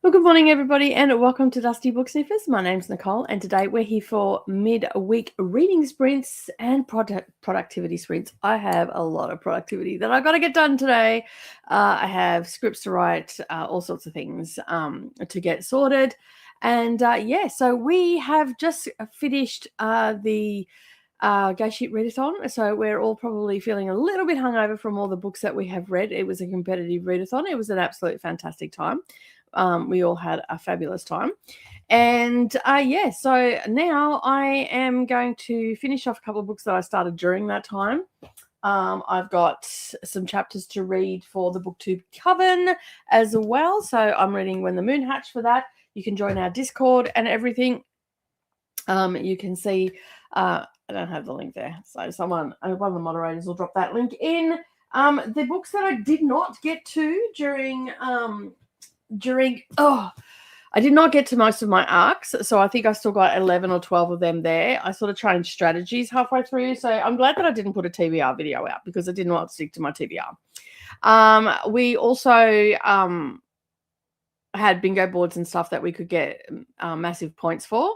Well, good morning, everybody, and welcome to Dusty Book Sniffers. My name's Nicole, and today we're here for midweek reading sprints and productivity sprints. I have a lot of productivity that I've got to get done today. I have scripts to write, all sorts of things to get sorted. And so we have just finished the Gay Shit Readathon. So we're all probably feeling a little bit hungover from all the books that we have read. It was a competitive readathon. It was an absolute fantastic time. We all had a fabulous time. And so now I am going to finish off a couple of books that I started during that time. I've got some chapters to read for the BookTube Coven as well. So I'm reading When the Moon Hatched for that. You can join our Discord and everything. You can see, I don't have the link there. So one of the moderators will drop that link in. The books that I did not get to I did not get to most of my arcs, so I think I still got 11 or 12 of them there. I sort of changed strategies halfway through, so I'm glad that I didn't put a TBR video out because I didn't want to stick to my TBR. We also had bingo boards and stuff that we could get massive points for.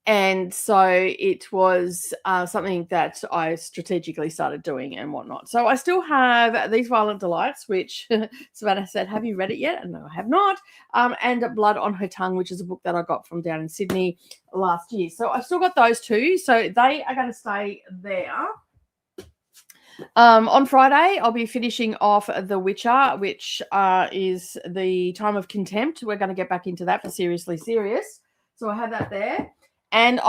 And so it was something that I strategically started doing and whatnot. So I still have These Violent Delights, which Savannah said, have you read it yet? And no, I have not. And Blood on Her Tongue, which is a book that I got from down in Sydney last year. So I've still got those two. So they are going to stay there. On Friday, I'll be finishing off The Witcher, which is The Time of Contempt. We're going to get back into that for Seriously Serious. So I have that there. And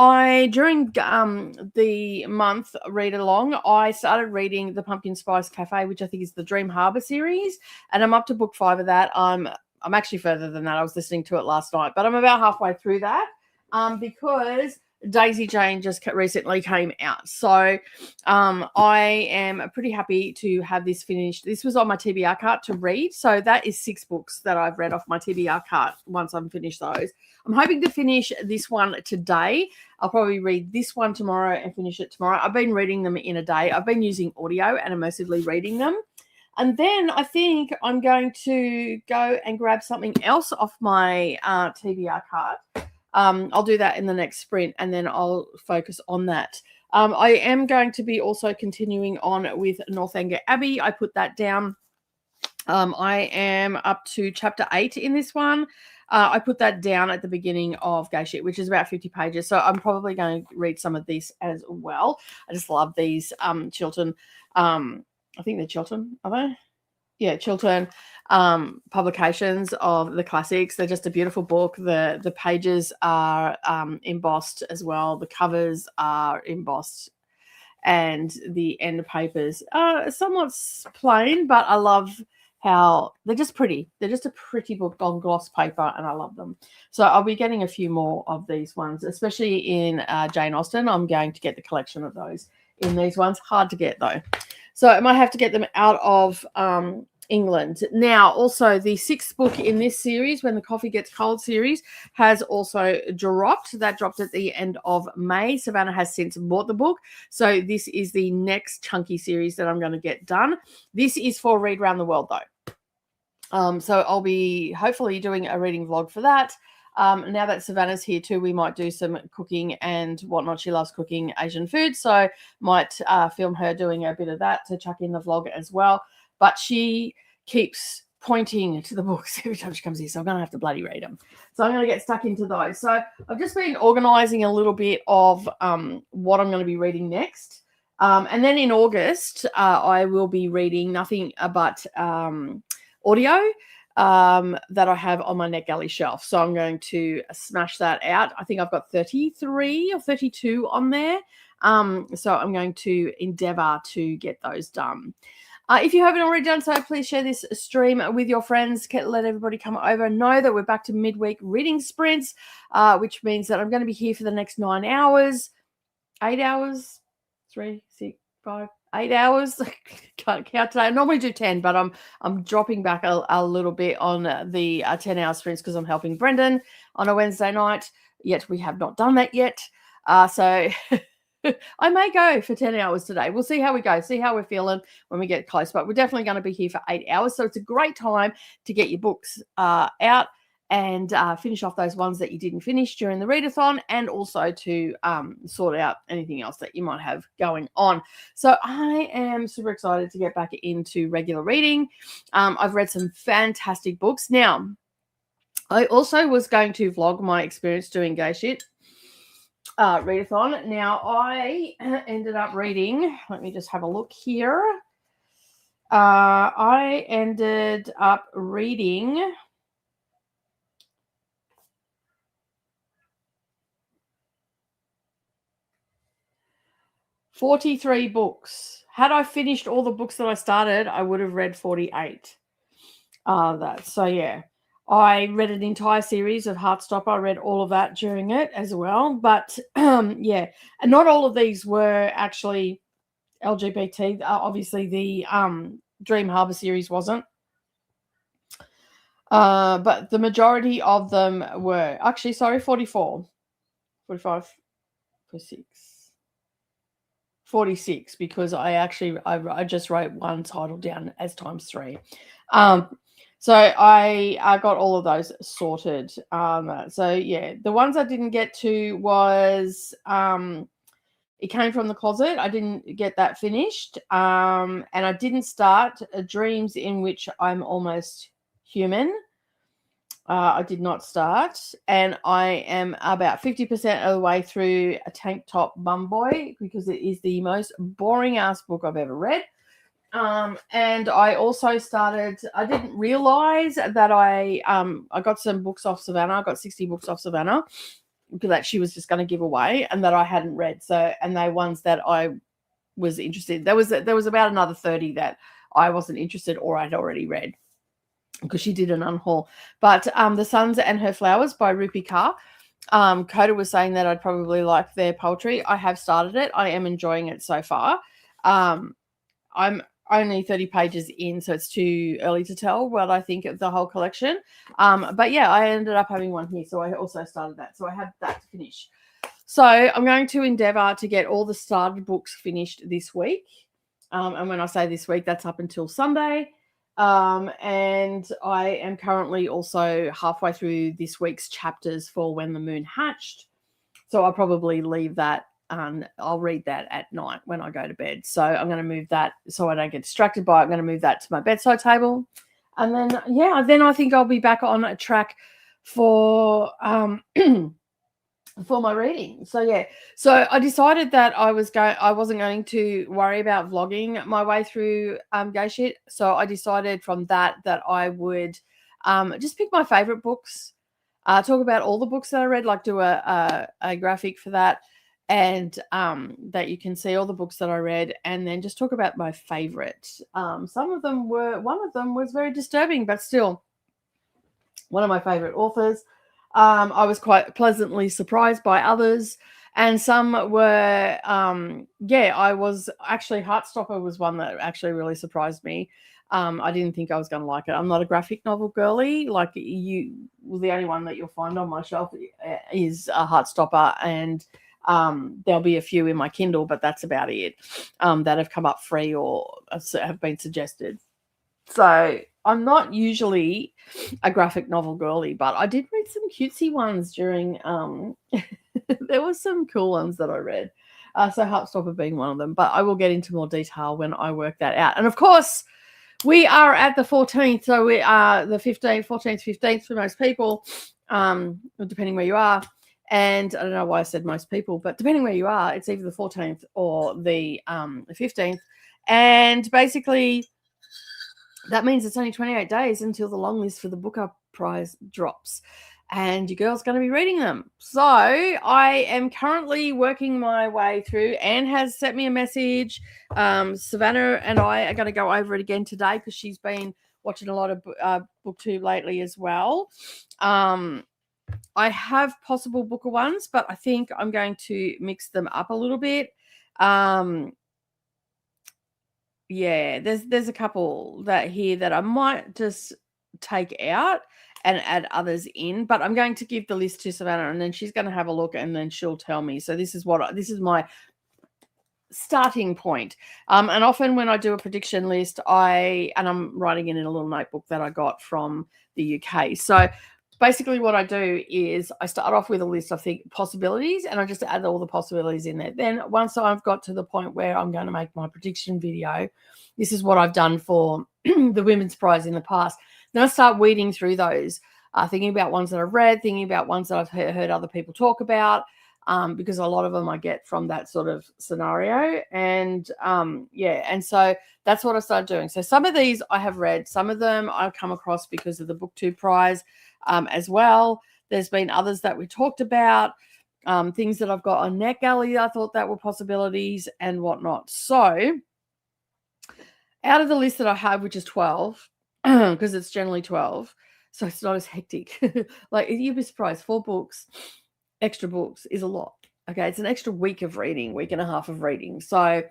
during the month read along, I started reading The Pumpkin Spice Cafe, which I think is the Dream Harbour series. And I'm up to book 5 of that. I'm actually further than that. I was listening to it last night, but I'm about halfway through that because Daisy Jane just recently came out. So I am pretty happy to have this finished. This was on my TBR cart to read. So that is 6 books that I've read off my TBR cart once I've finished those. I'm hoping to finish this one today. I'll probably read this one tomorrow and finish it tomorrow. I've been reading them in a day. I've been using audio and immersively reading them. And then I think I'm going to go and grab something else off my TBR card. I'll do that in the next sprint and then I'll focus on that. I am going to be also continuing on with Northanger Abbey. I put that down. I am up to chapter 8 in this one. I put that down at the beginning of Gay Shit, which is about 50 pages. So I'm probably going to read some of this as well. I just love these Chiltern. I think they're Chiltern, are they? Yeah, Chiltern publications of the classics. They're just a beautiful book. The pages are embossed as well. The covers are embossed. And the end papers are somewhat plain, but I love how they're just pretty. They're just a pretty book on gloss paper, and I love them. So I'll be getting a few more of these ones, especially in Jane Austen. I'm going to get the collection of those in these ones. Hard to get, though. So I might have to get them out of England. Now, also, the 6th book in this series, When the Coffee Gets Cold series, has also dropped. That dropped at the end of May. Savannah has since bought the book. So this is the next chunky series that I'm going to get done. This is for Read Round the World, though. So I'll be hopefully doing a reading vlog for that. Now that Savannah's here too, we might do some cooking and whatnot. She loves cooking Asian food, so might film her doing a bit of that to chuck in the vlog as well. But she keeps pointing to the books every time she comes here, so I'm going to have to bloody read them. So I'm going to get stuck into those. So I've just been organising a little bit of what I'm going to be reading next. And then in August, I will be reading nothing but audio that I have on my NetGalley shelf. So I'm going to smash that out. I think I've got 33 or 32 on there. So I'm going to endeavour to get those done. If you haven't already done so, please share this stream with your friends. Let everybody come over and know that we're back to midweek reading sprints, which means that I'm going to be here for the next 9 hours, 8 hours, 3, 6, 5, 8 hours. Can't count today. I normally do 10, but I'm dropping back a little bit on the 10-hour sprints because I'm helping Brendan on a Wednesday night. Yet we have not done that yet. So I may go for 10 hours today. We'll see how we go, see how we're feeling when we get close. But we're definitely going to be here for 8 hours. So it's a great time to get your books out and finish off those ones that you didn't finish during the readathon, and also to sort out anything else that you might have going on. So I am super excited to get back into regular reading. I've read some fantastic books. Now, I also was going to vlog my experience doing Gay Shit readathon. Now, I ended up reading, let me just have a look here. I ended up reading 43 books. Had I finished all the books that I started, I would have read 48. So yeah, I read an entire series of Heartstopper. I read all of that during it as well. But yeah, and not all of these were actually LGBT. Obviously, the Dream Harbor series wasn't. But the majority of them were actually, 44, 45, 46. 46, because I just wrote one title down as times 3. So I got all of those sorted. So yeah, the ones I didn't get to was It Came From the Closet. I didn't get that finished. And I didn't start Dreams in Which I'm Almost Human. I did not start, and I am about 50% of the way through A Tank Top Bum Boy, because it is the most boring ass book I've ever read. And I also started, I didn't realize that I got some books off Savannah. I got 60 books off Savannah that she was just going to give away and that I hadn't read. So, and they ones that I was interested. There was about another 30 that I wasn't interested or I'd already read, because she did an unhaul. But The Suns and Her Flowers by Rupi Kaur. Coda was saying that I'd probably like their poetry. I have started it. I am enjoying it so far. I'm only 30 pages in, so it's too early to tell what I think of the whole collection. But yeah, I ended up having one here, so I also started that. So I have that to finish. So I'm going to endeavour to get all the started books finished this week. And when I say this week, that's up until Sunday. And I am currently also halfway through this week's chapters for When the Moon Hatched. So I'll probably leave that and I'll read that at night when I go to bed. So I'm going to move that so I don't get distracted by it. I'm going to move that to my bedside table. And then, yeah, then I think I'll be back on a track for for my reading. So yeah, so I decided that I wasn't going to worry about vlogging my way through Gay Shit. So I decided from that I would just pick my favorite books, talk about all the books that I read, like do a graphic for that, and that you can see all the books that I read, and then just talk about my favorite. One of them was very disturbing, but still one of my favorite authors. I was quite pleasantly surprised by others, and some were, I was actually, Heartstopper was one that actually really surprised me. I didn't think I was going to like it. I'm not a graphic novel girly. Like the only one that you'll find on my shelf is a Heartstopper, and there'll be a few in my Kindle, but that's about it, that have come up free or have been suggested. So I'm not usually a graphic novel girly, but I did read some cutesy ones during there were some cool ones that I read. So Heartstopper being one of them, but I will get into more detail when I work that out. And of course, we are at the 14th, so we are the 15th, 14th, 15th for most people, depending where you are. And I don't know why I said most people, but depending where you are, it's either the 14th or the 15th. And basically, that means it's only 28 days until the long list for the Booker Prize drops, and your girl's going to be reading them. So I am currently working my way through. Anne has sent me a message. Savannah and I are going to go over it again today because she's been watching a lot of BookTube lately as well. I have possible Booker ones, but I think I'm going to mix them up a little bit. Yeah, there's a couple that I might just take out and add others in, but I'm going to give the list to Savannah, and then she's going to have a look, and then she'll tell me. So this is my starting point. And often when I do a prediction list, I'm writing it in a little notebook that I got from the UK. So basically what I do is I start off with a list of possibilities, and I just add all the possibilities in there. Then once I've got to the point where I'm going to make my prediction video, this is what I've done for the Women's Prize in the past. Then I start weeding through those, thinking about ones that I've read, thinking about ones that I've heard other people talk about, because a lot of them I get from that sort of scenario. And and so that's what I started doing. So some of these I have read, some of them I've come across because of the BookTube prize as well. There's been others that we talked about, things that I've got on NetGalley I thought that were possibilities and whatnot. So out of the list that I have, which is 12, because it's generally 12, so it's not as hectic. Like, you'd be surprised, 4 books, extra books is a lot. Okay, it's an extra week of reading, week and a half of reading. So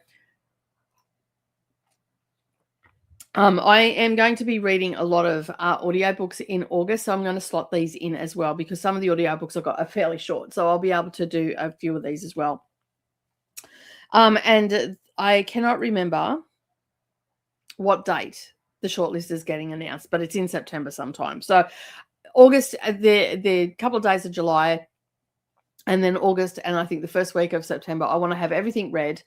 I am going to be reading a lot of audiobooks in August, so I'm going to slot these in as well, because some of the audiobooks I've got are fairly short, so I'll be able to do a few of these as well. And I cannot remember what date the shortlist is getting announced, but it's in September sometime. So August, the couple of days of July, and then August, and I think the first week of September, I want to have everything read.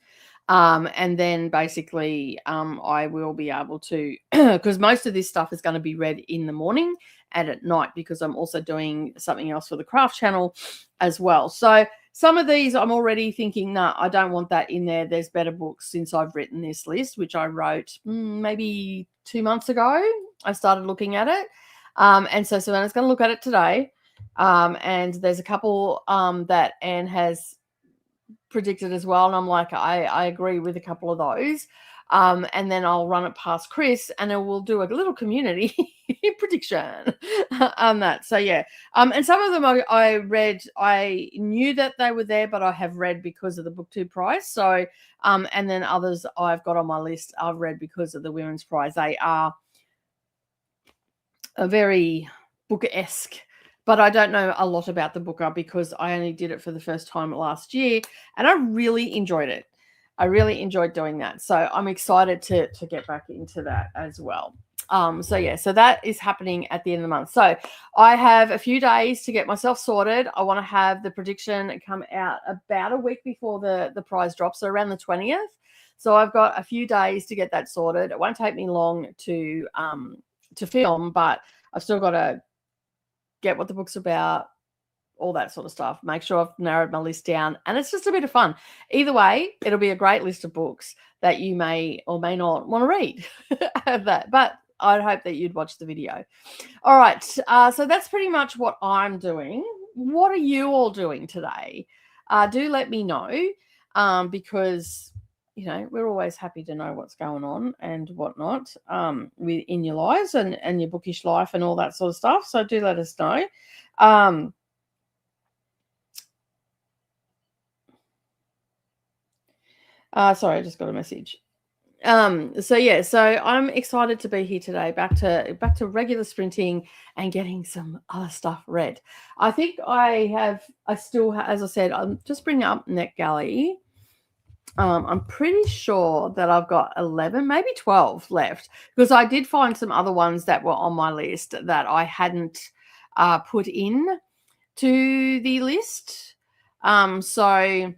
And then basically I will be able to, because most of this stuff is going to be read in the morning and at night, because I'm also doing something else for the craft channel as well. So some of these I'm already thinking, nah, I don't want that in there. There's better books since I've written this list, which I wrote maybe 2 months ago. I started looking at it. And so Savannah's going to look at it today. And there's a couple that Anne has predicted as well, and I'm like, I agree with a couple of those, and then I'll run it past Chris, and then we'll do a little community prediction on that. So yeah, and some of them I read, I knew that they were there, but I have read because of the BookTube prize. So and then others I've got on my list I've read because of the Women's Prize. They are a very book-esque, but I don't know a lot about the booker because I only did it for the first time last year, and I really enjoyed it. I really enjoyed doing that. So I'm excited to get back into that as well. So yeah, so that is happening at the end of the month. So I have a few days to get myself sorted. I want to have the prediction come out about a week before the prize drops, so around the 20th. So I've got a few days to get that sorted. It won't take me long to film, but I've still got to get what the book's about, all that sort of stuff. Make sure I've narrowed my list down, and it's just a bit of fun. Either way, it'll be a great list of books that you may or may not want to read. Have that, but I'd hope that you'd watch the video. All right, so that's pretty much what I'm doing. What are you all doing today? Do let me know, because we're always happy to know what's going on and whatnot in your lives and your bookish life and all that sort of stuff. So do let us know. Sorry, I just got a message. So yeah, so I'm excited to be here today, back to regular sprinting and getting some other stuff read. I think I still have, as I said, I'm just bringing up NetGalley. I'm pretty sure that I've got 11, maybe 12 left, because I did find some other ones that were on my list that I hadn't put in to the list. So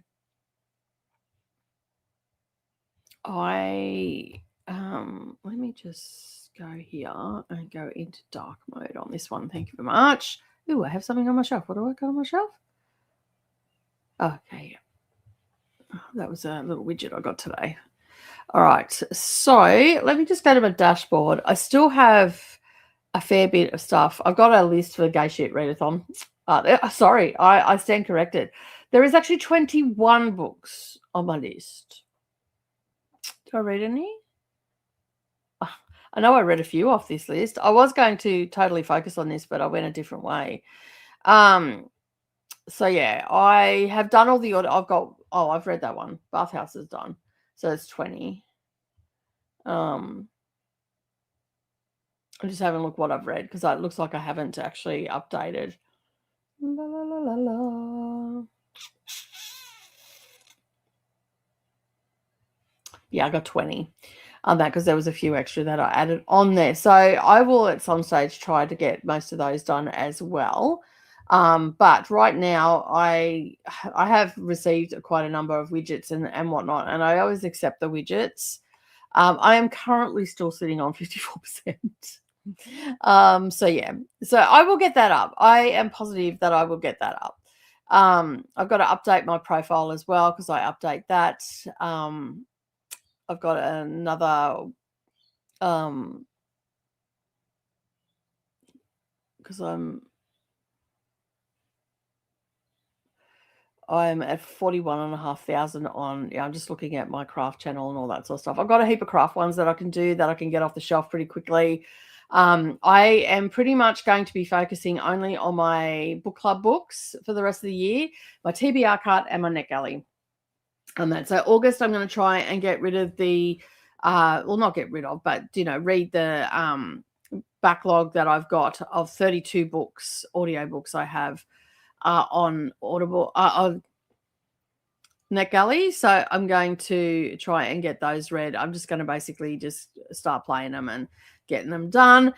let me just go here and go into dark mode on this one. Thank you very much. Ooh, I have something on my shelf. What do I got on my shelf? Okay. That was a little widget I got today. All right. So let me just go to my dashboard. I still have a fair bit of stuff. I've got a list for the Gay Shit Readathon. Sorry, I stand corrected. There is actually 21 books on my list. Did I read any? I know I read a few off this list. I was going to totally focus on this, but I went a different way. So yeah, I have done all the order. I've read that one. Bathhouse is done. So it's 20. I'm just having a look what I've read, because it looks like I haven't actually updated. La, la, la, la, la. Yeah, I got 20. on that because there was a few extra that I added on there. So I will at some stage try to get most of those done as well. But right now I have received quite a number of widgets and whatnot, and I always accept the widgets. I am currently still sitting on 54%. So yeah, so I will get that up. I am positive that I will get that up. I've got to update my profile as well because I update that. I've got another because I'm at 41,500 on, I'm just looking at my craft channel and all that sort of stuff. I've got a heap of craft ones that I can do that I can get off the shelf pretty quickly. I am pretty much going to be focusing only on my book club books for the rest of the year, my TBR cart and my NetGalley. And that. So August, I'm going to try and get rid of the, well, not get rid of, but, read the backlog that I've got of 32 books, audiobooks I have on Audible, on NetGalley. So I'm going to try and get those read. I'm just going to basically just start playing them and getting them done.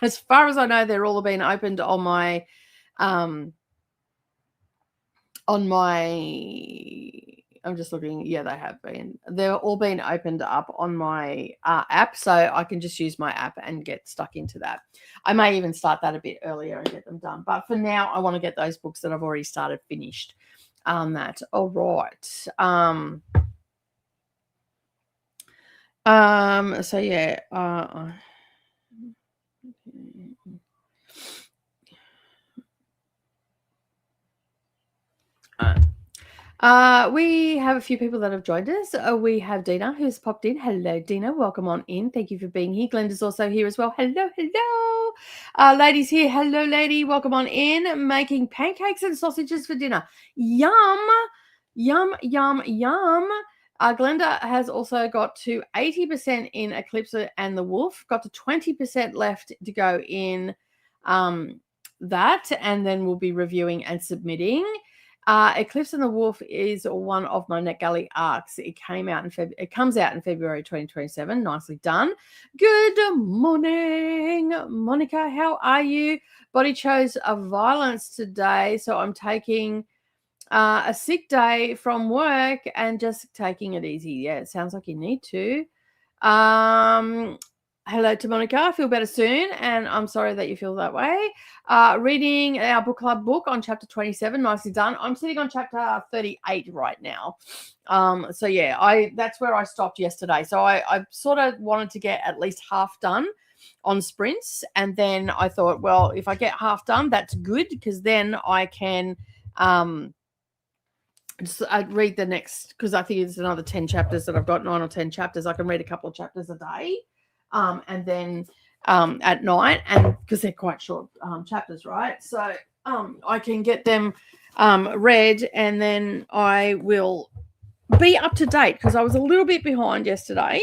As far as I know, they're all been opened on my I'm just looking. Yeah, they have been. They're all been opened up on my app, so I can just use my app and get stuck into that. I may even start that a bit earlier and get them done. But for now, I want to get those books that I've already started finished. That. All right. So yeah. We have a few people that have joined us. We have Dina who's popped in. Hello, Dina. Welcome on in. Thank you for being here. Glenda's also here as well. Hello, hello. Ladies here. Hello, lady. Welcome on in. Making pancakes and sausages for dinner. Yum, yum, yum, yum. Glenda has also got to 80% in Eclipse and the Wolf. Got to 20% left to go in that, and then we'll be reviewing and submitting. Eclipse and the Wolf is one of my NetGalley ARCs. It comes out in February 2027. Nicely done. Good morning, Monica. How are you? Body chose a violence today, so I'm taking a sick day from work and just taking it easy. Yeah, it sounds like you need to. Hello to Monica. I feel better soon, and I'm sorry that you feel that way. Reading our book club book on chapter 27. Nicely done. I'm sitting on chapter 38 right now. So yeah, that's where I stopped yesterday. So I sort of wanted to get at least half done on sprints, and then I thought, well, if I get half done, that's good because then I can I'd read the next, because I think it's another 10 chapters that I've got, 9 or 10 chapters. I can read a couple of chapters a day. And then at night, and because they're quite short chapters, right? So I can get them read, and then I will be up to date because I was a little bit behind yesterday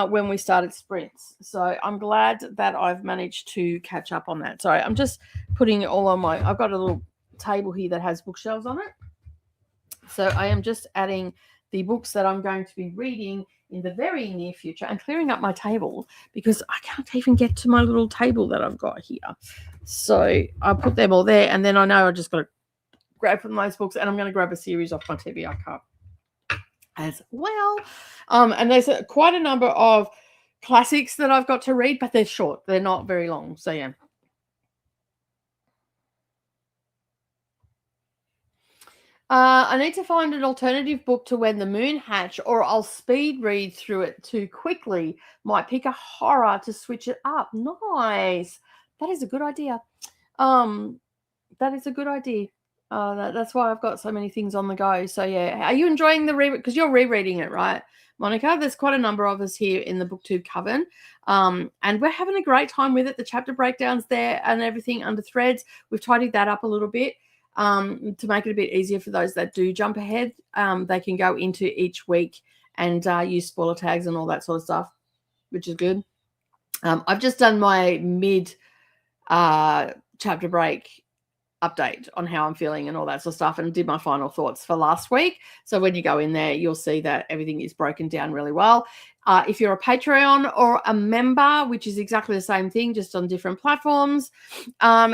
when we started sprints. So I'm glad that I've managed to catch up on that. So I'm just putting it all on I've got a little table here that has bookshelves on it. So I am just adding the books that I'm going to be reading in the very near future and clearing up my table because I can't even get to my little table that I've got here. So I'll put them all there, and then I know I just got to grab from those books, and I'm going to grab a series off my TBR cart as well. And there's quite a number of classics that I've got to read, but they're short. They're not very long. So yeah. I need to find an alternative book to When the Moon Hatch, or I'll speed read through it too quickly. Might pick a horror to switch it up. Nice. That is a good idea. That is a good idea. That's why I've got so many things on the go. So yeah, are you enjoying the read? Because you're rereading it, right, Monica? There's quite a number of us here in the BookTube coven, and we're having a great time with it. The chapter breakdowns there and everything under threads. We've tidied that up a little bit. To make it a bit easier for those that do jump ahead. They can go into each week and use spoiler tags and all that sort of stuff, which is good. I've just done my mid chapter break update on how I'm feeling and all that sort of stuff, and did my final thoughts for last week. So when you go in there, you'll see that everything is broken down really well. If you're a Patreon or a member, which is exactly the same thing, just on different platforms,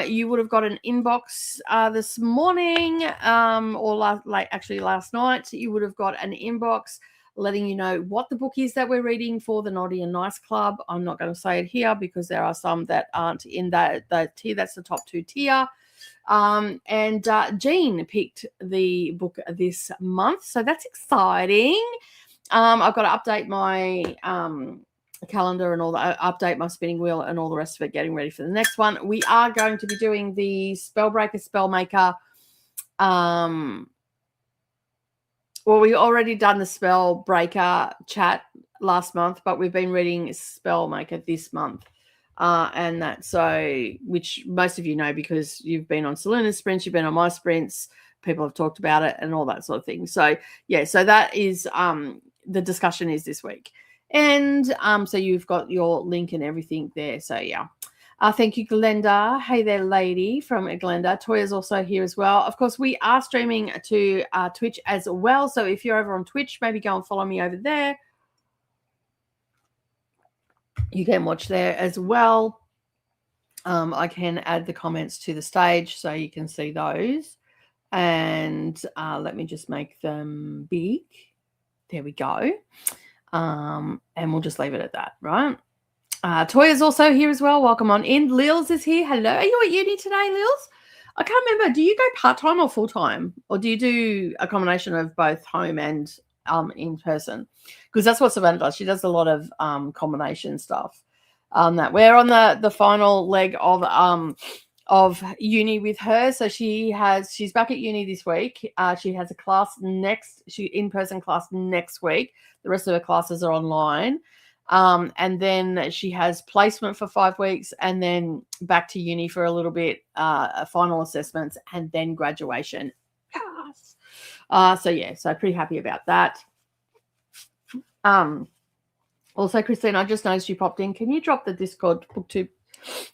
you would have got an inbox this morning, or last night. You would have got an inbox letting you know what the book is that we're reading for the Naughty and Nice Club. I'm not going to say it here because there are some that aren't in that tier. That's the top 2 tier. And Jean picked the book this month, so that's exciting. I've got to update my calendar and all that, update my spinning wheel and all the rest of it, getting ready for the next one. We are going to be doing the Spellbreaker Spellmaker. Well, we already done the Spellbreaker chat last month, but we've been reading Spellmaker this month. And that, so, which most of you know because you've been on Selena's sprints, you've been on my sprints, people have talked about it and all that sort of thing. So yeah, so that is the discussion is this week. And so you've got your link and everything there. So yeah. Thank you, Glenda. Hey there, lady from Glenda. Toya's also here as well. Of course, we are streaming to Twitch as well. So if you're over on Twitch, maybe go and follow me over there. You can watch there as well. I can add the comments to the stage so you can see those. And let me just make them big. There we go. And we'll just leave it at that, right? Toya's also here as well. Welcome on in. Lils is here. Hello. Are you at uni today, Lils? I can't remember. Do you go part-time or full-time? Or do you do a combination of both home and in person? Because that's what Savannah does. She does a lot of combination stuff. That we're on the final leg of uni with her. So she's back at uni this week. She has a class in-person class next week. The rest of her classes are online. And then she has placement for 5 weeks and then back to uni for a little bit, final assessments, and then graduation. Yes. So yeah, so pretty happy about that. Also, Christine, I just noticed you popped in. Can you drop the Discord, BookTube,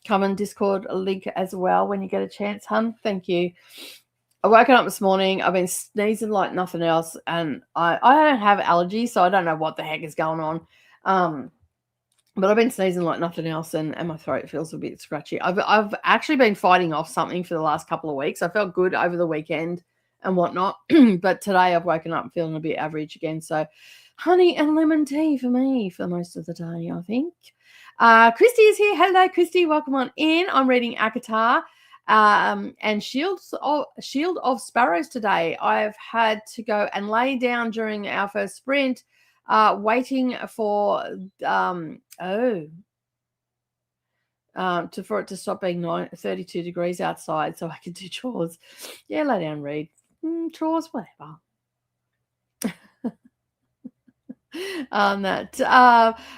Common Discord link as well when you get a chance, hun? Thank you. I woke up this morning. I've been sneezing like nothing else, and I don't have allergies, so I don't know what the heck is going on. But I've been sneezing like nothing else, and my throat feels a bit scratchy. I've actually been fighting off something for the last couple of weeks. I felt good over the weekend and whatnot, but today I've woken up feeling a bit average again. So honey and lemon tea for me for most of the day, I think. Christy is here. Hello, Christy. Welcome on in. I'm reading Akatar and Shield of Sparrows today. I've had to go and lay down during our first sprint, waiting for for it to stop being 32 degrees outside so I can do chores. Yeah, lay down, read. Chores, whatever.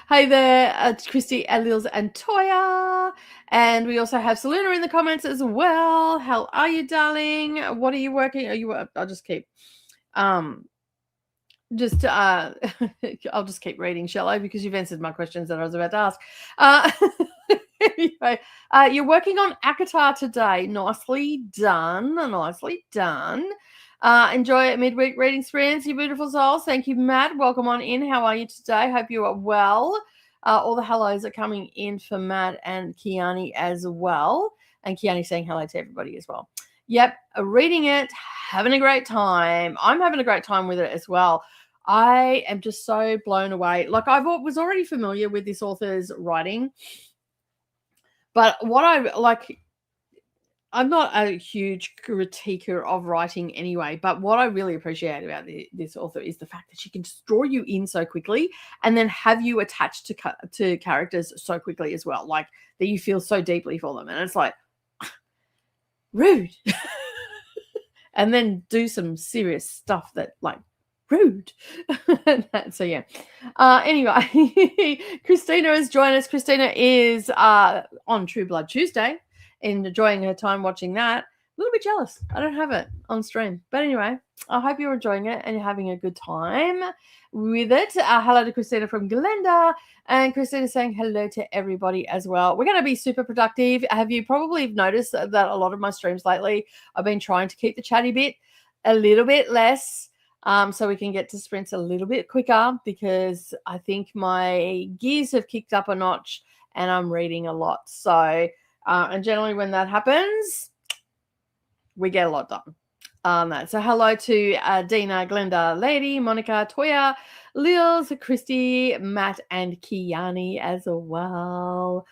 Hey there, Christy, Elils, and Toya. And we also have Selena in the comments as well. How are you, darling? What are you working? I'll just keep I'll just keep reading, shall I? Because you've answered my questions that I was about to ask. Anyway, you're working on Akatar today. Nicely done. Nicely done. Enjoy midweek reading sprints, you beautiful souls. Thank you, Matt. Welcome on in. How are you today? Hope you are well. All the hellos are coming in for Matt and Kiani as well. And Kiani saying hello to everybody as well. Yep, reading it, having a great time. I'm having a great time with it as well. I am just so blown away. Like, I was already familiar with this author's writing, but what I like, I'm not a huge critiquer of writing anyway, but what I really appreciate about this author is the fact that she can just draw you in so quickly and then have you attached to characters so quickly as well, like that you feel so deeply for them. And it's like, rude. And then do some serious stuff that, like, rude. So yeah. Anyway, Christina has joined us. Christina is on True Blood Tuesday, enjoying her time watching that. little bit jealous. I don't have it on stream. But anyway, I hope you're enjoying it and you're having a good time with it. Hello to Christina from Glenda. And Christina saying hello to everybody as well. We're going to be super productive. Have you probably noticed that a lot of my streams lately, I've been trying to keep the chatty bit a little bit less so we can get to sprints a little bit quicker, because I think my gears have kicked up a notch and I'm reading a lot. So, and generally when that happens, we get a lot done. So hello to Dina, Glenda, Lady, Monica, Toya, Lils, Christy, Matt, and Kiani as well.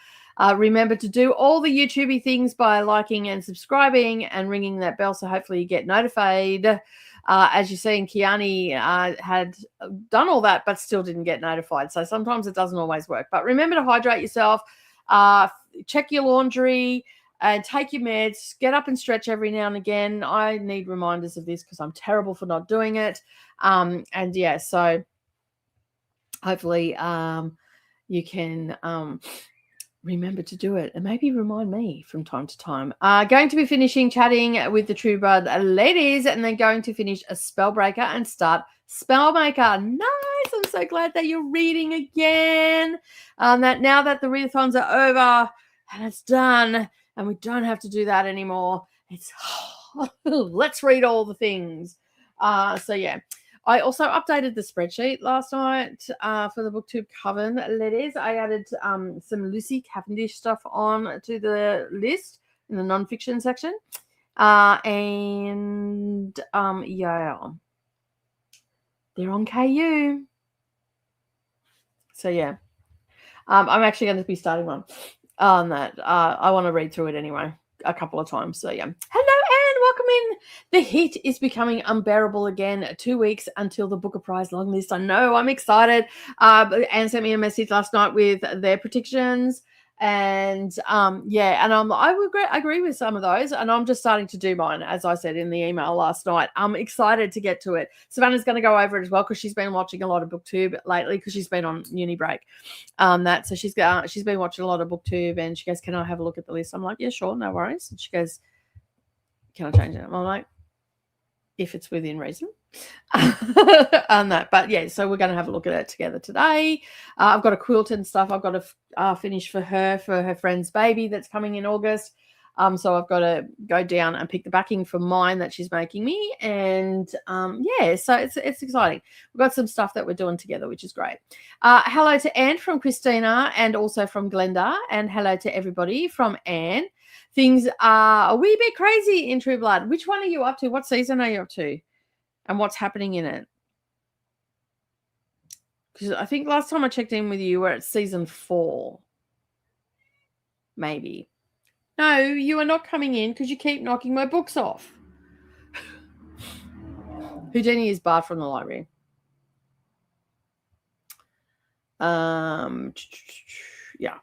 Remember to do all the YouTubey things by liking and subscribing and ringing that bell, so hopefully you get notified. As you see, Kiani had done all that but still didn't get notified. So sometimes it doesn't always work. But remember to hydrate yourself, check your laundry, and take your meds, get up and stretch every now and again. I need reminders of this because I'm terrible for not doing it. And yeah, so hopefully you can remember to do it and maybe remind me from time to time. Going to be finishing chatting with the True Blood ladies and then going to finish a Spellbreaker and start Spellmaker. Nice. I'm so glad that you're reading again. That now that the readathons are over and it's done, and we don't have to do that anymore. It's let's read all the things. So yeah, I also updated the spreadsheet last night for the BookTube Coven letters. I added some Lucy Cavendish stuff on to the list in the nonfiction section. Yeah, they're on KU. So yeah, I'm actually going to be starting one on that. I want to read through it anyway a couple of times. So yeah. Hello, Anne. Welcome in. The heat is becoming unbearable again. 2 weeks until the Booker Prize long list. I know. I'm excited. Anne sent me a message last night with their predictions. And yeah, and I would agree with some of those, and I'm just starting to do mine, as I said in the email last night. I'm excited to get to it. Savannah's going to go over it as well because she's been watching a lot of BookTube lately because she's been on uni break. So she's been watching a lot of BookTube, and she goes, "Can I have a look at the list?" I'm like, "Yeah, sure, no worries." And she goes, "Can I change it?" I'm like, "If it's within reason." On that, but yeah, so we're going to have a look at it together today. I've got a quilt and stuff I've got to finish for her friend's baby that's coming in August. So I've got to go down and pick the backing for mine that she's making me, and yeah, so it's exciting. We've got some stuff that we're doing together, which is great. Hello to Anne from Christina, and also from Glenda, and hello to everybody from Anne. Things are a wee bit crazy in True Blood. Which one are you up to? What season are you up to? And what's happening in it? Because I think last time I checked in with you, we're at season 4. Maybe. No, you are not coming in because you keep knocking my books off. Houdini is barred from the library. Yeah.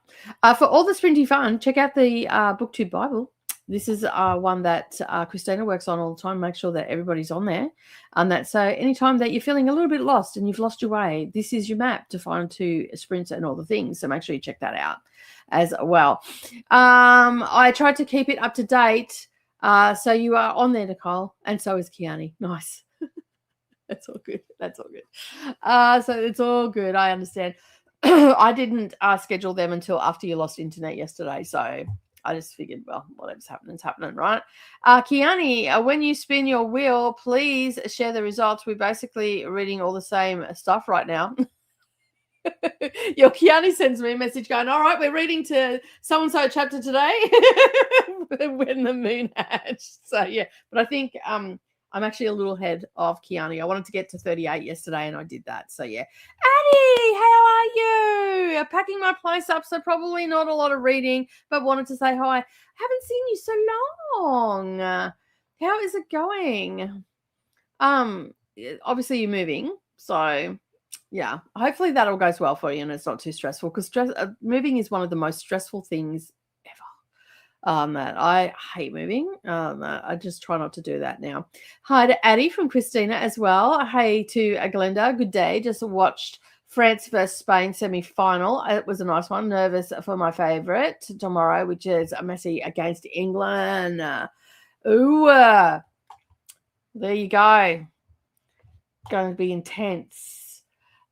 For all the sprinty fun, check out the BookTube Bible. This is one that Christina works on all the time. Make sure that everybody's on there. So anytime that you're feeling a little bit lost and you've lost your way, this is your map to find to sprints and all the things. So make sure you check that out as well. I tried to keep it up to date. So you are on there, Nicole, and so is Kiani. Nice. That's all good. So it's all good. I understand. I didn't schedule them until after you lost internet yesterday. So I just figured, well, whatever's happening is happening, right? Kiani, when you spin your wheel, please share the results. We're basically reading all the same stuff right now. Your Kiani sends me a message going, all right, we're reading to so-and-so chapter today when the moon hatched. So, yeah, but I think I'm actually a little ahead of Kiani. I wanted to get to 38 yesterday, and I did that. So, yeah. Addie, how are you? Packing my place up, so probably not a lot of reading, but wanted to say hi. Haven't seen you so long. How is it going? Obviously, you're moving, so yeah. Hopefully, that all goes well for you, and it's not too stressful, because moving is one of the most stressful things ever. I hate moving. I just try not to do that now. Hi to Addie from Christina as well. Hey to Glenda. Good day. Just watched France versus Spain semi-final. It was a nice one. Nervous for my favourite tomorrow, which is Messi against England. Ooh, there you go. Going to be intense.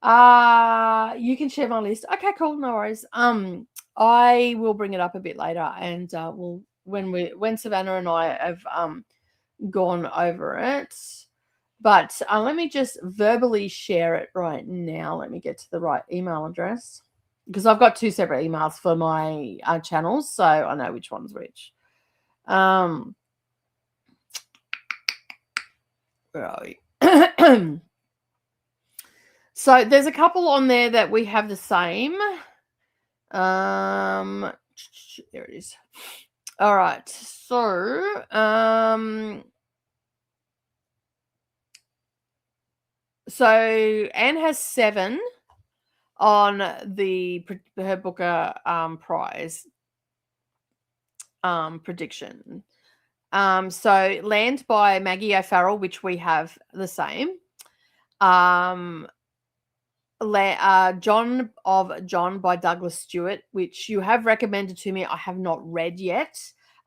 You can share my list. Okay, cool, no worries. I will bring it up a bit later, and we'll when Savannah and I have gone over it. But let me just verbally share it right now. Let me get to the right email address, because I've got 2 separate emails for my channels, so I know which one's which. Where are we? So there's a couple on there that we have the same. There it is. All right. So so Anne has 7 on her Booker prize prediction. So Land by Maggie O'Farrell, which we have the same. John of John by Douglas Stewart, which you have recommended to me. I have not read yet,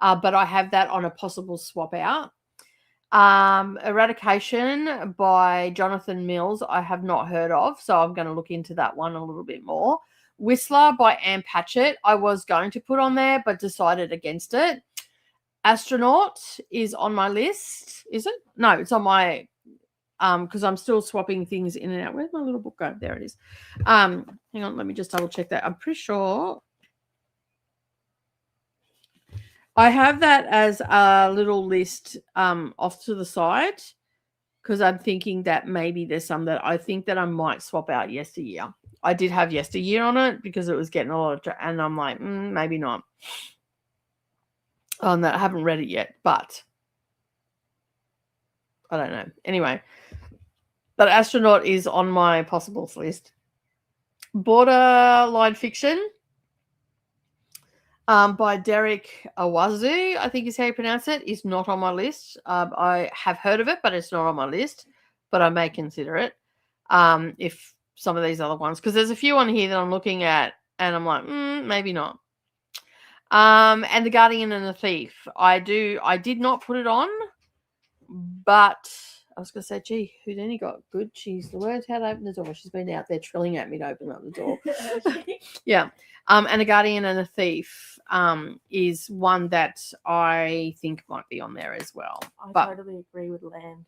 but I have that on a possible swap out. Eradication by Jonathan Mills, I have not heard of, so I'm going to look into that one a little bit more. Whistler by Anne Patchett, I was going to put on there, but decided against it. Astronaut is on my list. Is it? No, it's on my because I'm still swapping things in and out. Where's my little book go? There it is. Hang on, let me just double check that. I'm pretty sure I have that as a little list off to the side, because I'm thinking that maybe there's some that I think that I might swap out yesteryear. I did have yesteryear on it because it was getting a lot of, and I'm like, maybe not. That I haven't read it yet, but I don't know. Anyway, but Astronaut is on my possibles list. Borderline Fiction by Derek Awazu, I think is how you pronounce it, is not on my list. I have heard of it, but it's not on my list, but I may consider it if some of these other ones, because there's a few on here that I'm looking at and I'm like, maybe not. And The Guardian and the Thief. I did not put it on, but I was going to say, gee, Houdini got good. She's learned how to open the door. She's been out there trilling at me to open up the door. Yeah. And A Guardian and a Thief is one that I think might be on there as well. I totally agree with Land.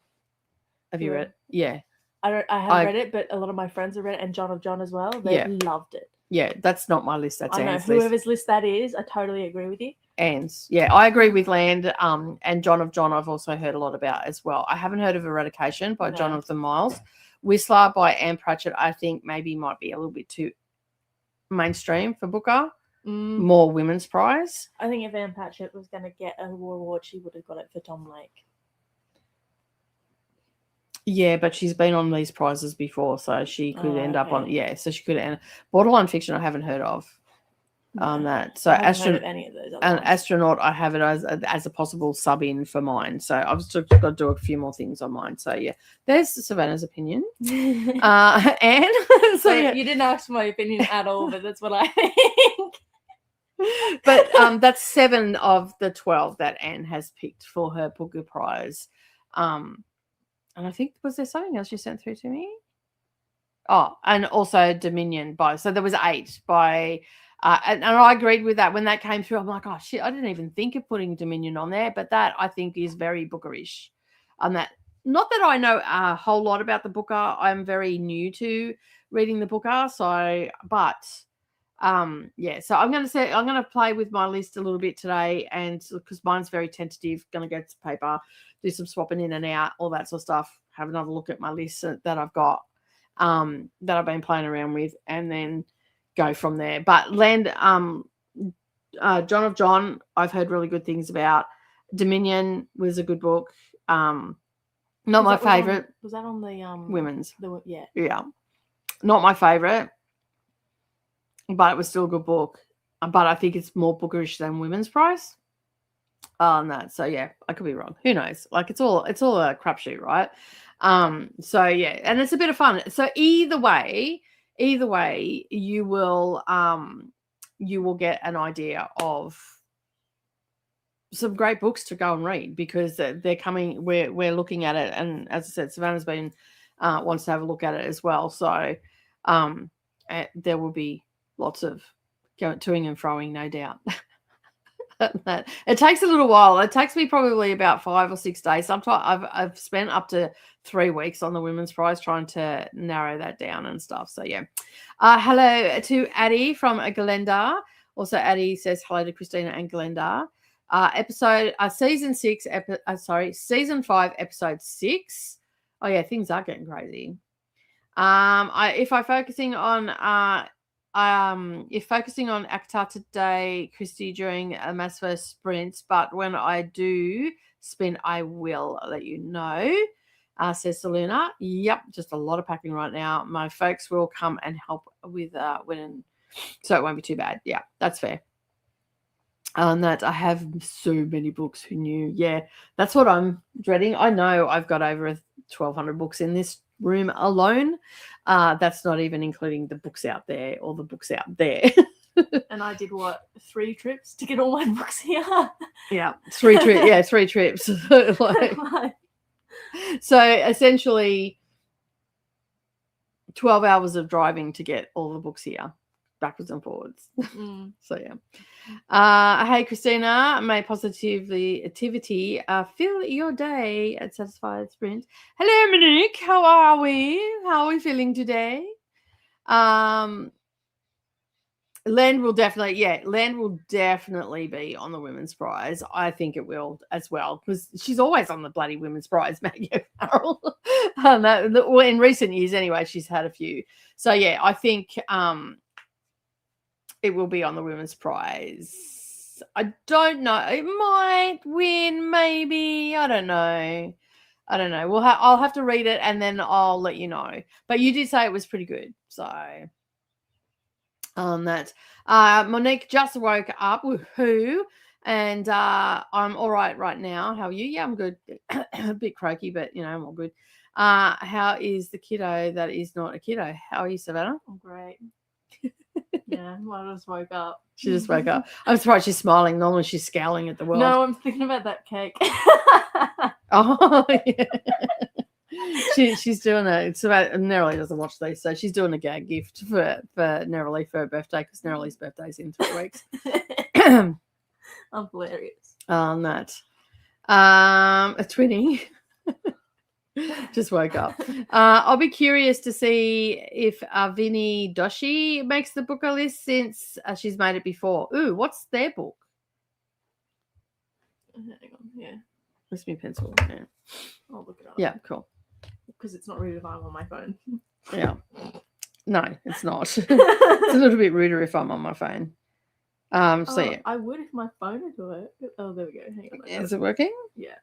Have you read it? Yeah. I have read it, but a lot of my friends have read it, and John of John as well. They loved it. Yeah, that's not my list. That's Anne's list. Whoever's list that is, I totally agree with you. Anne's. Yeah, I agree with Land. And John of John I've also heard a lot about as well. I haven't heard of Eradication by Jonathan Miles. Whistler by Anne Patchett, I think maybe might be a little bit too mainstream for Booker. More women's prize. I think if Anne Patchett was going to get an award, she would have got it for Tom Lake. Yeah, but she's been on these prizes before, so she could end up on. Yeah, so she could end. Borderline Fiction, I haven't heard of. That so any of those and ones. Astronaut, I have it as a possible sub in for mine. So I've still got to do a few more things on mine. So yeah, there's Savannah's opinion. Anne, so you didn't ask my opinion at all, but that's what I think. But that's 7 of the 12 that Anne has picked for her Booker Prize. And I think, was there something else you sent through to me? Oh, and also Dominion so there was 8 by, and I agreed with that when that came through. I'm like, oh shit, I didn't even think of putting Dominion on there, but that I think is very Bookerish. That, not that I know a whole lot about the Booker. I'm very new to reading the Booker, so yeah. So I'm going to play with my list a little bit today, and because mine's very tentative, going to go to paper, do some swapping in and out, all that sort of stuff. Have another look at my list that I've got, that I've been playing around with, and then go from there. But Land, John of John, I've heard really good things about. Dominion was a good book. Not my favorite. Was that on the women's? Yeah. Not my favorite, but it was still a good book. But I think it's more bookerish than Women's Prize. No, so yeah, I could be wrong. Who knows? Like it's all a crapshoot, right? So yeah, and it's a bit of fun. So either way, you will get an idea of some great books to go and read, because they're coming. We're looking at it, and as I said, Savannah's been wants to have a look at it as well. So there will be lots of toing and froing, no doubt. That it takes a little while. It takes me probably about 5 or 6 days. Sometimes I've spent up to 3 weeks on the women's prize trying to narrow that down and stuff. So yeah. Hello to Addie from Glenda. Also, Addie says hello to Christina and Glenda. Season 5, episode 6. Oh yeah, things are getting crazy. If focusing on Akatar today, Christy, during a mass first sprints, but when I do spin, I will let you know, says Selena. Yep, just a lot of packing right now. My folks will come and help with when, so it won't be too bad. Yeah, that's fair. That I have so many books. Who knew? Yeah, that's what I'm dreading. I know I've got over 1,200 books in this room alone. That's not even including the books out there or the books out there. And I did 3 trips to get all my books here. Yeah, 3 trips. Yeah, 3 trips. So essentially 12 hours of driving to get all the books here, backwards and forwards. So yeah. Hey Christina, may positivity fill your day at Satisfied Sprint. Hello Monique, how are we? How are we feeling today? Land will definitely be on the women's prize. I think it will as well, because she's always on the bloody women's prize, Maggie O'Farrell. Well, in recent years anyway, she's had a few. So yeah, I think it will be on the women's prize. I don't know. It might win, maybe. I don't know. I'll have to read it and then I'll let you know. But you did say it was pretty good, so on that. Monique just woke up. Woohoo! And I'm all right now. How are you? Yeah, I'm good. A bit croaky, but I'm all good. How is the kiddo that is not a kiddo? How are you, Savannah? I'm great. Yeah, I just woke up. She just woke up. I'm surprised she's smiling. Normally she's scowling at the world. No, I'm thinking about that cake. Oh, yeah. She's doing it's about Nerily doesn't watch these, so she's doing a gag gift for Nerily for her birthday, because Nerily's birthday's in 3 weeks. I'm hilarious. On that. A twinning. Just woke up. I'll be curious to see if Vinny Doshi makes the booker list, since she's made it before. Ooh, what's their book? Hang on, yeah. Where's my pencil? Yeah. I'll look it up. Yeah, cool. Because it's not rude if I'm on my phone. Yeah. No, it's not. It's a little bit ruder if I'm on my phone. So yeah. I would if my phone would work. Oh, there we go. Hang on. Is it working? Yeah.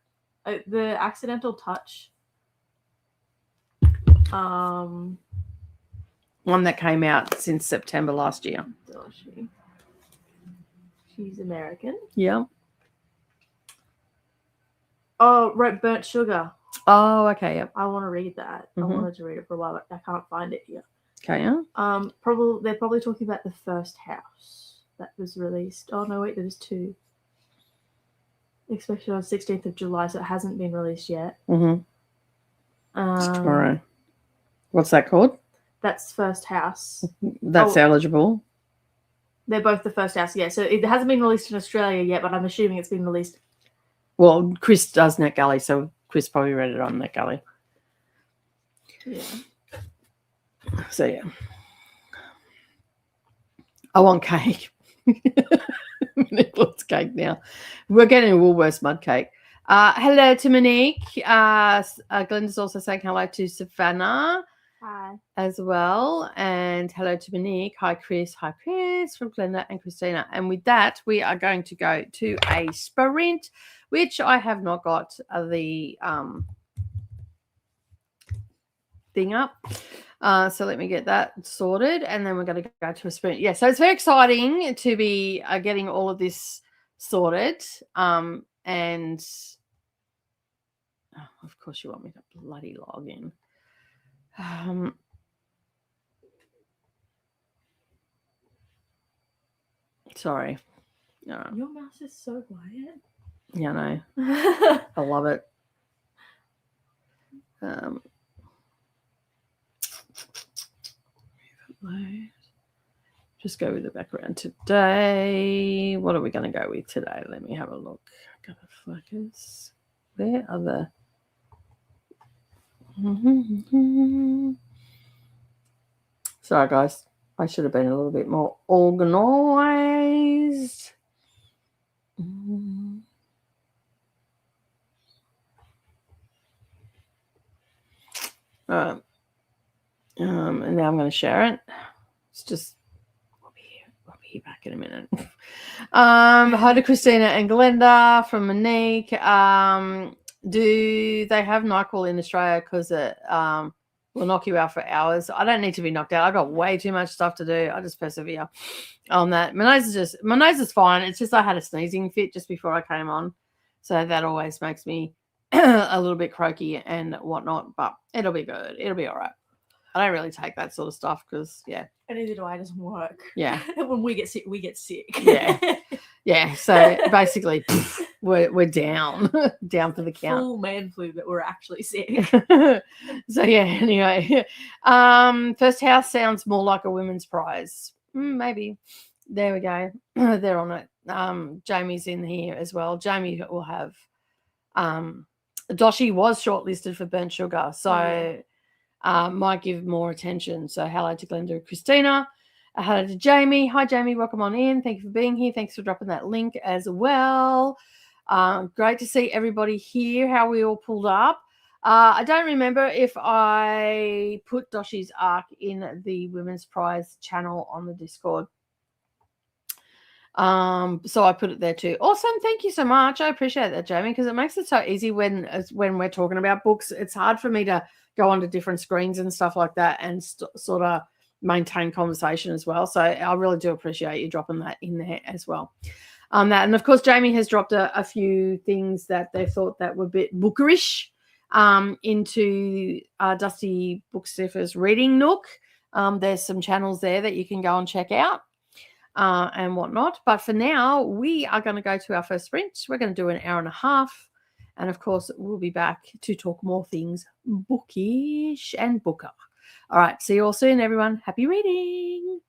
The Accidental Touch. One that came out since September last year. She's American. Yeah. Oh, wrote Burnt Sugar. Oh, okay. Yep. I want to read that. Mm-hmm. I wanted to read it for a while, but I can't find it yet. Okay. Yeah. They're probably talking about The First House that was released. Oh no, wait, there was 2. Expected on 16th of July, so it hasn't been released yet. Mm-hmm. Tomorrow. What's that called? That's First House. That's eligible. They're both The First House, yeah. So it hasn't been released in Australia yet, but I'm assuming it's been released. Well, Chris does NetGalley, so Chris probably read it on NetGalley. Yeah. So yeah. I want cake. Monique wants cake now. We're getting a Woolworths mud cake. Hello to Monique. Glenda's also saying hello to Savannah. Hi. As well. And hello to Monique. Hi, Chris. Hi, Chris from Glenda and Christina. And with that, we are going to go to a sprint, which I have not got the thing up. So let me get that sorted, and then we're going to go to a sprint. Yeah, so it's very exciting to be getting all of this sorted. And of course you want me to bloody log in. Sorry. Your mouse is so quiet. Yeah, I know. I love it. Just go with the background today. What are we going to go with today? Let me have a look. I've got to focus. Where are the... Sorry, guys. I should have been a little bit more organized. And now I'm going to share it. It's just... We'll be back in a minute. Hi to Christina and Glenda from Monique. Do they have NyQuil in Australia? Because it will knock you out for hours. I don't need to be knocked out. I got way too much stuff to do. I just persevere on that. My nose is fine. It's just I had a sneezing fit just before I came on, so that always makes me a little bit croaky and whatnot. But it'll be good. It'll be all right. I don't really take that sort of stuff because, yeah. And neither do I. It doesn't work. Yeah. When we get sick, we get sick. Yeah. Yeah. So basically, we're down for the count. Full man flu, but we're actually sick. So, yeah, anyway. First house sounds more like a women's prize. Maybe. There we go. They're on it. Jamie's in here as well. Jamie will have... Doshi was shortlisted for Burnt Sugar. So... might give more attention. So hello to Glenda and Christina. Hello to Jamie. Hi, Jamie. Welcome on in. Thank you for being here. Thanks for dropping that link as well. Great to see everybody here, how we all pulled up. I don't remember if I put Doshi's ARC in the Women's Prize channel on the Discord. So I put it there too. Awesome. Thank you so much. I appreciate that, Jamie, because it makes it so easy when we're talking about books. It's hard for me to go onto different screens and stuff like that and sort of maintain conversation as well. So I really do appreciate you dropping that in there as well. And of course, Jamie has dropped a few things that they thought that were a bit bookerish into Dusty Book Sniffers Reading Nook. There's some channels there that you can go and check out. And whatnot. But for now, we are going to go to our first sprint. We're going to do an hour and a half. And of course, we'll be back to talk more things bookish and booker. All right. See you all soon, everyone. Happy reading.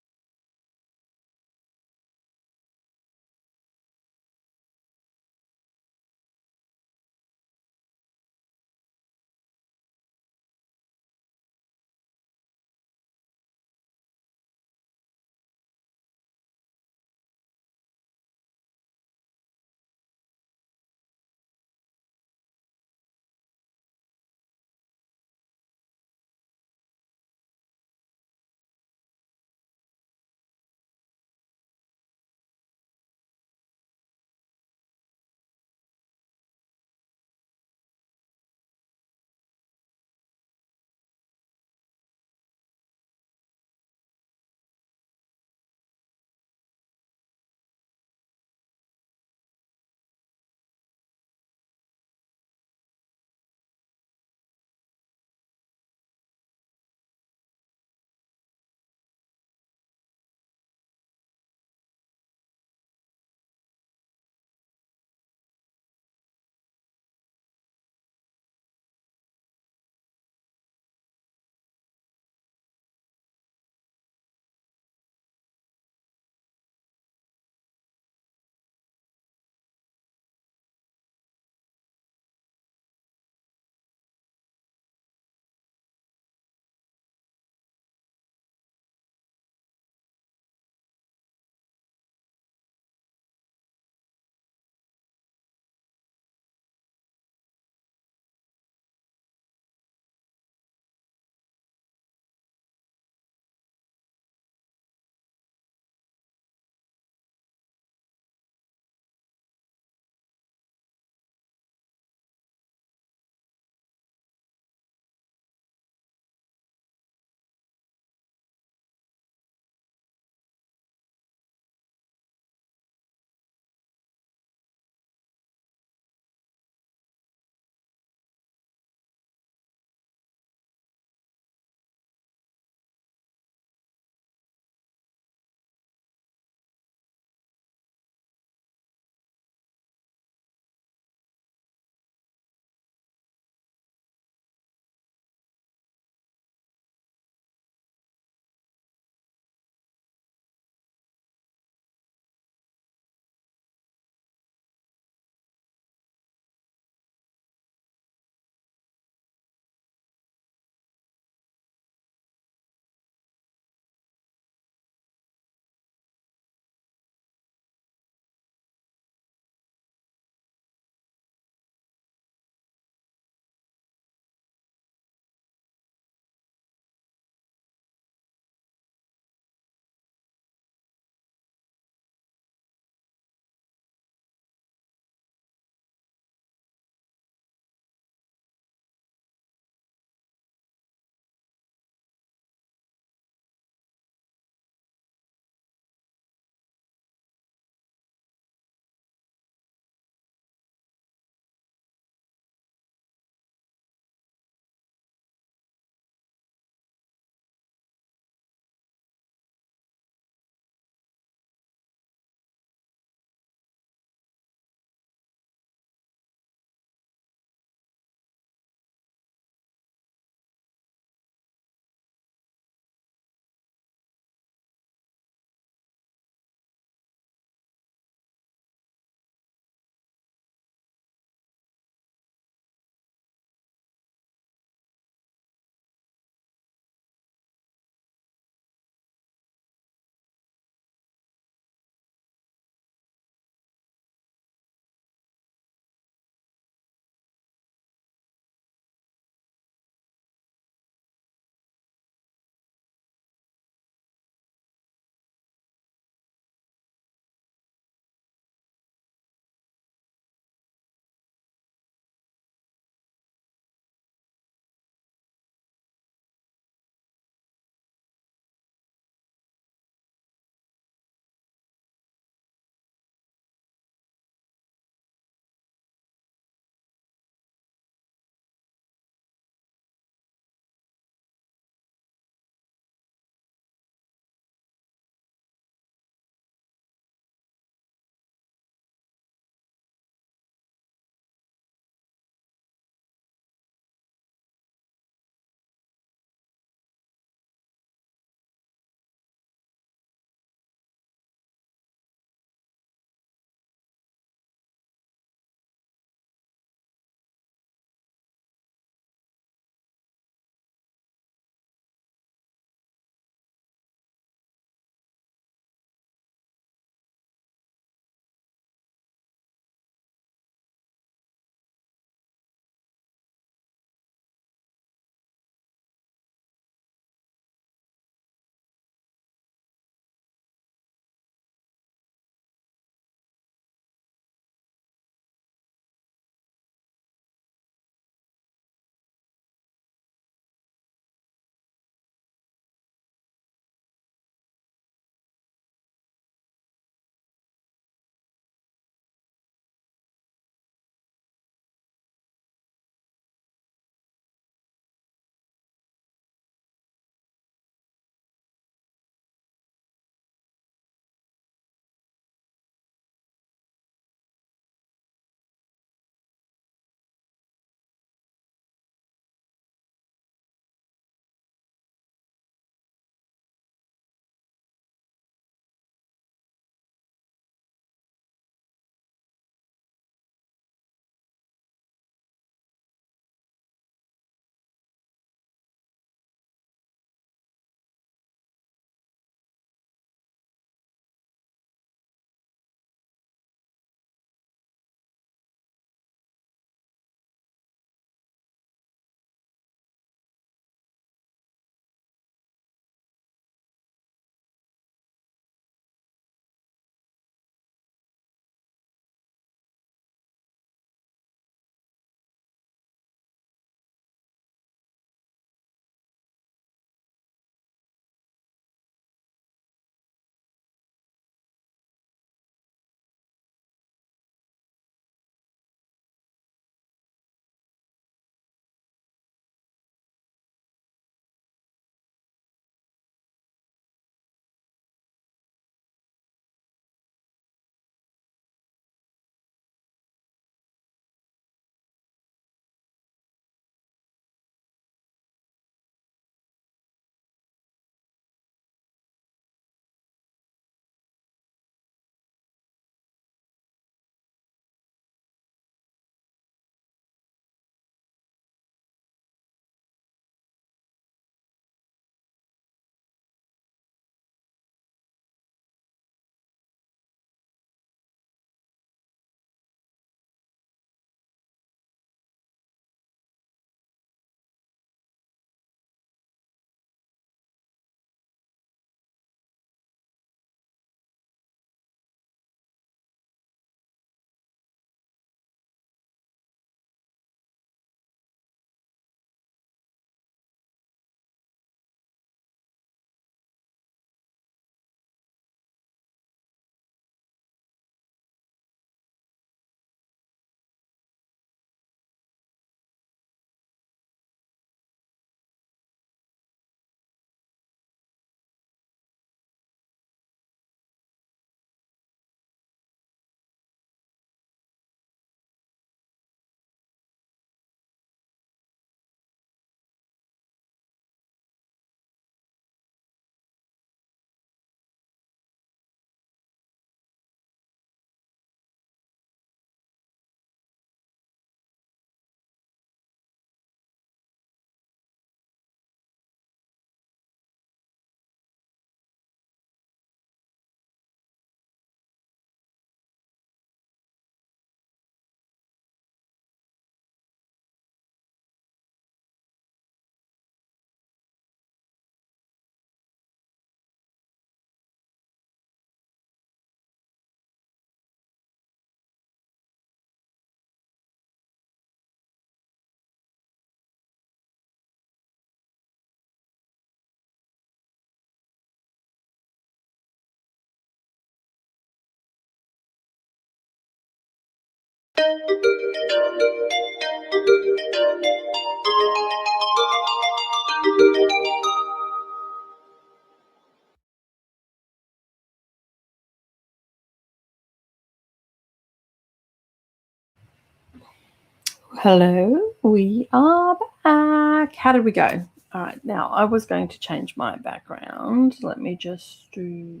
Hello, we are back. How did we go? All right, now I was going to change my background. Let me just do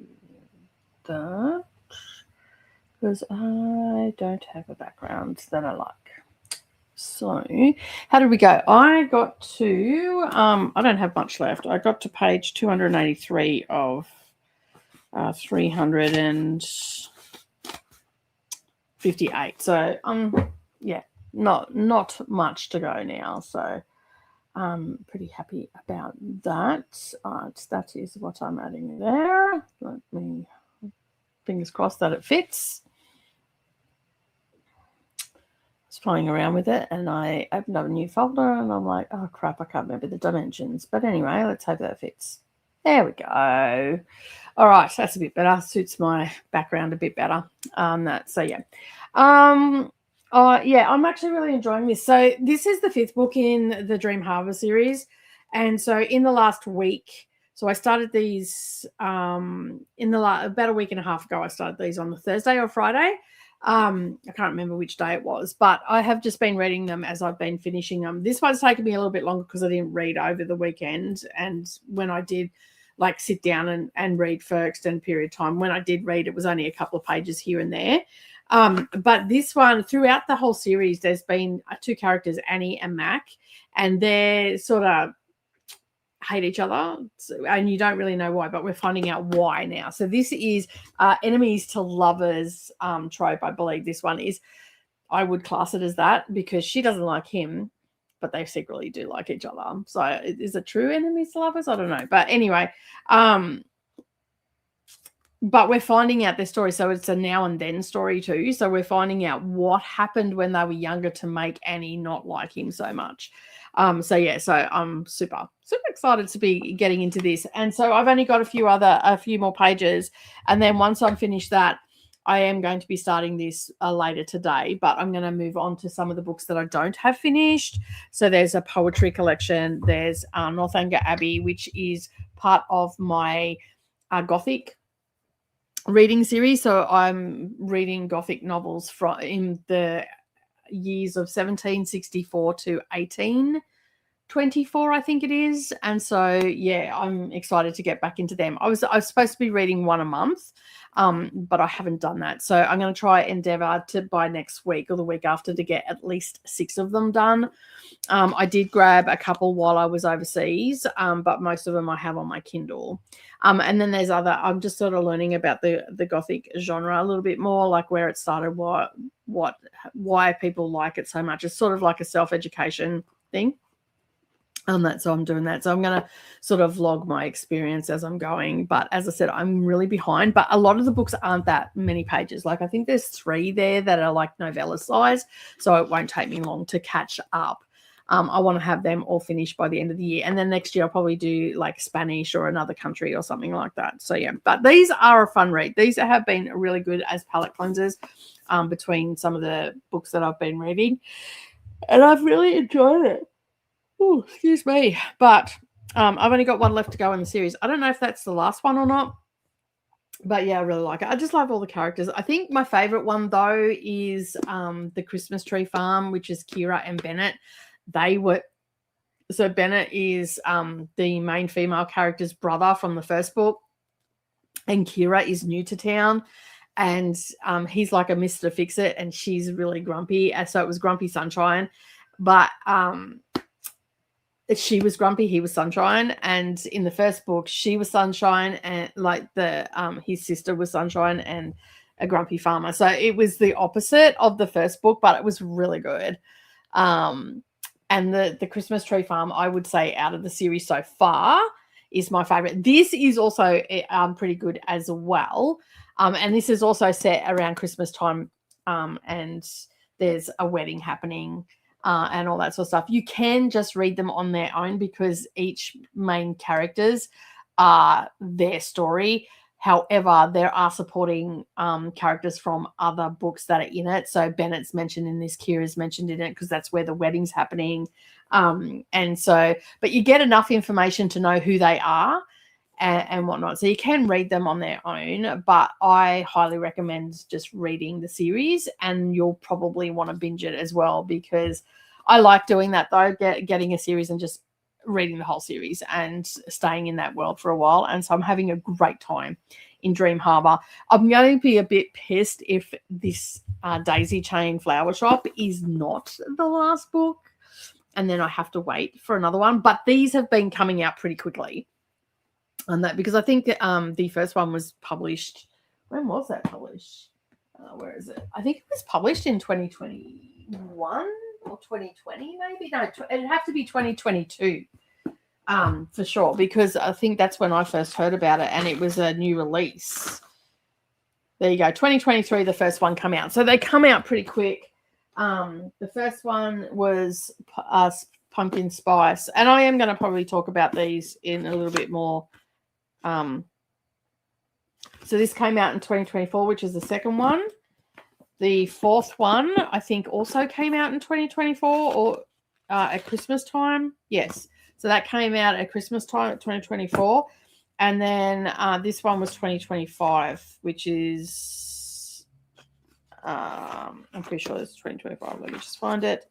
that because I don't have a background that I like. So, how did we go? I got to, I don't have much left. I got to page 283 of 358. So, yeah, not much to go now. So, I'm pretty happy about that. That is what I'm adding there. Let me, fingers crossed that it fits. I was playing around with it and I opened up a new folder and I'm like, oh crap, I can't remember the dimensions. But anyway, let's hope that fits. There we go. All right, that's a bit better. Suits my background a bit better. So yeah. Yeah, I'm actually really enjoying this. So this is the 5th book in the Dream Harbor series. And so in the last week, so I started these about a week and a half ago. I started these on the Thursday or Friday. I can't remember which day it was, but I have just been reading them as I've been finishing them. This one's taken me a little bit longer because I didn't read over the weekend. And when I did like sit down and read for extended period of time, when I did read, it was only a couple of pages here and there. But this one, throughout the whole series, there's been 2 characters, Annie and Mac, and they're sort of hate each other, and you don't really know why, but we're finding out why now. So this is enemies to lovers trope. I believe this one is. I would class it as that because she doesn't like him, but they secretly do like each other. So is it true enemies to lovers? I don't know. But anyway, but we're finding out their story. So it's a now and then story too. So we're finding out what happened when they were younger to make Annie not like him so much. So I'm super excited to be getting into this. And so I've only got a few more pages. And then once I'm finished that, I am going to be starting this later today, but I'm going to move on to some of the books that I don't have finished. So there's a poetry collection. There's Northanger Abbey, which is part of my Gothic reading series. So I'm reading Gothic novels in the years of 1764 to 1824, I think it is. And so yeah, I'm excited to get back into them. I was supposed to be reading one a month, but I haven't done that. So I'm going to try endeavor to by next week or the week after to get at least 6 of them done. I did grab a couple while I was overseas, but most of them I have on my Kindle. And then there's I'm just sort of learning about the Gothic genre a little bit more, like where it started, why people like it so much. It's sort of like a self-education thing. So I'm doing that. So I'm going to sort of vlog my experience as I'm going. But as I said, I'm really behind. But a lot of the books aren't that many pages. Like I think there's 3 there that are like novella size. So it won't take me long to catch up. I want to have them all finished by the end of the year. And then next year I'll probably do like Spanish or another country or something like that. So yeah, but these are a fun read. These have been really good as palate cleansers between some of the books that I've been reading. And I've really enjoyed it. Oh, excuse me. But I've only got one left to go in the series. I don't know if that's the last one or not. But yeah, I really like it. I just love all the characters. I think my favorite one, though, is the Christmas Tree Farm, which is Kira and Bennett. So Bennett is the main female character's brother from the first book. And Kira is new to town. And he's like a Mr. Fix-It, and she's really grumpy. And so it was Grumpy Sunshine. But she was grumpy, he was sunshine, and in the first book she was sunshine, and like his sister was sunshine and a grumpy farmer. So it was the opposite of the first book, but it was really good. And the Christmas Tree Farm, I would say out of the series so far, is my favorite. This is also pretty good as well, and this is also set around Christmas time, and there's a wedding happening. And all that sort of stuff. You can just read them on their own because each main characters are their story. However, there are supporting characters from other books that are in it. So Bennett's mentioned in this, Kira's mentioned in it, because that's where the wedding's happening. And so, but you get enough information to know who they are and whatnot. So you can read them on their own, but I highly recommend just reading the series, and you'll probably want to binge it as well, because I like doing that though, getting a series and just reading the whole series and staying in that world for a while. And so I'm having a great time in Dream Harbor. I'm going to be a bit pissed if this Daisy Chain Flower Shop is not the last book, and then I have to wait for another one. But these have been coming out pretty quickly on that, because I think the first one was published. When was that published? Where is it? I think it was published in 2021 or 2020, maybe. No, it'd have to be 2022 for sure, because I think that's when I first heard about it, and it was a new release. There you go, 2023, the first one come out. So they come out pretty quick. The first one was Pumpkin Spice, and I am going to probably talk about these in a little bit more. So this came out in 2024, which is the second one. The fourth one, I think, also came out in 2024 or at Christmas time. Yes. So that came out at Christmas time at 2024. And then this one was 2025, which is, I'm pretty sure it's 2025. Let me just find it.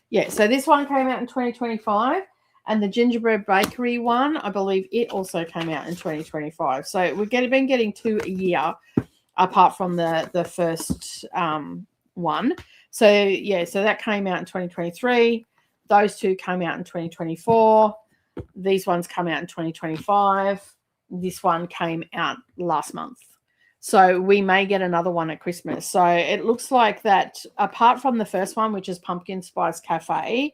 Yeah, so this one came out in 2025. And the Gingerbread Bakery one, I believe it also came out in 2025. So we've been getting 2 a year, apart from the first one. So, yeah, so that came out in 2023. Those 2 came out in 2024. These ones come out in 2025. This one came out last month. So we may get another one at Christmas. So it looks like that apart from the first one, which is Pumpkin Spice Cafe,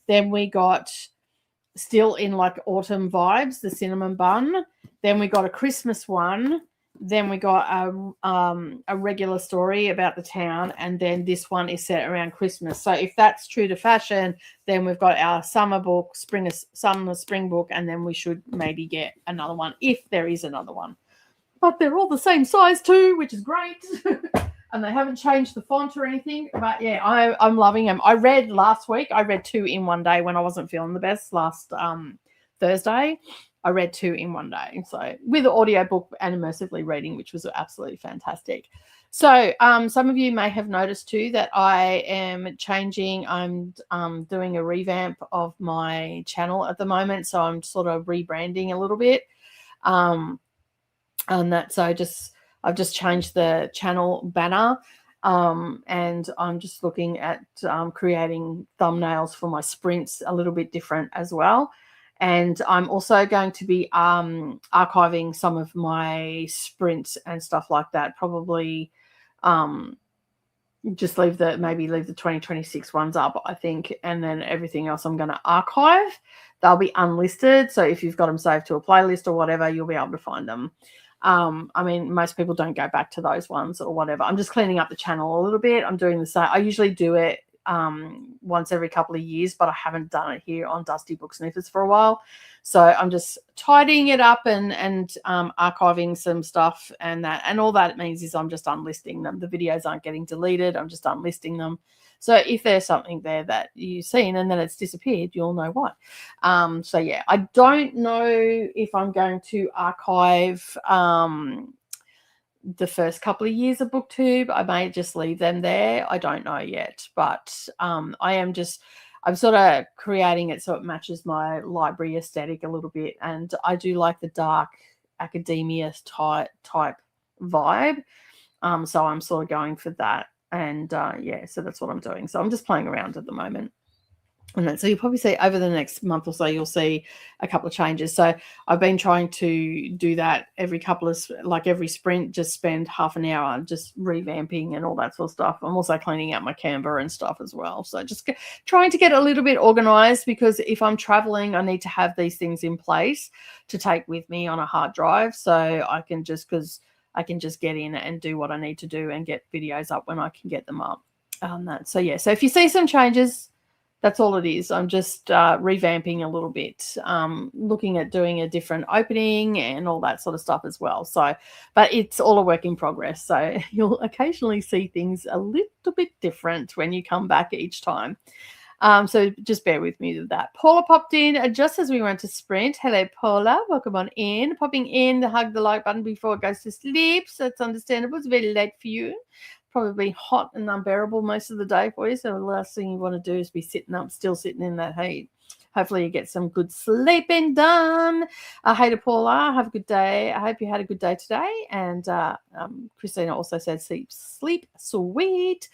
then we got still in like autumn vibes, the cinnamon bun. Then we got a Christmas one. Then we got a regular story about the town, and then this one is set around Christmas. So if that's true to fashion, then we've got our summer book, spring book, and then we should maybe get another one if there is another one. But they're all the same size too, which is great. And they haven't changed the font or anything. But yeah, I'm loving them. I read last week. I read 2 in one day when I wasn't feeling the best last Thursday. I read 2 in one day. So with the audiobook and immersively reading, which was absolutely fantastic. So some of you may have noticed too that I am changing. I'm doing a revamp of my channel at the moment. So I'm sort of rebranding a little bit. And that, so I've just changed the channel banner, and I'm just looking at creating thumbnails for my sprints a little bit different as well. And I'm also going to be archiving some of my sprints and stuff like that. Probably just leave the 2026 ones up, I think, and then everything else I'm going to archive. They'll be unlisted, so if you've got them saved to a playlist or whatever, you'll be able to find them. I mean, most people don't go back to those ones or whatever. I'm just cleaning up the channel a little bit. I'm doing the same. I usually do it once every couple of years, but I haven't done it here on Dusty Book Sniffers for a while. So I'm just tidying it up and archiving some stuff, and all that means is I'm just unlisting them. The videos aren't getting deleted. I'm just unlisting them. So if there's something there that you've seen and then it's disappeared, you'll know why. So yeah, I don't know if I'm going to archive the first couple of years of BookTube. I may just leave them there. I don't know yet, but I'm sort of creating it so it matches my library aesthetic a little bit. And I do like the dark academia type vibe. So I'm sort of going for that. And yeah, so that's what I'm doing. So I'm just playing around at the moment. And then, so you'll probably see over the next month or so, you'll see a couple of changes. So I've been trying to do that every sprint, just spend half an hour just revamping and all that sort of stuff. I'm also cleaning out my Canva and stuff as well. So just trying to get a little bit organized, because if I'm traveling, I need to have these things in place to take with me on a hard drive. So I can just get in and do what I need to do and get videos up when I can get them up. So yeah, so if you see some changes, That's all it is. I'm just revamping a little bit, looking at doing a different opening and all that sort of stuff as well. So, but it's all a work in progress. So you'll occasionally see things a little bit different when you come back each time. So just bear with me with that. Paula popped in just as we went to sprint. Hello, Paula. Welcome on in. Popping in to hug the like button before it goes to sleep. So it's understandable. It's very late for you. Probably hot and unbearable most of the day for you. So the last thing you want to do is be sitting up, still sitting in that heat. Hopefully you get some good sleeping done. Hey to Paula, have a good day. I hope you had a good day today. And Christina also said sleep sweet.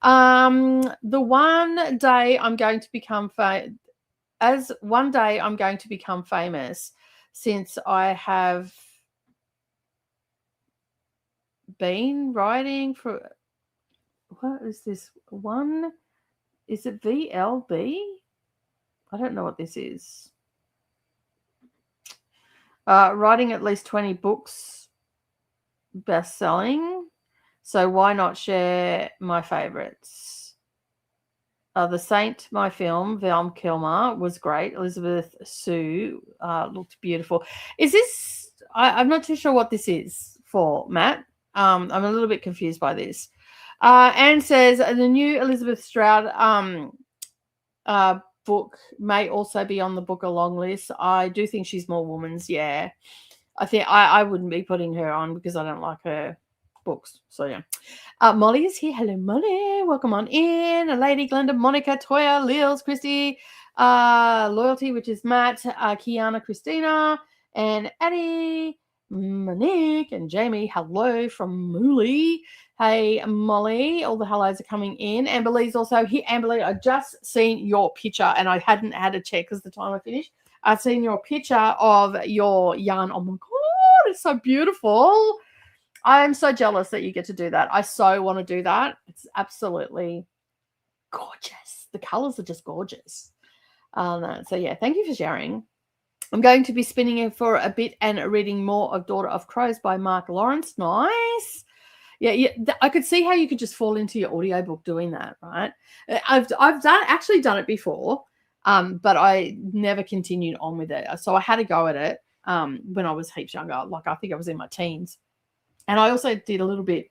The one day I'm going to become famous, since I have been writing for, what is this one? Is it VLB? I don't know what this is. Writing at least 20 books, best-selling. So why not share my favorites? The Saint, my film, Val Kilmer, was great. Elizabeth Sue looked beautiful. Is this, I'm not too sure what this is for, Matt. I'm a little bit confused by this. Anne says the new Elizabeth Stroud book may also be on the book along list. I do think she's more woman's. Yeah, I think I wouldn't be putting her on because I don't like her books. So yeah. Molly is here. Hello, Molly. Welcome on in. Lady Glenda, Monica, Toya, Lils, Christy, Loyalty, which is Matt, Kiana, Christina, and Addie, Monique, and Jamie. Hello from Mooley. Hey, Molly. All the hellos are coming in. Amber Lee's also here. Amber Lee, I just seen your picture, and I hadn't had a check because the time I finished. I've seen your picture of your yarn. Oh my God, it's so beautiful. I am so jealous that you get to do that. I so want to do that. It's absolutely gorgeous. The colors are just gorgeous. So yeah, thank you for sharing. I'm going to be spinning it for a bit and reading more of Daughter of Crows by Mark Lawrence. Nice. Yeah, I could see how you could just fall into your audiobook doing that, right? I've actually done it before, but I never continued on with it. So I had to go at it when I was heaps younger. Like I think I was in my teens. And I also did a little bit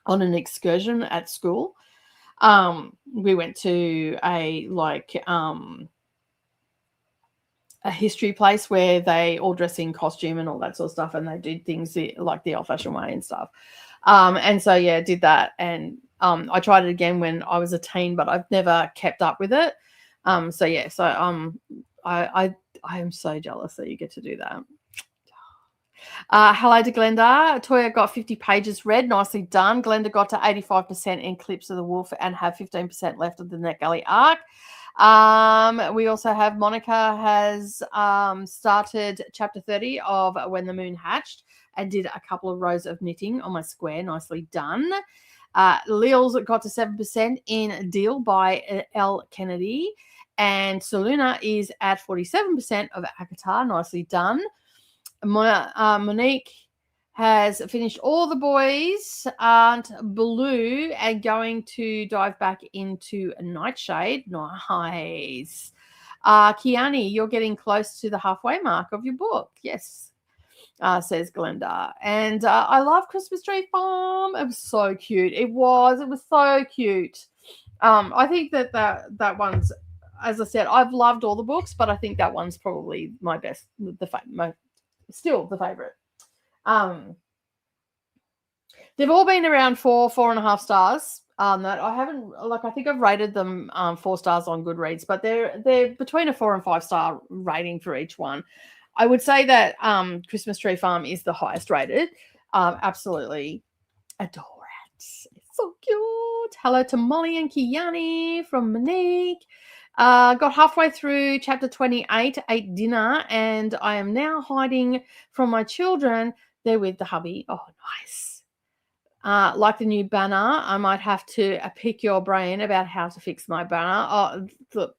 on an excursion at school. We went to a history place where they all dress in costume and all that sort of stuff, and they did things like the old-fashioned way and stuff. And so yeah, did that, and I tried it again when I was a teen, but I've never kept up with it. So yeah, so I am so jealous that you get to do that. Hello to Glenda. Toya got 50 pages read. Nicely done. Glenda got to 85% in Clips of the Wolf and have 15% left of the NetGalley ARC. We also have Monica has started chapter 30 of When the Moon Hatched and did a couple of rows of knitting on my square. Nicely done. Lils got to 7% in Deal by L. Kennedy. And Soluna is at 47% of Akatar. Nicely done. Monique has finished All the Boys Aren't Blue and going to dive back into Nightshade. Nice. Kiani, you're getting close to the halfway mark of your book. Yes, says Glenda. And I love Christmas Tree Farm. It was so cute. It was so cute. I think that one's, as I said, I've loved all the books, but I think that one's probably my best, still the favorite. They've all been around 4.5 stars. That I haven't, I think I've rated them 4 stars on Goodreads, but they're between a 4 and 5 star rating for each one. I would say that Christmas Tree Farm is the highest rated. Absolutely adore it. It's so cute. Hello to Molly and Kiani from Monique. Got halfway through chapter 28, ate dinner, and I am now hiding from my children. They're with the hubby. Oh, nice. Like the new banner, I might have to pick your brain about how to fix my banner. Oh, look.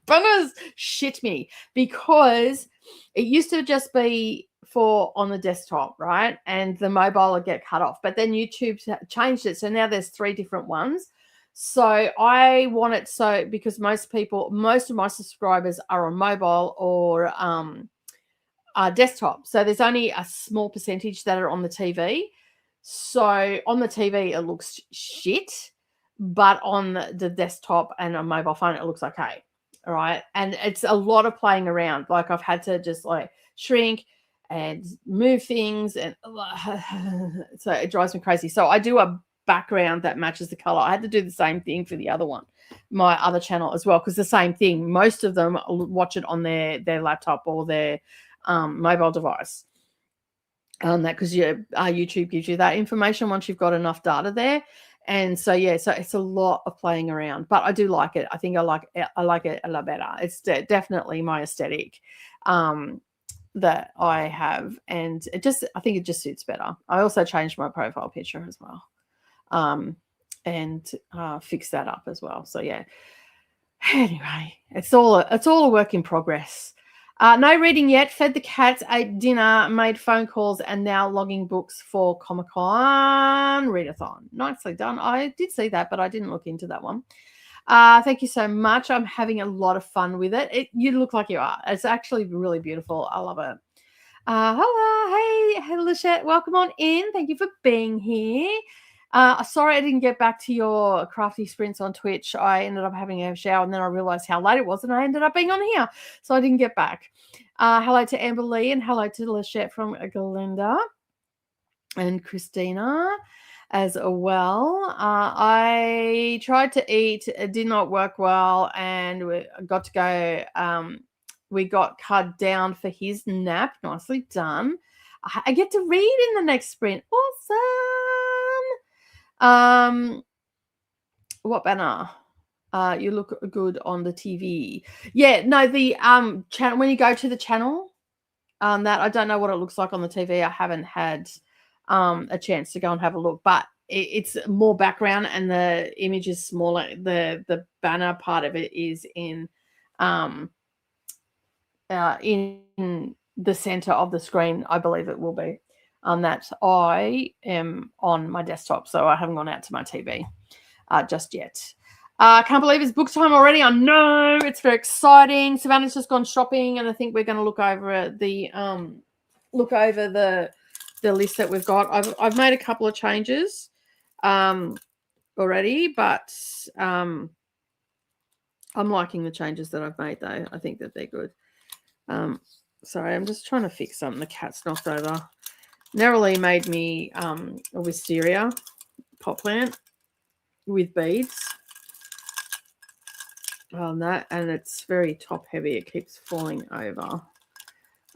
Banners shit me, because it used to just be for on the desktop, right? And the mobile would get cut off. But then YouTube changed it. So now there's 3 different ones. So I want it so because most of my subscribers are on mobile or desktop. So there's only a small percentage that are on the TV. So on the TV, it looks shit, but on the desktop and a mobile phone, it looks okay. All right. And it's a lot of playing around. Like I've had to just like shrink and move things. And so it drives me crazy. So I do a background that matches the color. I had to do the same thing for the other one, my other channel as well, because the same thing. Most of them watch it on their laptop or their mobile device. That because YouTube gives you that information once you've got enough data there. And so so it's a lot of playing around, but I do like it. I think I like it a lot better. It's definitely my aesthetic that I have, and I think it just suits better. I also changed my profile picture as well, and fix that up as well. So yeah. Anyway, it's all a work in progress. No reading yet. Fed the cats, ate dinner, made phone calls, and now logging books for Comic-Con readathon. Nicely done. I did see that, but I didn't look into that one. Thank you so much. I'm having a lot of fun with it. You look like you are. It's actually really beautiful. I love it. Hello. Hey, Lachette. Welcome on in. Thank you for being here. Sorry I didn't get back to your crafty sprints on Twitch. I ended up having a shower and then I realized how late it was and I ended up being on here. So I didn't get back. Hello to Amber Lee and hello to Lachette from Galinda and Christina as well. I tried to eat. It did not work well and we got to go. We got cut down for his nap. Nicely done. I get to read in the next sprint. Awesome. What banner? You look good on the TV. Yeah, no, the channel when you go to the channel, that I don't know what it looks like on the TV. I haven't had a chance to go and have a look, but it's more background and the image is smaller. The banner part of it is in the center of the screen. I believe it will be. That I am on my desktop, so I haven't gone out to my TV just yet. I can't believe it's book time already. I know it's very exciting. Savannah's just gone shopping, and I think we're going to look over the list that we've got. I've made a couple of changes already, but I'm liking the changes that I've made though. I think that they're good. Sorry, I'm just trying to fix something. The cat's knocked over. Neroli made me a wisteria pot plant with beads on that, and it's very top heavy. It keeps falling over.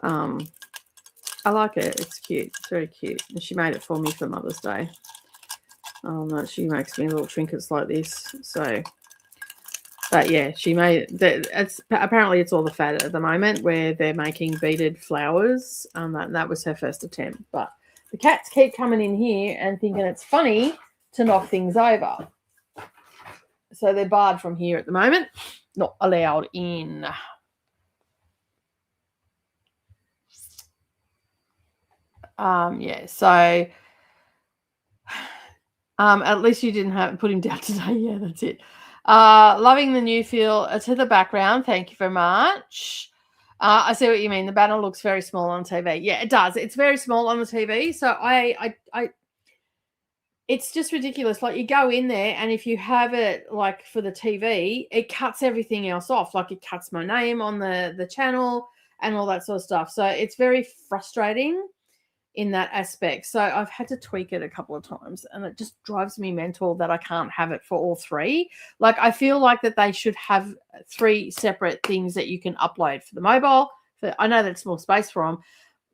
I like it. It's cute. It's very cute. And she made it for me for Mother's Day. No, she makes me little trinkets like this. So, but yeah, she made it. Apparently it's all the fad at the moment where they're making beaded flowers. That was her first attempt. But the cats keep coming in here and thinking it's funny to knock things over. So they're barred from here at the moment. Not allowed in. Yeah, so at least you didn't put him down today. Yeah, that's it. Loving the new feel to the background. Thank you very much. I see what you mean. The banner looks very small on TV. Yeah, it does. It's very small on the TV. So I it's just ridiculous. Like you go in there and if you have it like for the TV, it cuts everything else off. Like it cuts my name on the channel and all that sort of stuff. So it's very frustrating in that aspect. So I've had to tweak it a couple of times and it just drives me mental that I can't have it for all three. Like I feel like that they should have 3 separate things that you can upload for the mobile. I know that's more space for them,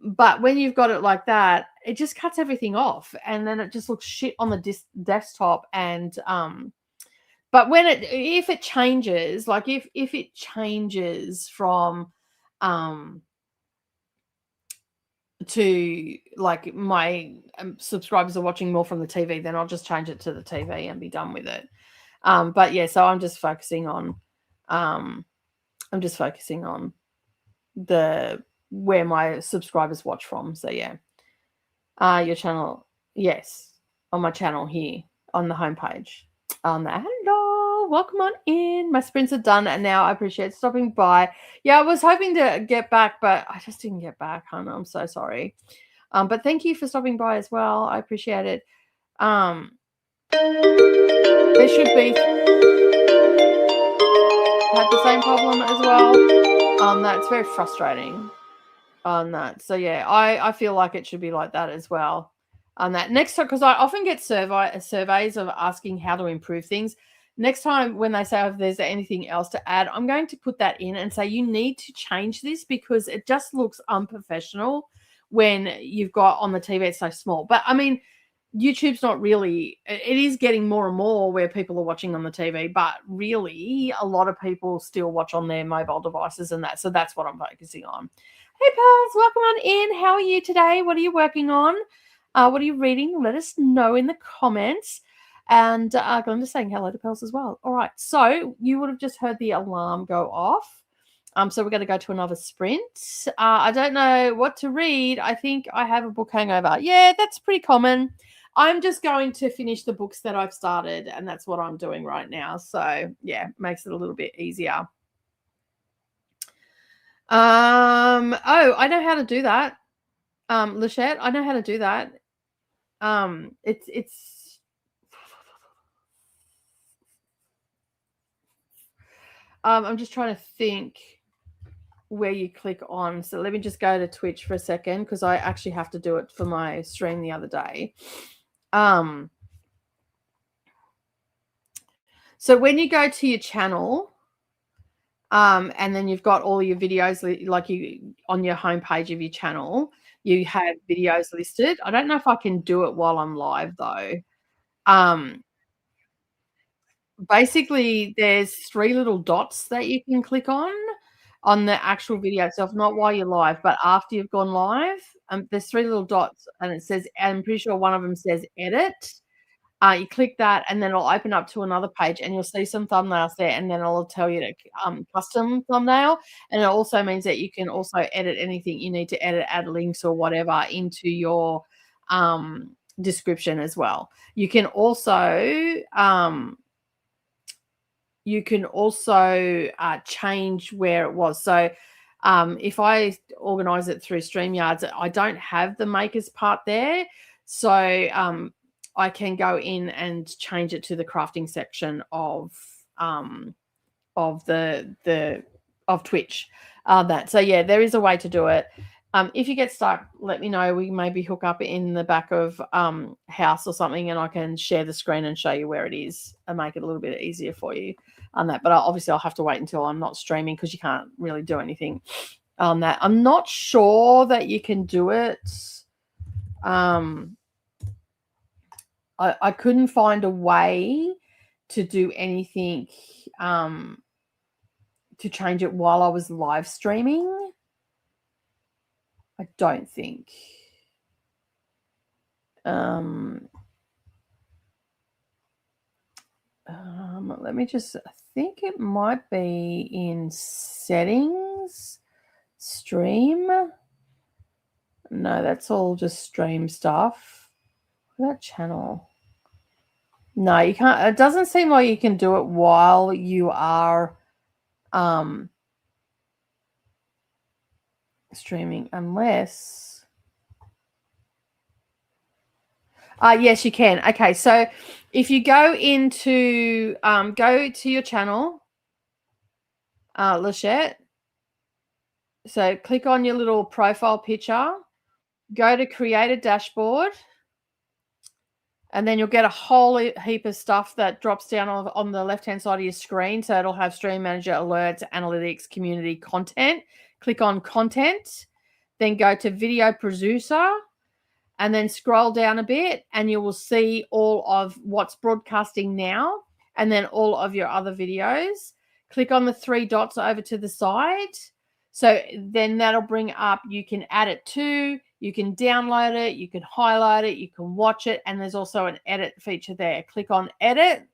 but when you've got it like that, it just cuts everything off and then it just looks shit on the desktop. And but if it changes, like if it changes from to like my subscribers are watching more from the TV, then I'll just change it to the TV and be done with it. But yeah, so I'm just focusing on the where my subscribers watch from. So yeah. Your channel, yes, on my channel here on the homepage. Hello, welcome on in. My sprints are done, and now I appreciate stopping by. Yeah, I was hoping to get back, but I just didn't get back, hon. I'm so sorry. But thank you for stopping by as well. I appreciate it. There should be had the same problem as well. That's very frustrating on that. So yeah, I feel like it should be like that as well. On that next time, because I often get surveys of asking how to improve things. Next time when they say if there's anything else to add, I'm going to put that in and say you need to change this because it just looks unprofessional when you've got on the TV it's so small. But I mean, YouTube's not really, it is getting more and more where people are watching on the TV, but really a lot of people still watch on their mobile devices and that. So that's what I'm focusing on. Hey, pals, welcome on in. How are you today? What are you working on? What are you reading? Let us know in the comments. And Glenda's saying hello to pals as well. All right, so you would have just heard the alarm go off. So we're going to go to another sprint. I don't know what to read. I think I have a book hangover. Yeah, that's pretty common. I'm just going to finish the books that I've started, and that's what I'm doing right now. So, yeah, makes it a little bit easier. Oh, I know how to do that. Lachette, I know how to do that. It's I'm just trying to think where you click on. So let me just go to Twitch for a second because I actually have to do it for my stream the other day. So when you go to your channel, and then you've got all your videos like you on your homepage of your channel, you have videos listed. I don't know if I can do it while I'm live though. Basically there's 3 little dots that you can click on the actual video itself, not while you're live, but after you've gone live. There's 3 little dots and it says, I'm pretty sure one of them says edit. You click that and then it'll open up to another page and you'll see some thumbnails there and then it'll tell you to custom thumbnail. And it also means that you can also edit anything you need to edit, add links or whatever into your description as well. You can also change where it was. So if I organize it through StreamYards, I don't have the makers part there. So I can go in and change it to the crafting section of Twitch. So yeah, there is a way to do it. If you get stuck, let me know. We maybe hook up in the back of house or something, and I can share the screen and show you where it is and make it a little bit easier for you on that. But obviously, I'll have to wait until I'm not streaming because you can't really do anything on that. I'm not sure that you can do it. I couldn't find a way to do anything to change it while I was live streaming. I don't think. Let me just, I think it might be in settings, stream. No, that's all just stream stuff. What about channel? No, you can't. It doesn't seem like you can do it while you are streaming unless yes, you can. Okay, so if you go into go to your channel, Lachette, so click on your little profile picture, go to create a dashboard, and then you'll get a whole heap of stuff that drops down on the left-hand side of your screen. So it'll have Stream Manager, alerts, analytics, community, content. Click on content, then go to video producer, and then scroll down a bit, and you will see all of what's broadcasting now, and then all of your other videos. Click on the 3 dots over to the side. So then that'll bring up, you can add it to, you can download it, you can highlight it, you can watch it, and there's also an edit feature there. Click on edit.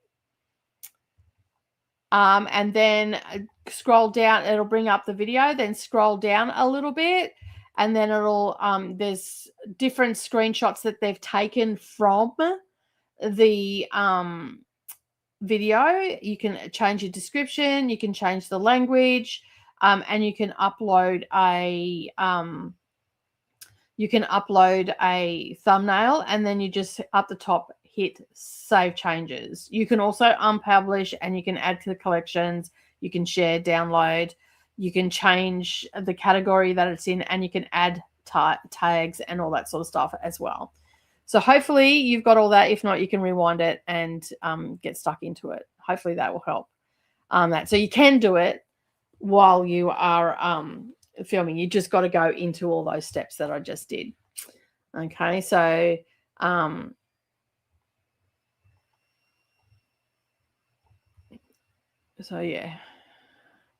And then scroll down, it'll bring up the video, then scroll down a little bit, and then it'll there's different screenshots that they've taken from the video. You can change your description, you can change the language, and you can upload a thumbnail, and then you just up the top hit save changes. You can also unpublish, and you can add to the collections, you can share, download, you can change the category that it's in, and you can add tags and all that sort of stuff as well. So hopefully you've got all that. If not, you can rewind it and get stuck into it. Hopefully that will help. So you can do it while you are filming. You just got to go into all those steps that I just did. Okay, so yeah,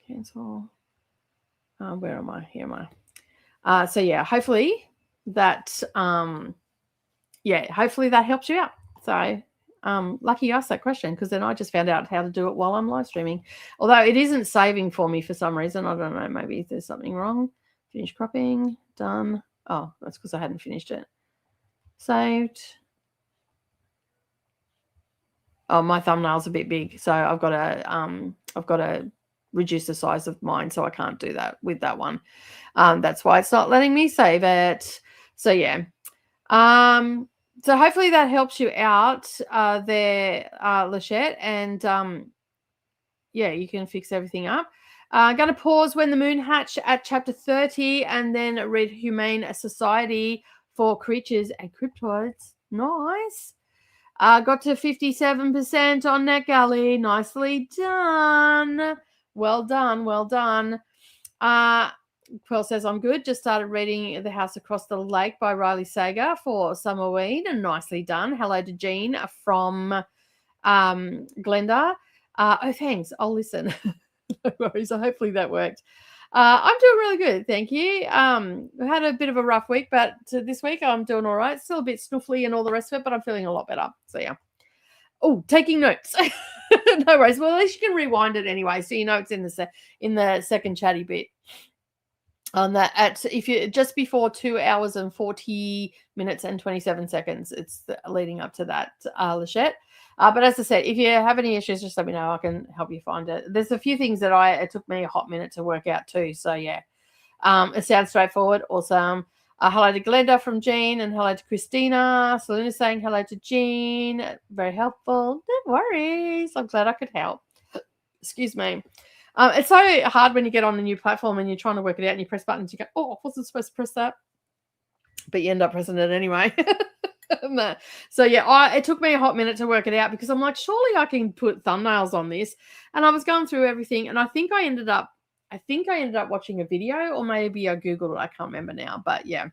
cancel. Where am I? Here am I. So yeah, hopefully that hopefully that helps you out. So lucky you asked that question, because then I just found out how to do it while I'm live streaming. Although it isn't saving for me for some reason. I don't know. Maybe there's something wrong. Finish cropping. Done. Oh, that's because I hadn't finished it. Saved. Oh, my thumbnail's a bit big, so I've got to reduce the size of mine, so I can't do that with that one. That's why it's not letting me save it. So yeah. So hopefully that helps you out there, Lachette, and you can fix everything up. I'm going to pause when the moon hatch at chapter 30, and then read Humane Society for Creatures and Cryptoids. Nice. Got to 57% on NetGalley. Nicely done. Well done. Well done. Quill says, I'm good. Just started reading The House Across the Lake by Riley Sager for Summerweed, and nicely done. Hello to Jean from Glenda. Oh, thanks. I'll listen. No worries. Hopefully that worked. I'm doing really good, thank you. I had a bit of a rough week, but this week I'm doing all right. Still a bit snuffly and all the rest of it, but I'm feeling a lot better. So yeah. Oh, taking notes. No worries. Well, at least you can rewind it anyway, so you know it's in the second chatty bit. On that, if you just before 2 hours and 40 minutes and 27 seconds, it's leading up to that, Lachette. But as I said, if you have any issues, just let me know. I can help you find it. There's a few things that it took me a hot minute to work out too. So yeah, it sounds straightforward. Awesome. Hello to Glenda from Jean, and hello to Christina. Selena saying hello to Jean. Very helpful. No worries. I'm glad I could help. Excuse me. It's so hard when you get on a new platform and you're trying to work it out and you press buttons. You go, oh, I wasn't supposed to press that. But you end up pressing it anyway. So yeah, it took me a hot minute to work it out, because I'm like, surely I can put thumbnails on this. And I was going through everything, and I think I ended up watching a video, or maybe I Googled it. I can't remember now, but yeah.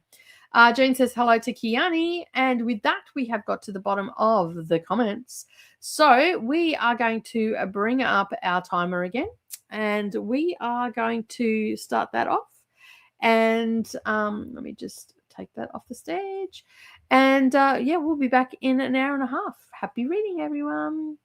Jane says hello to Kiani. And with that, we have got to the bottom of the comments. So we are going to bring up our timer again, and we are going to start that off. And let me just take that off the stage. And we'll be back in an hour and a half. Happy reading, everyone.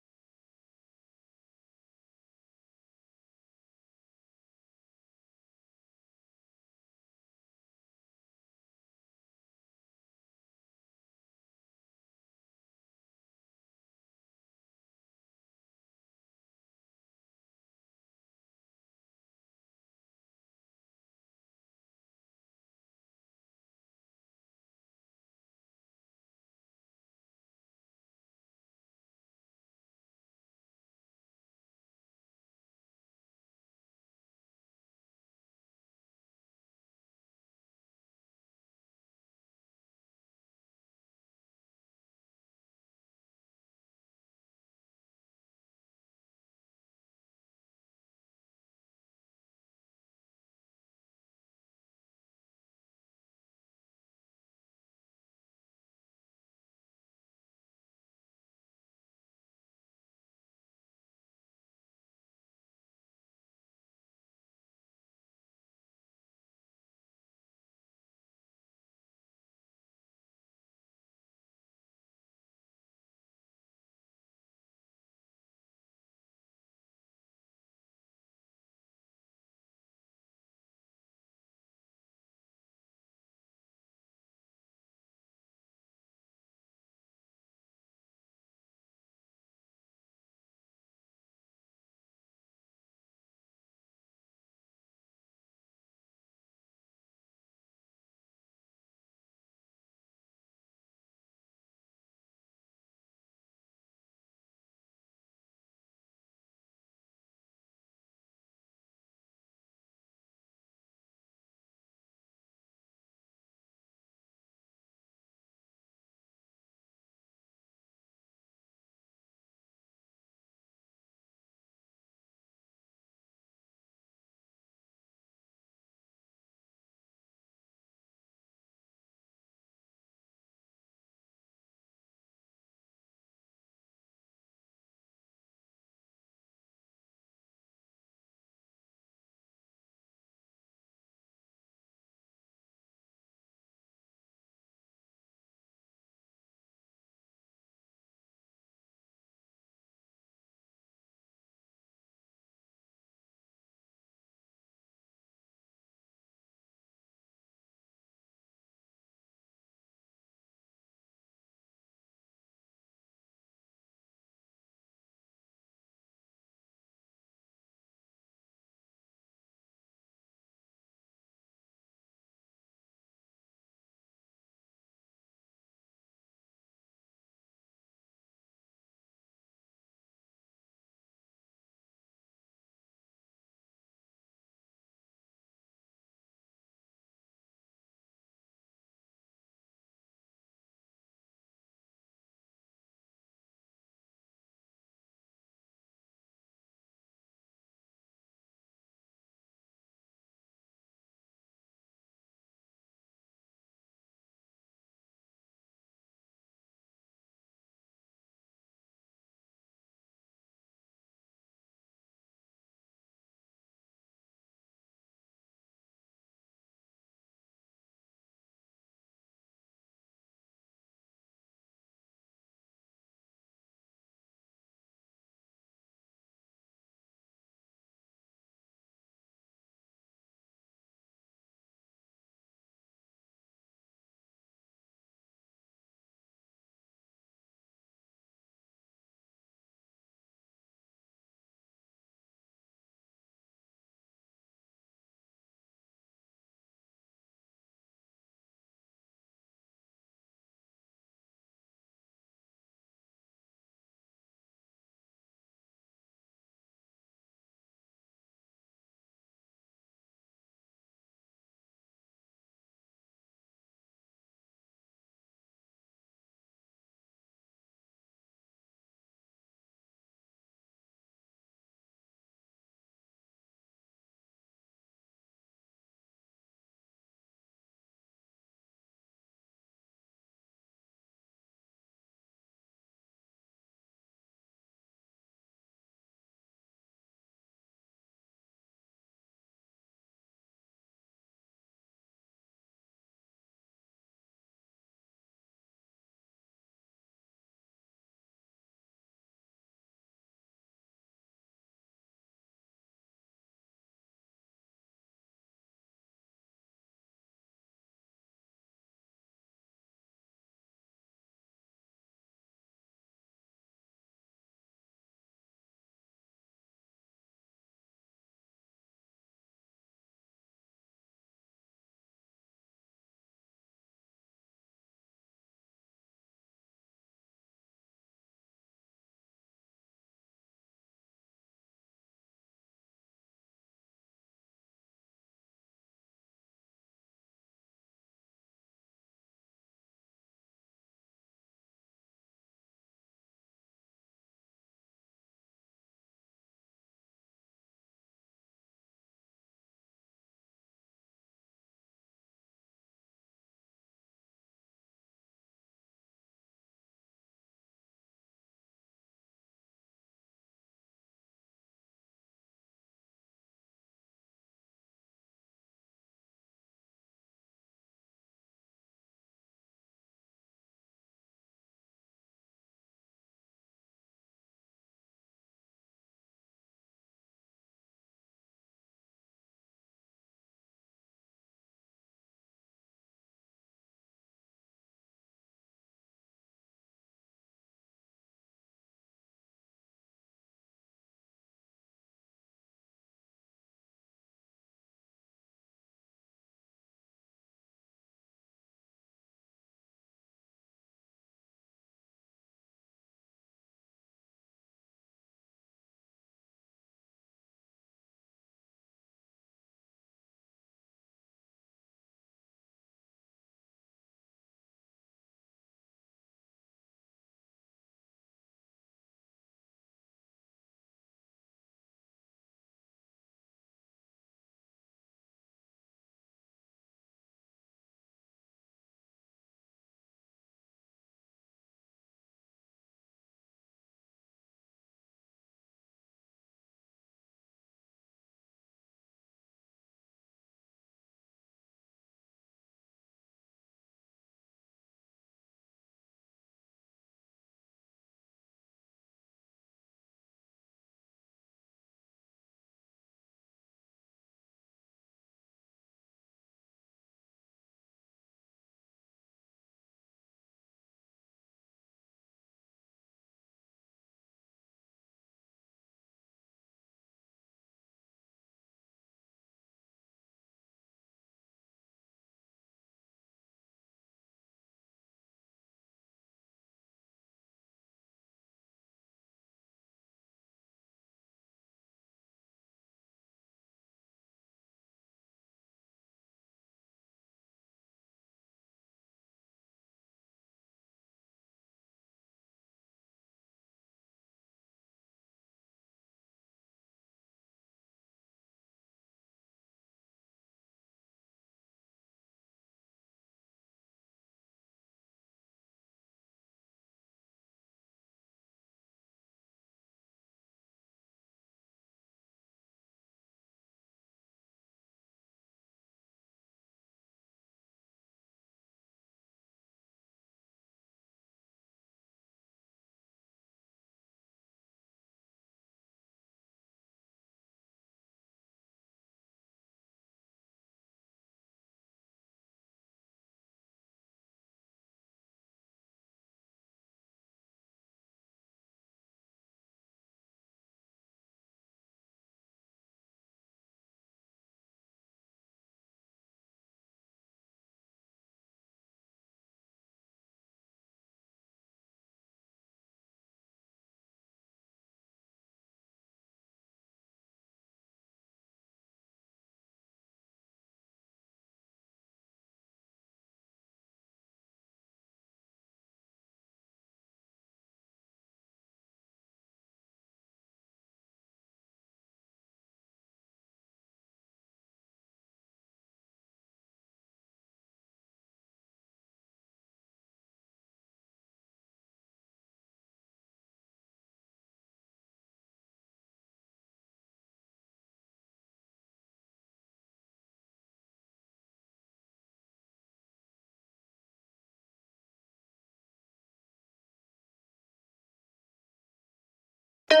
Well,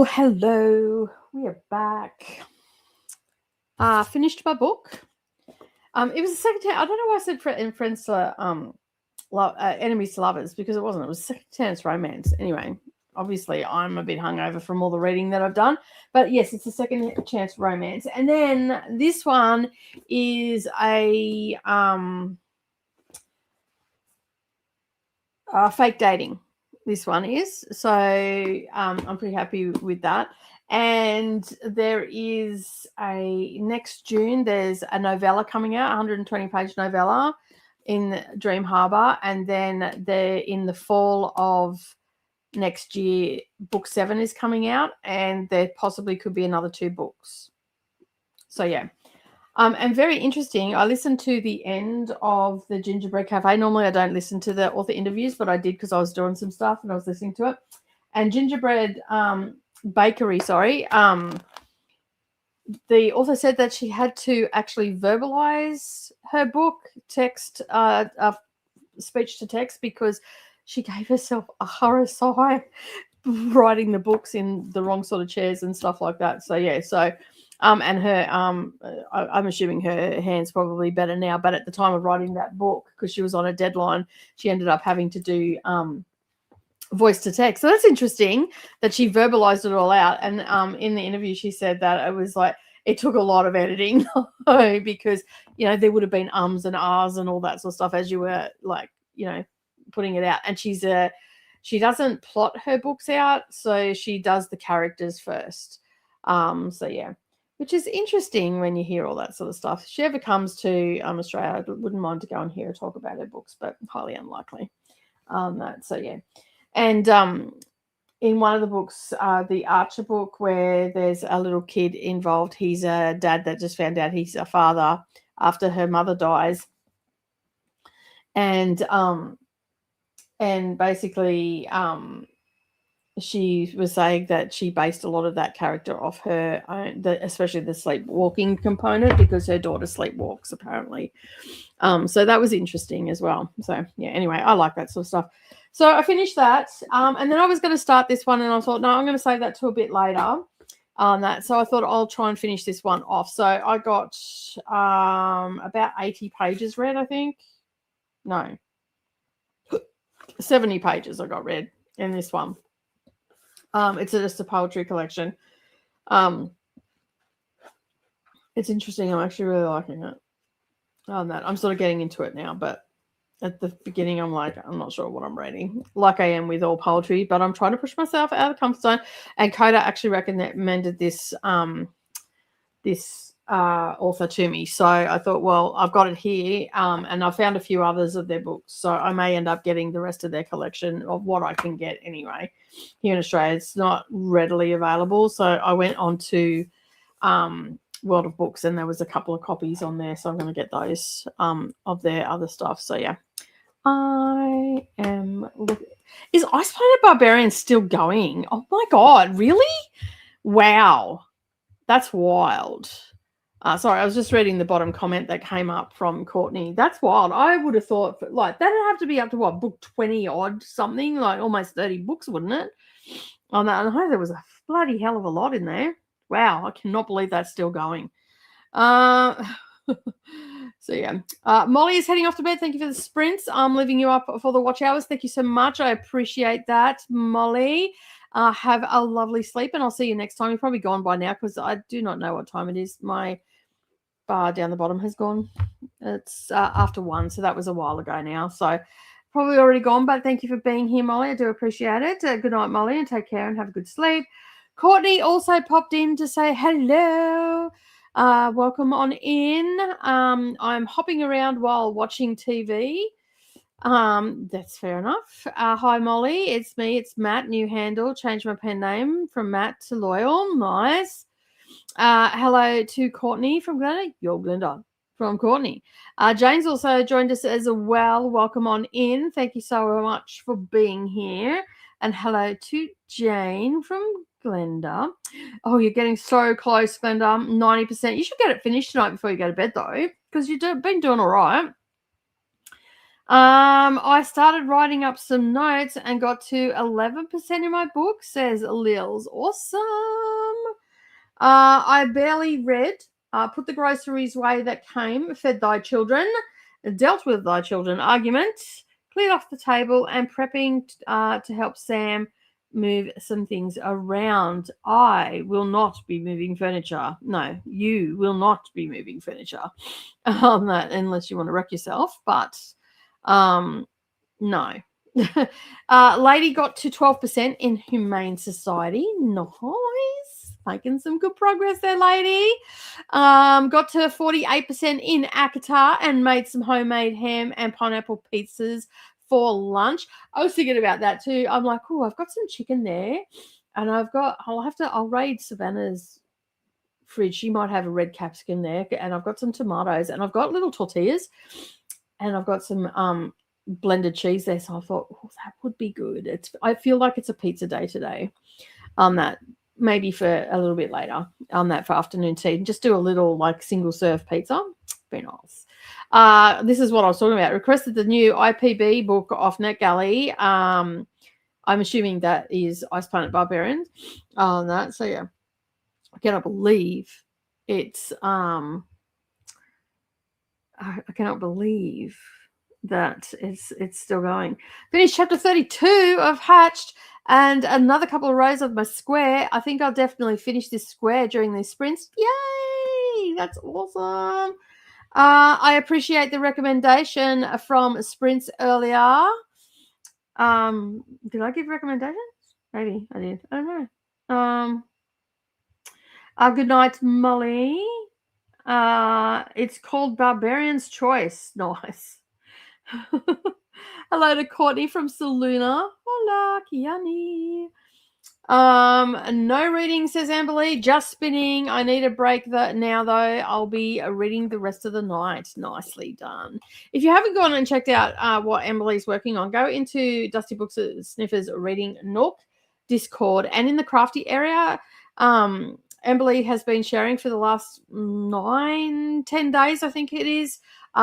hello. We are back. Finished my book. It was the second chance. I don't know why I said friends to enemies to lovers, because it wasn't. It was second chance romance. Anyway, obviously I'm a bit hungover from all the reading that I've done, but yes, it's a second chance romance. And then this one is a fake dating. This one is, so I'm pretty happy with that. And there is next June, there's a novella coming out, 120-page novella in Dream Harbour. And then in the fall of next year, book 7 is coming out, and there possibly could be another 2 books. So yeah. And very interesting, I listened to the end of the Gingerbread Cafe. Normally I don't listen to the author interviews, but I did because I was doing some stuff and I was listening to it. And Gingerbread Bakery, the author said that she had to actually verbalize her book, text, speech to text, because she gave herself a horror sigh writing the books in the wrong sort of chairs and stuff like that. So yeah, so and her I'm assuming her hand's probably better now, but at the time of writing that book, because she was on a deadline, she ended up having to do voice to text. So that's interesting that she verbalized it all out. And in the interview she said that it was like it took a lot of editing because there would have been ums and ahs and all that sort of stuff as you were putting it out. And she doesn't plot her books out, so she does the characters first. So yeah, which is interesting when you hear all that sort of stuff. If she ever comes to Australia, I wouldn't mind to go and hear her talk about her books, but highly unlikely. So yeah. And in one of the books, the Archer book, where there's a little kid involved, he's a dad that just found out he's a father after her mother dies. And basically she was saying that she based a lot of that character off her own, especially the sleepwalking component, because her daughter sleepwalks apparently. So that was interesting as well. So yeah, anyway, I like that sort of stuff. So I finished that, and then I was going to start this one, and I thought, no, I'm going to save that to a bit later on that. So I thought I'll try and finish this one off. So I got about 80 pages read, I think. No, 70 pages I got read in this one. It's just a poetry collection. It's interesting. I'm actually really liking it. I'm sort of getting into it now, but at the beginning I'm like, I'm not sure what I'm reading, like I am with all poetry, but I'm trying to push myself out of the comfort zone. And Coda actually recommended this author to me, so I thought, well, I've got it here, and I found a few others of their books, so I may end up getting the rest of their collection of what I can get anyway. Here in Australia it's not readily available, so I went on to World of Books, and there was a couple of copies on there, so I'm going to get those of their other stuff. So yeah, I am is Ice Planet Barbarian still going? Oh my god, really? Wow, that's wild. Sorry, I was just reading the bottom comment that came up from Courtney. That's wild. I would have thought that'd have to be up to what, book 20 odd something, like almost 30 books, wouldn't it? On that, I know there was a bloody hell of a lot in there. Wow, I cannot believe that's still going. So yeah, Molly is heading off to bed. Thank you for the sprints. I'm leaving you up for the watch hours. Thank you so much. I appreciate that, Molly. Have a lovely sleep, and I'll see you next time. You're probably gone by now because I do not know what time it is. My bar down the bottom has gone. It's after 1, so that was a while ago now. So probably already gone, but thank you for being here, Molly. I do appreciate it. Good night, Molly, and take care and have a good sleep. Courtney also popped in to say hello. Welcome on in. I'm hopping around while watching TV. That's fair enough. Hi, Molly. It's me. It's Matt. New handle. Changed my pen name from Matt to Loyal. Nice. Hello to Courtney from Glenda. You're Glenda. from Courtney. Jane's also joined us as well. Welcome on in. Thank you so much for being here. And hello to Jane from Glenda. Oh, you're getting so close, Glenda. 90%. You should get it finished tonight before you go to bed, though, because you've been doing all right. I started writing up some notes and got to 11% in my book, says Lils. Awesome. I barely read. Put the groceries away that came, fed thy children, dealt with thy children argument, cleared off the table, and prepping to help Sam move some things around. I will not be moving furniture. No, you will not be moving furniture on that unless you want to wreck yourself. But no. Lady got to 12% in Humane Society. Nice. Making some good progress there, lady. Got to 48% in Akatar and made some homemade ham and pineapple pizzas for lunch. I was thinking about that too. I'm like, oh, I've got some chicken there, and I'll raid Savannah's fridge. She might have a red capsicum there, and I've got some tomatoes, and I've got little tortillas, and I've got some blended cheese there. So I thought, oh, that would be good. I feel like it's a pizza day today. That maybe for a little bit later that for afternoon tea. Just do a little like single serve pizza. Very nice. This is what I was talking about. Requested the new IPB book off NetGalley. I'm assuming that is Ice Planet Barbarians on that. So yeah, I cannot believe it's I cannot believe that it's still going. Finished chapter 32 of Hatched and another couple of rows of my square. I think I'll definitely finish this square during these sprints. Yay! That's awesome. I appreciate the recommendation from Sprints earlier. Did I give recommendations? Maybe I did. I don't know. Good night, Molly. It's called Barbarian's Choice. Nice. Hello to Courtney from Saluna. Hola, Kiani. No reading, says Amberly. Just spinning. I need a break now, though. I'll be reading the rest of the night. Nicely done. If you haven't gone and checked out what Amberly's working on, go into Dusty Books Sniffers Reading Nook, Discord, and in the crafty area. Amberly has been sharing for the last 9-10 days, I think it is.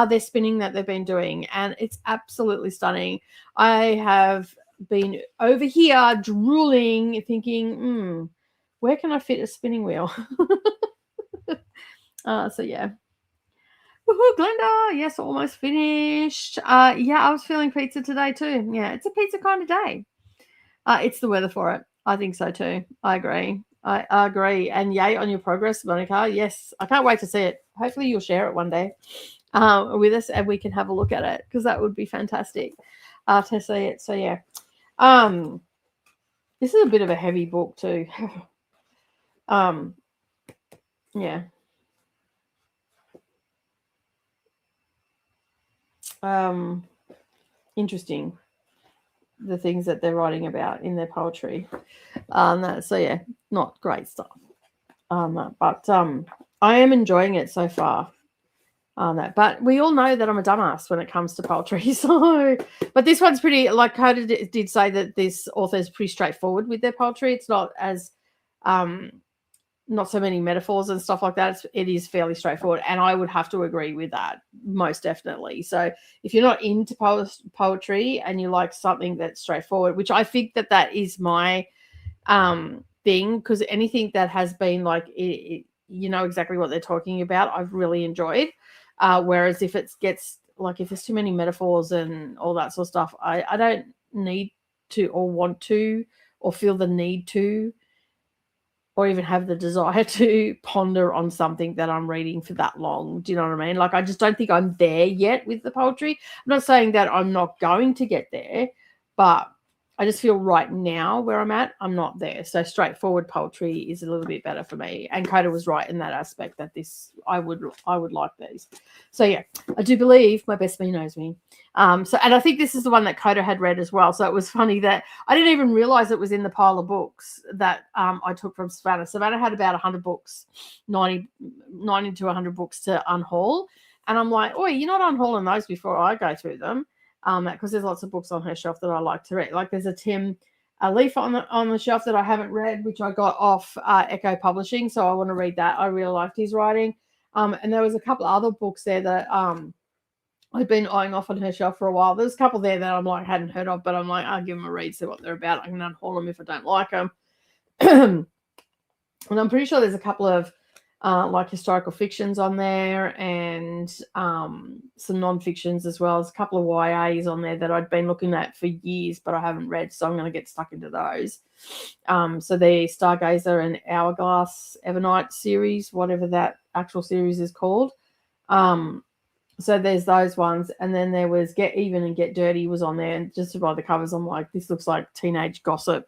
Their spinning that they've been doing, and it's absolutely stunning. I have been over here drooling, thinking, where can I fit a spinning wheel? So yeah. Woohoo, Glenda. Yes, almost finished. Yeah, I was feeling pizza today too. Yeah, it's a pizza kind of day. It's the weather for it. I think so too. I agree. I agree. And yay on your progress, Monica. Yes, I can't wait to see it. Hopefully you'll share it one day with us and we can have a look at it, because that would be fantastic to see it. So yeah. This is a bit of a heavy book too. Yeah. Interesting, the things that they're writing about in their poetry. So yeah, not great stuff. But I am enjoying it so far. But we all know that I'm a dumbass when it comes to poetry. So, but this one's pretty, like Coda did say that this author is pretty straightforward with their poetry. It's not as not so many metaphors and stuff like that. It is fairly straightforward, and I would have to agree with that most definitely. So if you're not into poetry and you like something that's straightforward, which I think that is my thing, because anything that has been like you know exactly what they're talking about, I've really enjoyed. Whereas if it gets like, if there's too many metaphors and all that sort of stuff, I don't need to or want to or feel the need to or even have the desire to ponder on something that I'm reading for that long. Do you know what I mean? Like, I just don't think I'm there yet with the poetry. I'm not saying that I'm not going to get there, but I just feel right now where I'm at, I'm not there. So straightforward poetry is a little bit better for me. And Coda was right in that aspect, that this, I would like these. So yeah, I do believe my best me knows me. And I think this is the one that Coda had read as well. So it was funny that I didn't even realize it was in the pile of books that I took from Savannah. Savannah had about 100 books, 90 to 100 books to unhaul. And I'm like, oh, you're not unhauling those before I go through them. Because there's lots of books on her shelf that I like to read. Like there's a leaf on the shelf that I haven't read, which I got off Echo Publishing. So I want to read that. I really liked his writing. And there was a couple of other books there that I'd been eyeing off on her shelf for a while. There's a couple there that I'm like, hadn't heard of, but I'm like, I'll give them a read, see what they're about. I can unhaul them if I don't like them. And I'm pretty sure there's a couple of like historical fictions on there and some non-fictions as well. There's a couple of YAs on there that I'd been looking at for years, but I haven't read, so I'm going to get stuck into those. So the Stargazer and Hourglass Evernight series, whatever that actual series is called. So there's those ones, and then there was Get Even and Get Dirty was on there, and just by the covers, I'm like, this looks like teenage gossip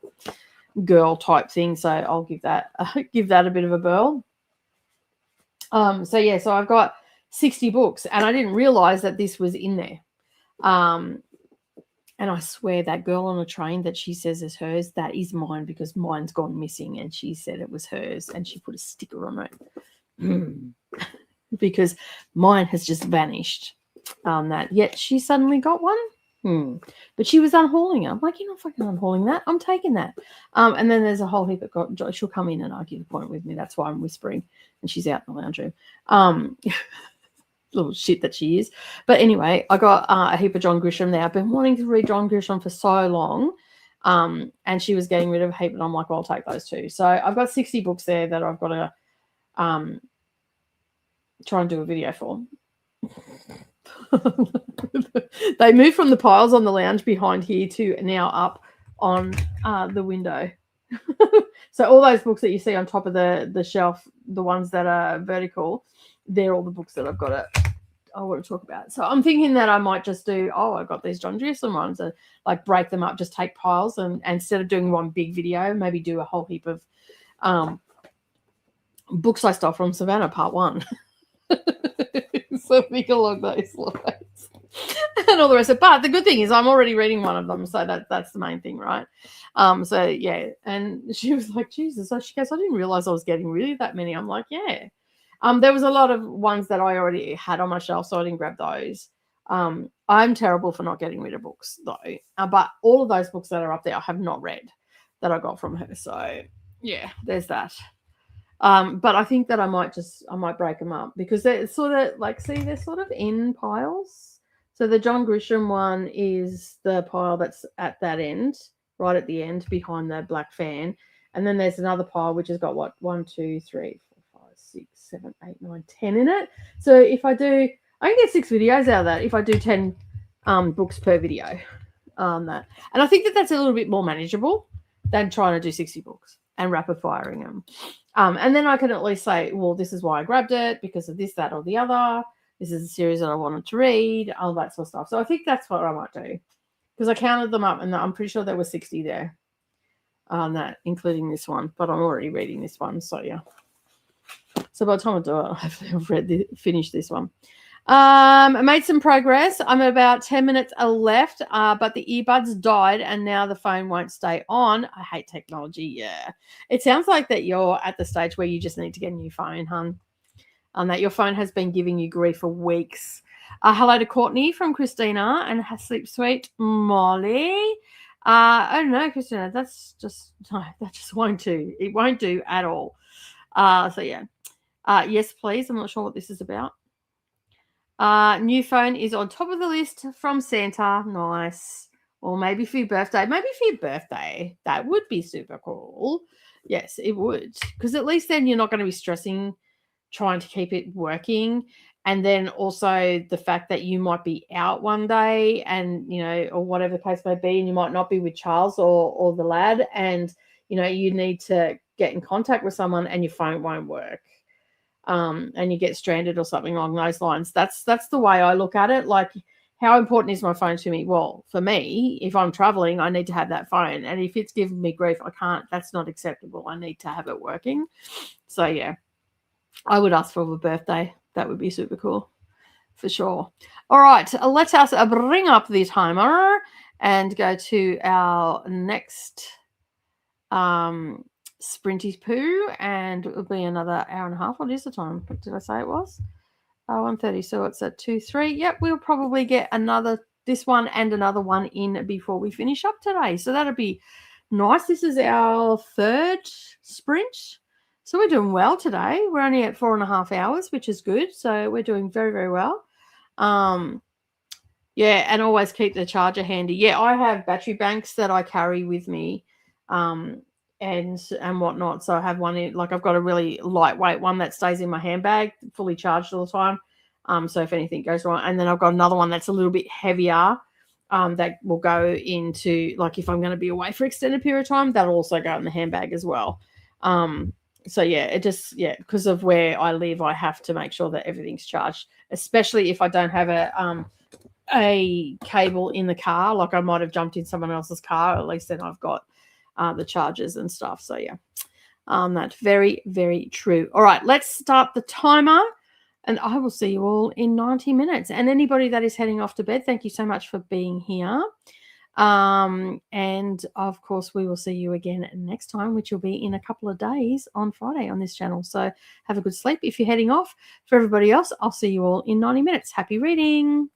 girl type thing. So I'll give that a bit of a whirl. So I've got 60 books, and I didn't realize that this was in there. And I swear that girl on a train that she says is hers, that is mine, because mine's gone missing, and she said it was hers, and she put a sticker on it. Because mine has just vanished. Yet she suddenly got one. But she was unhauling it. I'm like, you're not fucking unhauling that. I'm taking that. And then there's a whole heap of she'll come in and argue the point with me. That's why I'm whispering. And she's out in the lounge room. Little shit that she is. But anyway, I got a heap of John Grisham there. I've been wanting to read John Grisham for so long. And she was getting rid of a heap, and I'm like, well, I'll take those too. So I've got 60 books there that I've got to try and do a video for. They moved from the piles on the lounge behind here to now up on the window. So all those books that you see on top of the shelf, the ones that are vertical, they're all the books that I want to talk about. So I'm thinking that I might just do, I got these John Grisham ones, and like break them up, just take piles, and instead of doing one big video, maybe do a whole heap of books I stole from Savannah Part 1. Something along those lines. And all the rest of it. But the good thing is I'm already reading one of them, so that's the main thing, right? So yeah. And she was like, Jesus. So she goes, I didn't realize I was getting really that many. I'm like, yeah. There was a lot of ones that I already had on my shelf, so I didn't grab those. I'm terrible for not getting rid of books though. But all of those books that are up there I have not read that I got from her. So yeah, there's that. But I think that I might break them up, because they're sort of like, see, they're sort of in piles. So the John Grisham one is the pile that's at that end, right at the end behind the black fan. And then there's another pile which has got 1, 2, 3, 4, 5, 6, 7, 8, 9, 10 in it. So if I can get 6 videos out of that if I do 10 books per video on that. And I think that that's a little bit more manageable than trying to do 60 books and rapid firing them. And then I can at least say, well, this is why I grabbed it, because of this, that, or the other. This is a series that I wanted to read, all that sort of stuff. So I think that's what I might do, because I counted them up, and I'm pretty sure there were 60 there, that including this one. But I'm already reading this one, so yeah. So by the time I do it, hopefully I've finished this one. I made some progress. I'm at about 10 minutes left, but the earbuds died, and now the phone won't stay on. I hate technology. Yeah. It sounds like that you're at the stage where you just need to get a new phone, hun. That your phone has been giving you grief for weeks. Hello to Courtney from Christina, and Sleep Sweet Molly. I don't know, Christina. That just won't do. It won't do at all. So yeah. Yes, please. I'm not sure what this is about. New phone is on top of the list from Santa. Nice. Or maybe for your birthday. Maybe for your birthday. That would be super cool. Yes, it would. Because at least then you're not going to be stressing trying to keep it working. And then also the fact that you might be out one day and, or whatever the case may be, and you might not be with Charles or the lad, and, you need to get in contact with someone and your phone won't work. And you get stranded or something along those lines. That's the way I look at it. Like, how important is my phone to me? Well, for me, if I'm traveling, I need to have that phone. And if it's giving me grief, I can't. That's not acceptable. I need to have it working. So, yeah, I would ask for a birthday. That would be super cool for sure. All right, let us bring up the timer and go to our next Sprinty Poo, and it will be another hour and a half. What is the time? What did I say it was? 1:30. So it's at 2:03. Yep, we'll probably get this one and another one in before we finish up today. So that'll be nice. This is our third sprint. So we're doing well today. We're only at 4.5 hours, which is good. So we're doing very, very well. Yeah, and always keep the charger handy. Yeah, I have battery banks that I carry with me, and whatnot. So I have one I've got a really lightweight one that stays in my handbag, fully charged all the time. So if anything goes wrong, and then I've got another one that's a little bit heavier, that will go into if I'm going to be away for extended period of time, that'll also go in the handbag as well. So yeah, because of where I live, I have to make sure that everything's charged, especially if I don't have a cable in the car. Like I might have jumped in someone else's car, at least then I've got the chargers and stuff. So yeah, that's very, very true. All right, let's start the timer, and I will see you all in 90 minutes. And anybody that is heading off to bed, thank you so much for being here. And of course, we will see you again next time, which will be in a couple of days on Friday on this channel. So have a good sleep if you're heading off. For everybody else, I'll see you all in 90 minutes. Happy reading.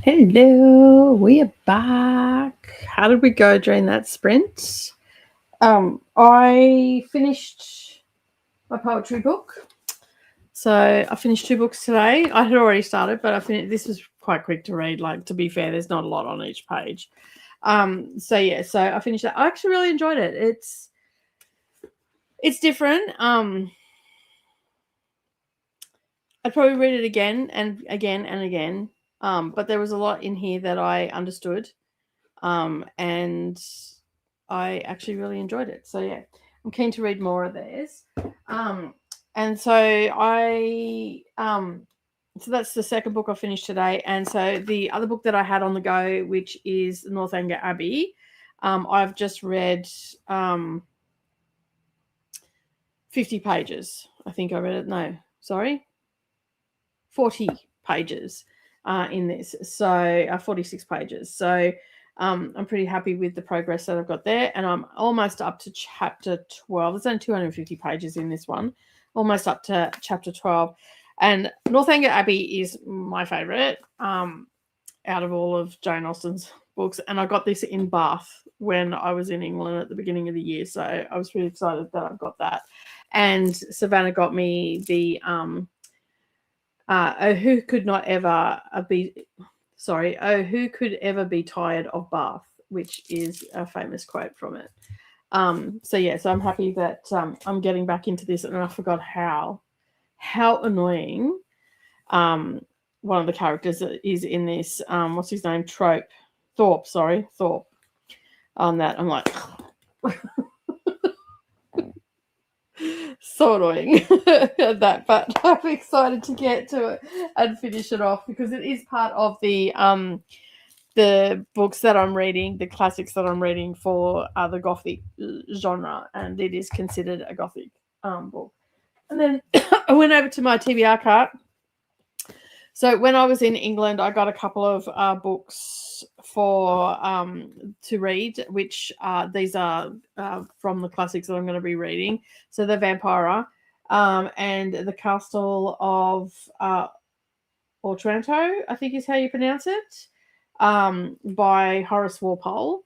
Hello, we are back. How did we go during that sprint? I finished my poetry book. So I finished 2 books today. I had already started, but I finished. This was quite quick to read. Like, to be fair, there's not a lot on each page. So I finished that. I actually really enjoyed it. It's different. I'd probably read it again and again and again. But there was a lot in here that I understood. And I actually really enjoyed it. So yeah, I'm keen to read more of theirs. And so so that's the second book I finished today. And so the other book that I had on the go, which is Northanger Abbey, I've just read 50 pages. I think I read it. No, sorry, 40 pages in this. So 46 pages. So I'm pretty happy with the progress that I've got there. And I'm almost up to chapter 12. There's only 250 pages in this one. Almost up to chapter 12. And Northanger Abbey is my favourite out of all of Jane Austen's books. And I got this in Bath when I was in England at the beginning of the year. So I was really excited that I've got that. And Savannah got me the who could ever be tired of Bath, which is a famous quote from it. So I'm happy that I'm getting back into this, and I forgot how annoying one of the characters is in this. What's his name? Thorpe. On that, I'm like, so annoying that, but I'm excited to get to it and finish it off because it is part of the books that I'm reading, the classics that I'm reading for the Gothic genre, and it is considered a Gothic book. And then I went over to my TBR cart. So when I was in England, I got a couple of books for to read, which these are from the classics that I'm going to be reading. So the Vampira and the Castle of Otranto, I think is how you pronounce it, by Horace Walpole.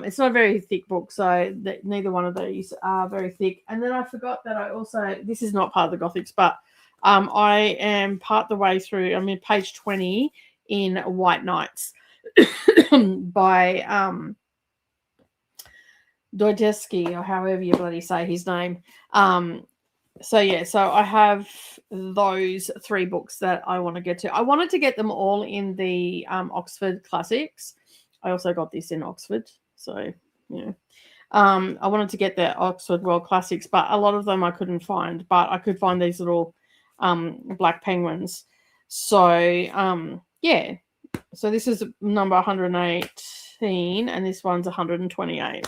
It's not a very thick book, so neither one of these are very thick. And then I forgot that I also, this is not part of the Gothics, but I am part the way through. I'm in page 20 in White Knights by Dostoevsky, or however you bloody say his name. So I have those 3 books that I want to get to. I wanted to get them all in the Oxford Classics. I also got this in Oxford, so I wanted to get the Oxford World Classics, but a lot of them I couldn't find. But I could find these little black penguins. So so this is number 118, and this one's 128.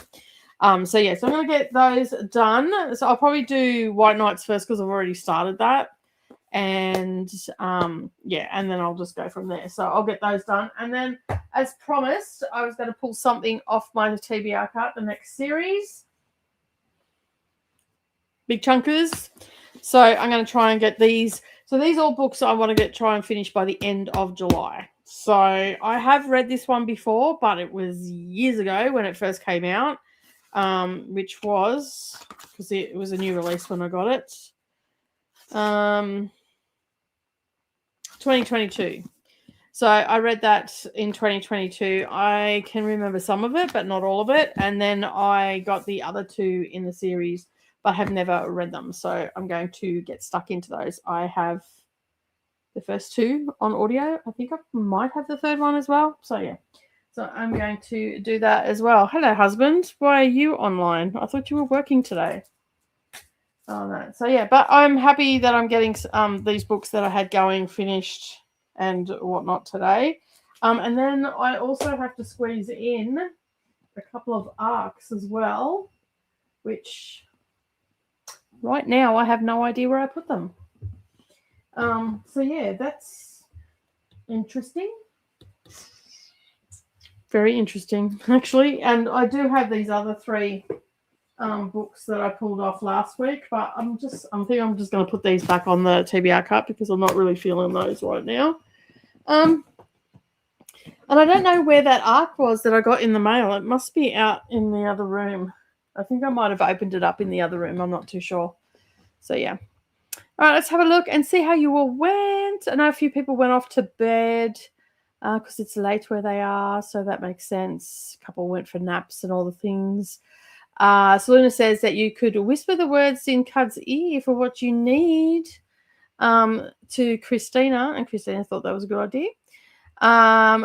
So I'm going to get those done. So I'll probably do White Knights first because I've already started that. And and then I'll just go from there. So I'll get those done. And then, as promised, I was going to pull something off my TBR cart, the next series. Big chunkers. So I'm going to try and get these. So these are all books I want to try and finish by the end of July. So I have read this one before, but it was years ago when it first came out. Which was, because it was a new release when I got it, 2022. So I read that in 2022. I can remember some of it, but not all of it. And then I got the other 2 in the series, but have never read them. So I'm going to get stuck into those. I have the first 2 on audio. I think I might have the 3rd one as well. So So I'm going to do that as well. Hello, husband. Why are you online? I thought you were working today. Oh, no. So, but I'm happy that I'm getting these books that I had going finished and whatnot today. And then I also have to squeeze in a couple of ARCs as well. which right now I have no idea where I put them. So yeah, that's interesting. Very interesting, actually. And I do have these other 3 books that I pulled off last week, but I'm just going to put these back on the TBR cart because I'm not really feeling those right now. And I don't know where that ARC was that I got in the mail. It must be out in the other room. I think I might have opened it up in the other room. I'm not too sure. So yeah. All right, let's have a look and see how you all went. I know a few people went off to bed because it's late where they are, so that makes sense. A couple went for naps and all the things. Selena says that you could whisper the words in Cud's ear for what you need to Christina, and Christina thought that was a good idea.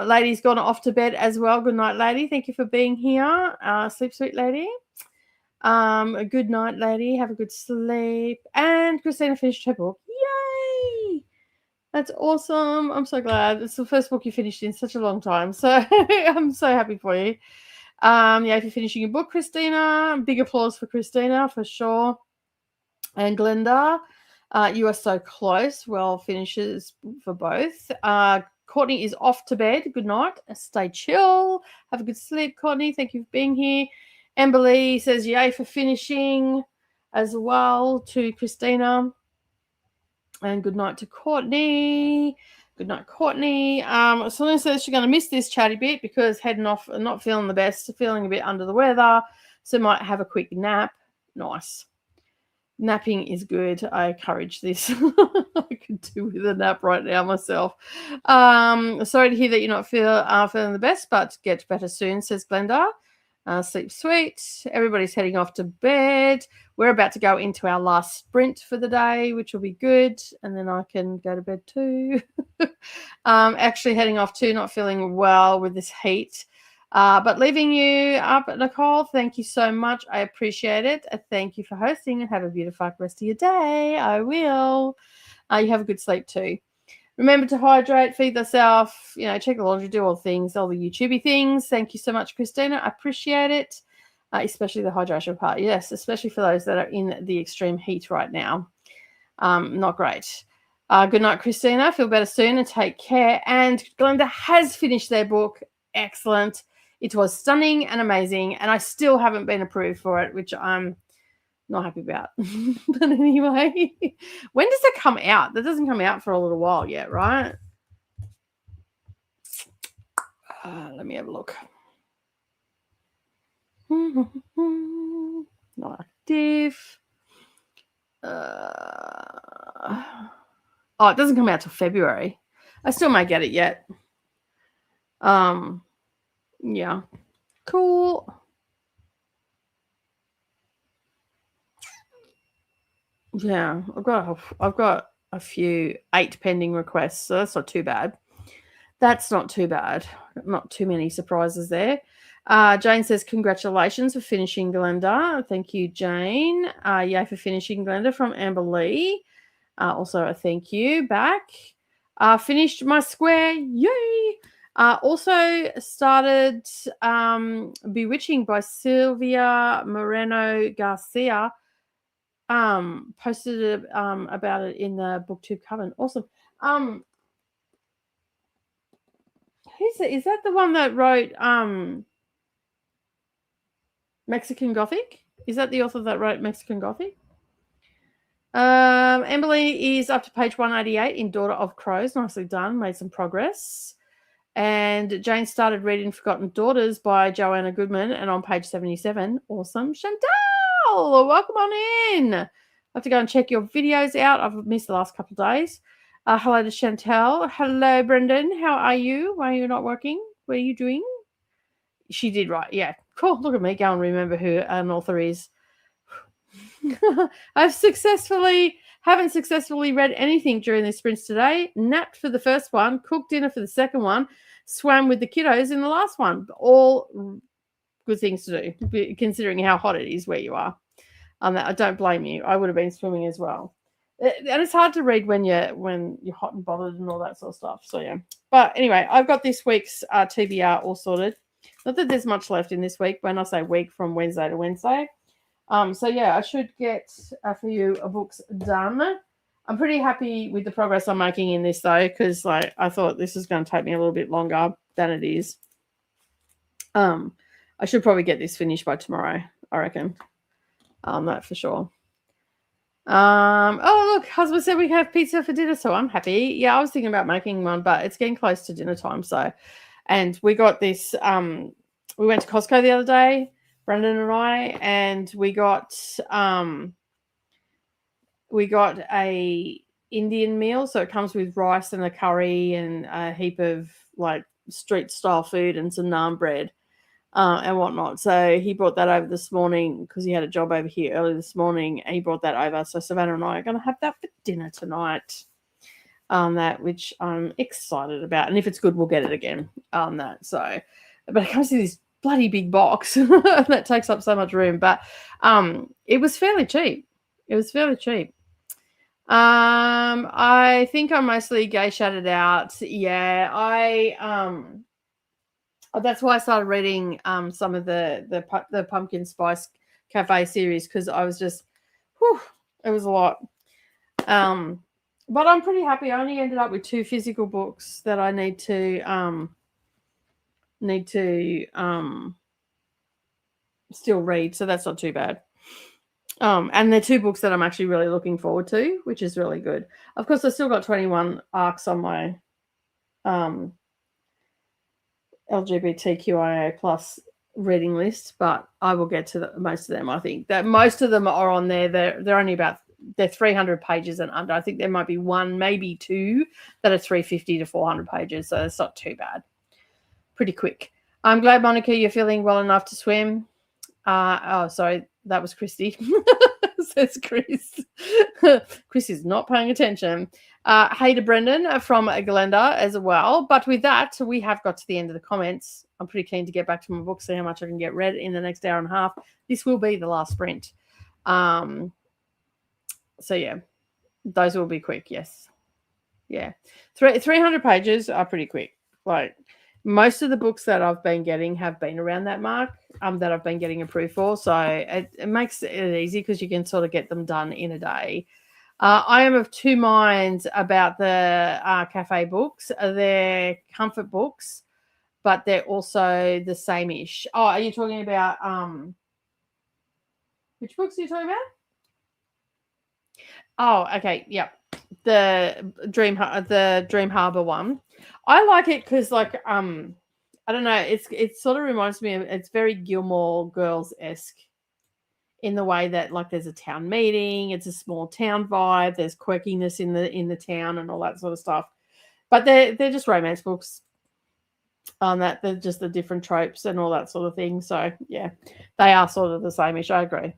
Lady's gone off to bed as well. Good night, lady. Thank you for being here. Sleep sweet, lady. A good night, lady. Have a good sleep. And Christina finished her book. Yay! That's awesome. I'm so glad. It's the first book you finished in such a long time. So I'm so happy for you. Yeah, if you're finishing your book, Christina, big applause for Christina for sure. And Glenda, you are so close. Well, finishes for both. Courtney is off to bed. Good night. Stay chill. Have a good sleep, Courtney. Thank you for being here. Emberly says yay for finishing as well to Christina. And good night to Courtney. Good night, Courtney. Selena says she's going to miss this chatty bit because heading off, not feeling the best, feeling a bit under the weather, so might have a quick nap. Nice. Napping is good. I encourage this. I could do with a nap right now myself. Sorry to hear that you're not feeling the best, but get better soon, says Glenda. Sleep sweet. Everybody's heading off to bed. We're about to go into our last sprint for the day, which will be good. And then I can go to bed too. Actually heading off too, not feeling well with this heat. But leaving you up, Nicole, thank you so much. I appreciate it. Thank you for hosting and have a beautiful rest of your day. I will. You have a good sleep too. Remember to hydrate, feed yourself, check the laundry, do all the things, all the YouTubey things. Thank you so much, Christina. I appreciate it, especially the hydration part. Yes, especially for those that are in the extreme heat right now. Not great. Good night, Christina. Feel better soon and take care. And Glenda has finished their book. Excellent. It was stunning and amazing, and I still haven't been approved for it, which I'm not happy about. But anyway, when does it come out? That doesn't come out for a little while yet, right? Let me have a look. Not active. It doesn't come out till February. I still might get it yet. Yeah. Cool. Yeah, I've got a few 8 pending requests, so that's not too bad. That's not too bad. Not too many surprises there. Jane says, congratulations for finishing, Glenda. Thank you, Jane. Yay for finishing, Glenda, from Amber Lee. Also a thank you back. Finished my square. Yay. Also started Bewitching by Sylvia Moreno Garcia. Posted about it in the BookTube coven. Awesome. Who's it? Is that the one that wrote Mexican Gothic? Is that the author that wrote Mexican Gothic? Emily is up to page 188 in Daughter of Crows. Nicely done. Made some progress. And Jane started reading Forgotten Daughters by Joanna Goodman and on page 77. Awesome. Chantal, welcome on in. I have to go and check your videos out. I've missed the last couple of days. Hello to Chantal. Hello, Brendan. How are you? Why are you not working? What are you doing? She did right. Yeah. Cool. Look at me. Go and remember who an author is. Haven't successfully read anything during the sprints today. Napped for the first one. Cooked dinner for the second one. Swam with the kiddos in the last one. All good things to do, considering how hot it is where you are. I don't blame you. I would have been swimming as well. And it's hard to read when you're hot and bothered and all that sort of stuff. So yeah. But anyway, I've got this week's TBR all sorted. Not that there's much left in this week. When I say week, from Wednesday to Wednesday. So yeah, I should get a few books done. I'm pretty happy with the progress I'm making in this though, because like I thought this is going to take me a little bit longer than it is. I should probably get this finished by tomorrow, I reckon. That for sure. Oh look, husband said we have pizza for dinner, so I'm happy. Yeah, I was thinking about making one, but it's getting close to dinner time, so. And we got this. We went to Costco the other day, Brendan and I, and we got a Indian meal. So it comes with rice and a curry and a heap of like street style food and some naan bread and whatnot. So he brought that over this morning because he had a job over here early this morning, and he brought that over. So Savannah and I are going to have that for dinner tonight. That which I'm excited about, and if it's good, we'll get it again. That so, but it comes in this bloody big box that takes up so much room. But it was fairly cheap. I think I'm mostly gay shouted out. Yeah, that's why I started reading some of the Pumpkin Spice Cafe series, because I was just, it was a lot. But I'm pretty happy. I only ended up with 2 physical books that I need to still read, so that's not too bad. And they're 2 books that I'm actually really looking forward to, which is really good. Of course, I still got 21 arcs on my LGBTQIA plus reading list, but I will get to most of them. I think that most of them are on there. They're only about 300 pages and under. I think there might be 1, maybe 2 that are 350 to 400 pages, so it's not too bad. Pretty quick. I'm glad, Monica, you're feeling well enough to swim. Sorry, that was Christy. Says Chris. Chris is not paying attention. Hey to Brendan from Glenda as well. But with that, we have got to the end of the comments. I'm pretty keen to get back to my book, see how much I can get read in the next hour and a half. This will be the last sprint. So yeah, those will be quick. Yes. Yeah. 300 pages are pretty quick. Like most of the books that I've been getting have been around that mark that I've been getting approved for. So it makes it easy because you can sort of get them done in a day. I am of 2 minds about the cafe books. They're comfort books, but they're also the same-ish. Oh, are you talking about which books are you talking about? Oh, okay, yep. The Dream Harbor one. I like it because, like, I don't know. It sort of reminds me of, it's very Gilmore Girls-esque in the way that, like, there's a town meeting, it's a small town vibe, there's quirkiness in the town and all that sort of stuff. But they're just romance books. That they're just the different tropes and all that sort of thing. So yeah, they are sort of the same-ish. I agree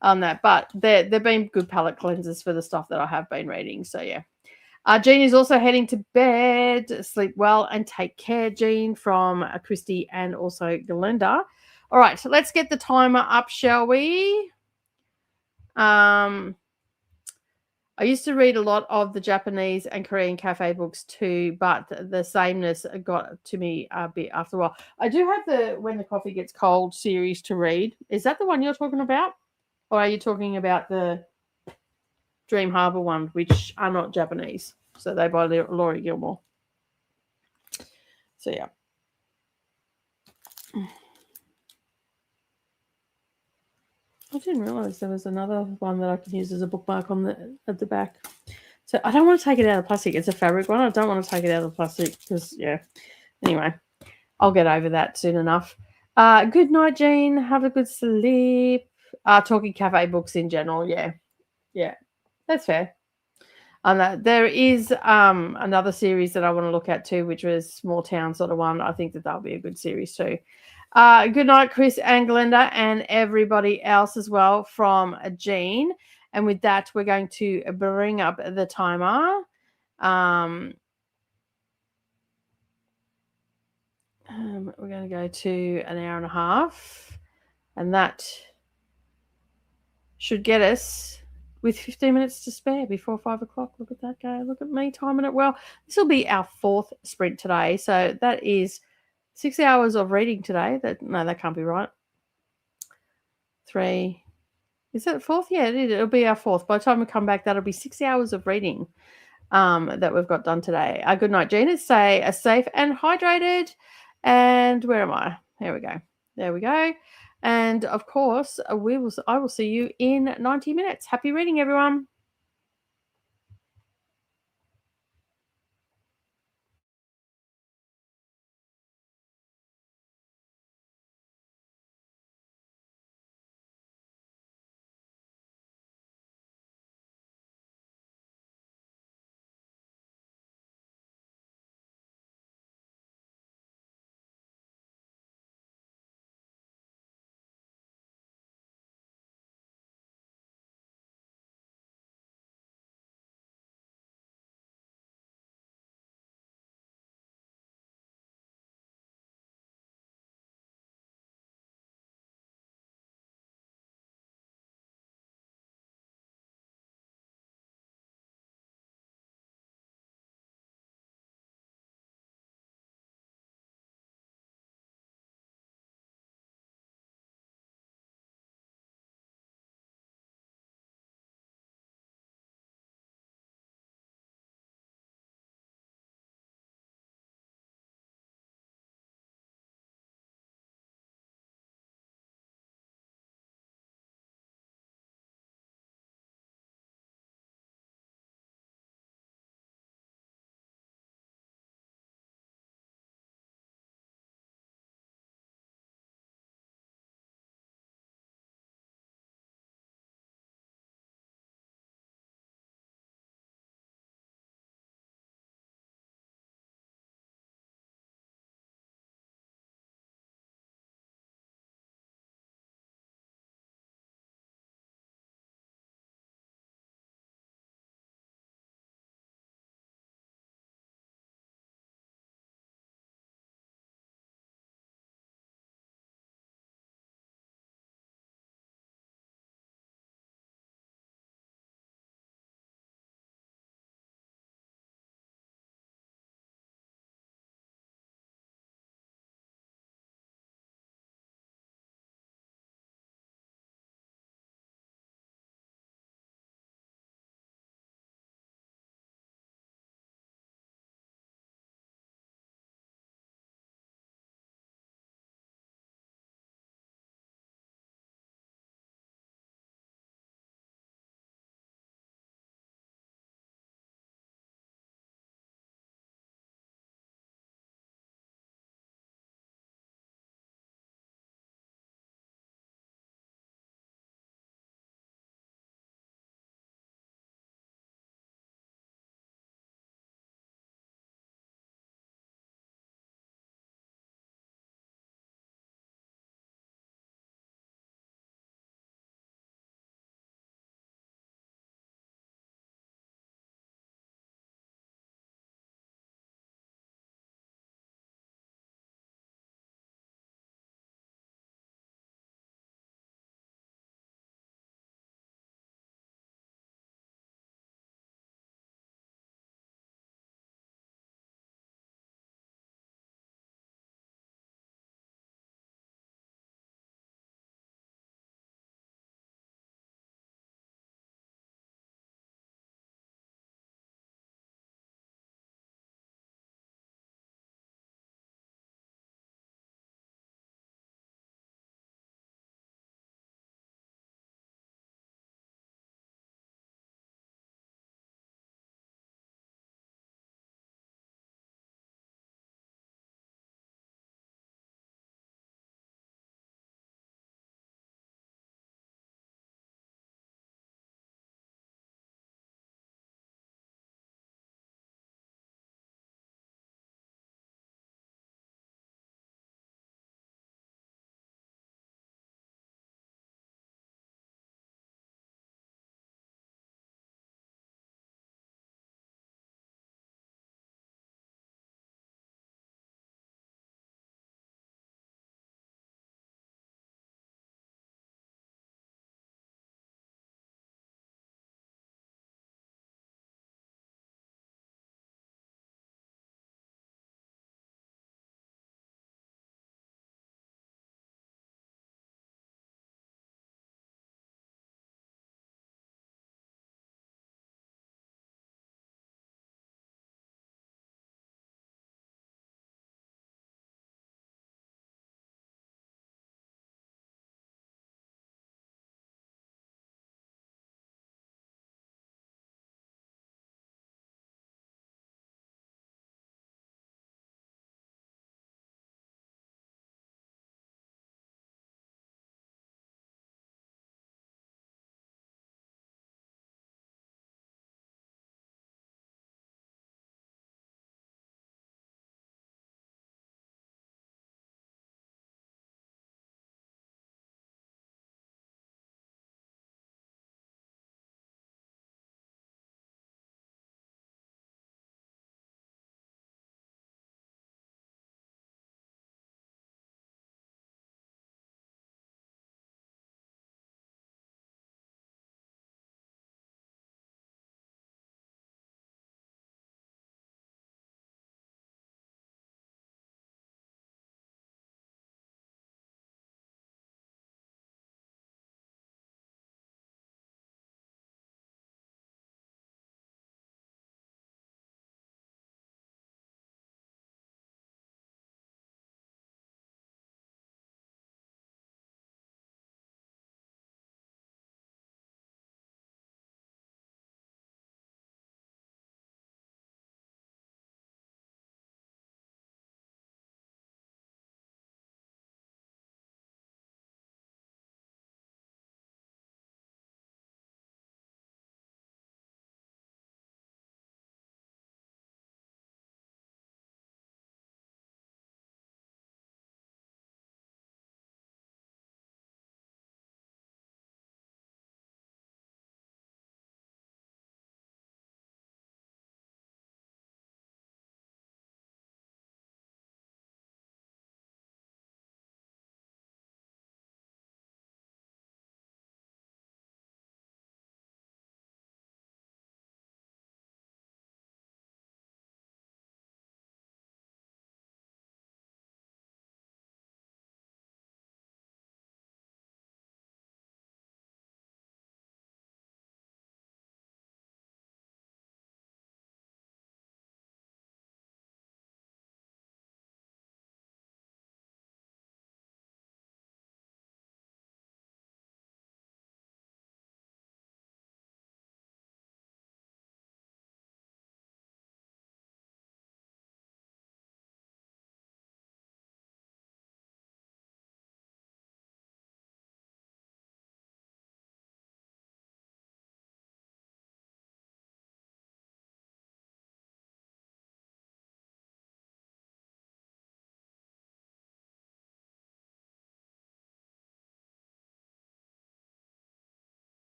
on that, but they've been good palate cleansers for the stuff that I have been reading. So yeah. Jean is also heading to bed. Sleep well and take care, Jean, from Christy and also Galinda. All right, so let's get the timer up, shall we? I used to read a lot of the Japanese and Korean cafe books too, but the sameness got to me a bit after a while. I do have the When the Coffee Gets Cold series to read. Is that the one you're talking about? Or are you talking about the Dream Harbor one, which are not Japanese? So they're by Laurie Gilmore. So yeah. I didn't realize there was another one that I can use as a bookmark at the back. So I don't want to take it out of plastic. It's a fabric one. I don't want to take it out of plastic because, yeah. Anyway, I'll get over that soon enough. Good night, Jean. Have a good sleep. Talking cafe books in general. Yeah. Yeah. That's fair. There is another series that I want to look at too, which was Small Town sort of one. I think that'll be a good series too. Good night, Chris and Glenda, and everybody else as well from Jean. And with that, we're going to bring up the timer. We're going to go to an hour and a half, and that should get us with 15 minutes to spare before 5 o'clock. Look at that guy. Look at me timing it well. This will be our 4th sprint today. So that is 6 hours of reading today. No, that can't be right. 3, Is it fourth? Yeah, it'll be our fourth. By the time we come back, that'll be 6 hours of reading that we've got done today. Good night, Gina. Stay safe and hydrated. And where am I? There we go. There we go. And of course, I will see you in 90 minutes. Happy reading, everyone.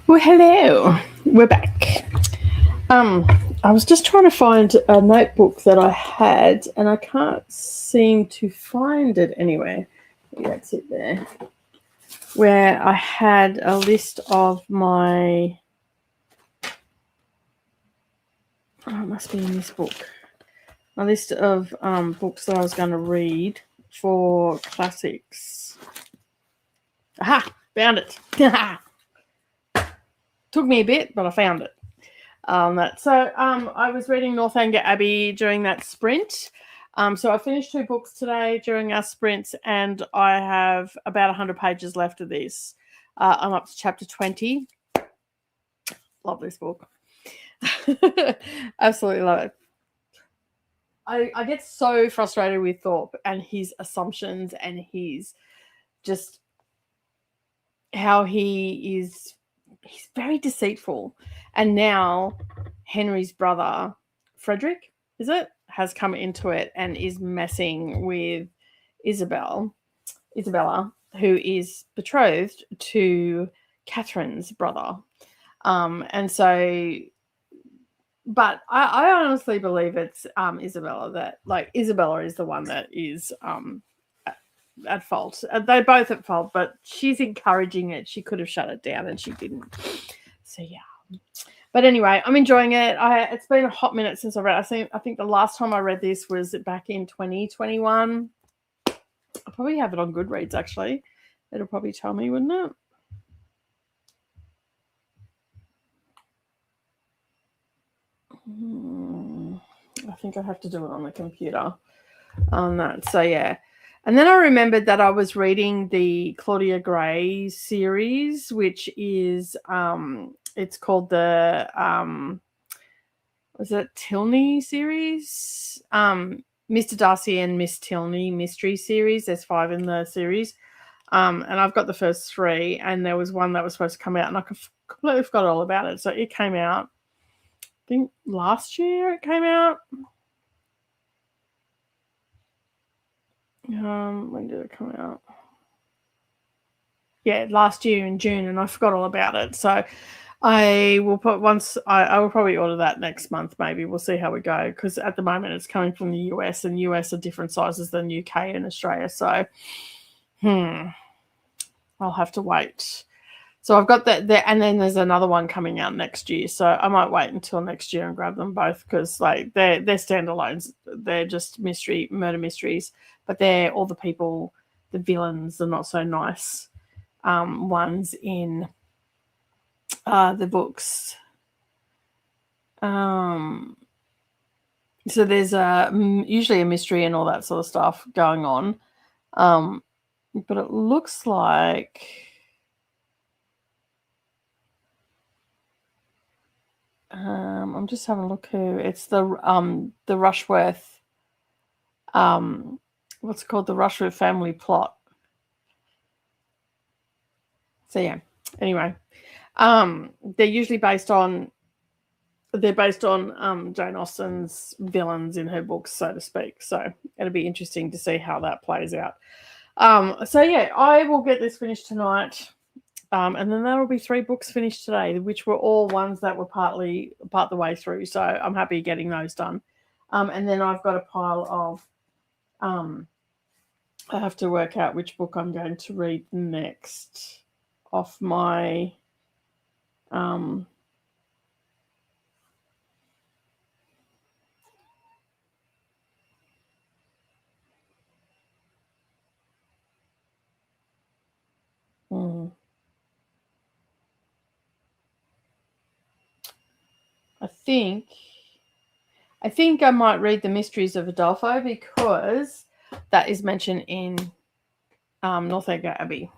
Well, hello. We're back. I was just trying to find a notebook that I had, and I can't seem to find it anywhere. Maybe that's it there. Where I had a list of my... Oh, it must be in this book. A list of books that I was going to read for classics. Aha! Found it. Took me a bit, but I found it. I was reading Northanger Abbey during that sprint. So I finished 2 books today during our sprints, and I have about 100 pages left of this. I'm up to chapter 20. Love this book. Absolutely love it. I get so frustrated with Thorpe and his assumptions and his just how he's very deceitful. And now Henry's brother, Frederick, has come into it and is messing with Isabella, who is betrothed to Catherine's brother. But I honestly believe it's Isabella Isabella is the one that is at fault. They're both at fault, but she's encouraging it. She could have shut it down and she didn't. So yeah. But anyway, I'm enjoying it. It's been a hot minute since I read. I think the last time I read this was back in 2021. I'll probably have it on Goodreads actually. It'll probably tell me, wouldn't it? I think I have to do it on the computer on that. So yeah. And then I remembered that I was reading the Claudia Gray series, which is it's called the was it Tilney series? Mr. Darcy and Miss Tilney mystery series. There's 5 in the series. And I've got the first 3, and there was one that was supposed to come out, and I completely forgot all about it. So it came out, I think last year it came out. When did it come out? Yeah, last year in June, and I forgot all about it. So I will I will probably order that next month. Maybe we'll see how we go, because at the moment it's coming from the US, and US are different sizes than UK and Australia. So, I'll have to wait. So I've got that there, and then there's another one coming out next year. So I might wait until next year and grab them both, because like they're standalones. They're just murder mysteries, but they're all the people, the villains, the not so nice ones in the books. So there's usually a mystery and all that sort of stuff going on, but it looks like. I'm just having a look who it's the Rushworth, what's it called, the Rushworth family plot. So yeah, anyway, they're usually based on Jane Austen's villains in her books, so to speak. So it'll be interesting to see how that plays out. So yeah, I will get this finished tonight. And then there will be 3 books finished today, which were all ones that were part the way through. So I'm happy getting those done. And then I've got a pile of, I have to work out which book I'm going to read next off my, I think I might read The Mysteries of Udolpho, because that is mentioned in Northanger Abbey.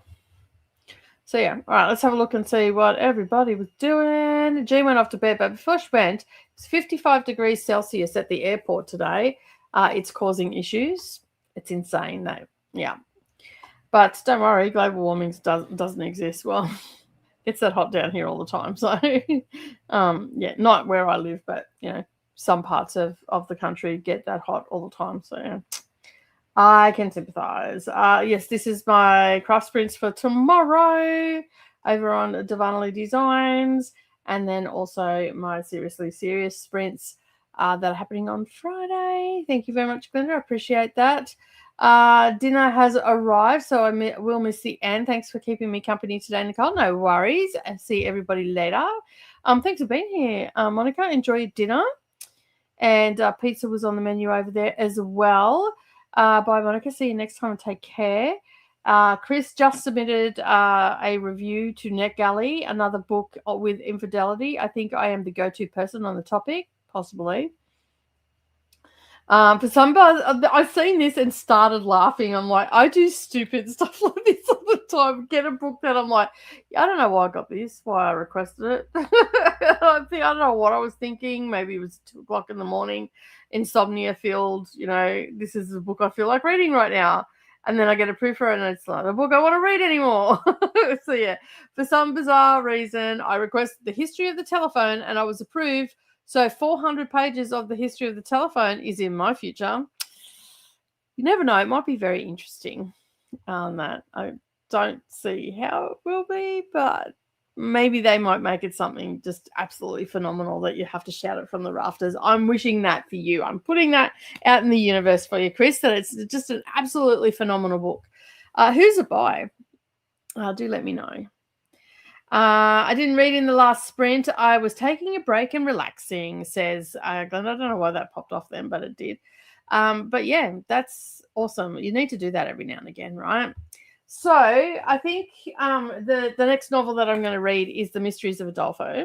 So yeah, all right, let's have a look and see what everybody was doing. Jean went off to bed, but before she went, it was 55 degrees Celsius at the airport today. It's causing issues. It's insane, though. Yeah. But don't worry, global warming doesn't exist. Well, it's that hot down here all the time. So, yeah, not where I live, but, some parts of the country get that hot all the time. So, yeah, I can sympathize. Yes, this is my craft sprints for tomorrow. over on Divinely Designs, and then also my Seriously Serious sprints that are happening on Friday. Thank you very much, Glenda. I appreciate that. Dinner has arrived, so I will miss the end. Thanks for keeping me company today, Nicole. No worries. I'll see everybody later. Thanks for being here, Monica. Enjoy your dinner. And pizza was on the menu over there as well. Bye, Monica. See you next time and take care. Chris just submitted a review to NetGalley, another book with infidelity. I think I am the go-to person on the topic, possibly. For some, I've seen this and started laughing. I'm like, I do stupid stuff like this all the time. Get a book that I'm like, I don't know why I got this, why I requested it. I don't know what I was thinking. Maybe it was 2 o'clock in the morning, insomnia filled. This is the book I feel like reading right now. And then I get a proofer and it's not a book I want to read anymore. So yeah, for some bizarre reason, I requested the history of the telephone and I was approved. So 400 pages of the history of the telephone is in my future. You never know. It might be very interesting. That I don't see how it will be, but maybe they might make it something just absolutely phenomenal that you have to shout it from the rafters. I'm wishing that for you. I'm putting that out in the universe for you, Chris, that it's just an absolutely phenomenal book. Who's it by? Do let me know. I didn't read in the last sprint. I was taking a break and relaxing, says Glenn. I don't know why that popped off then, but it did. But yeah, that's awesome. You need to do that every now and again, right? So I think the next novel that I'm going to read is The Mysteries of Adolfo.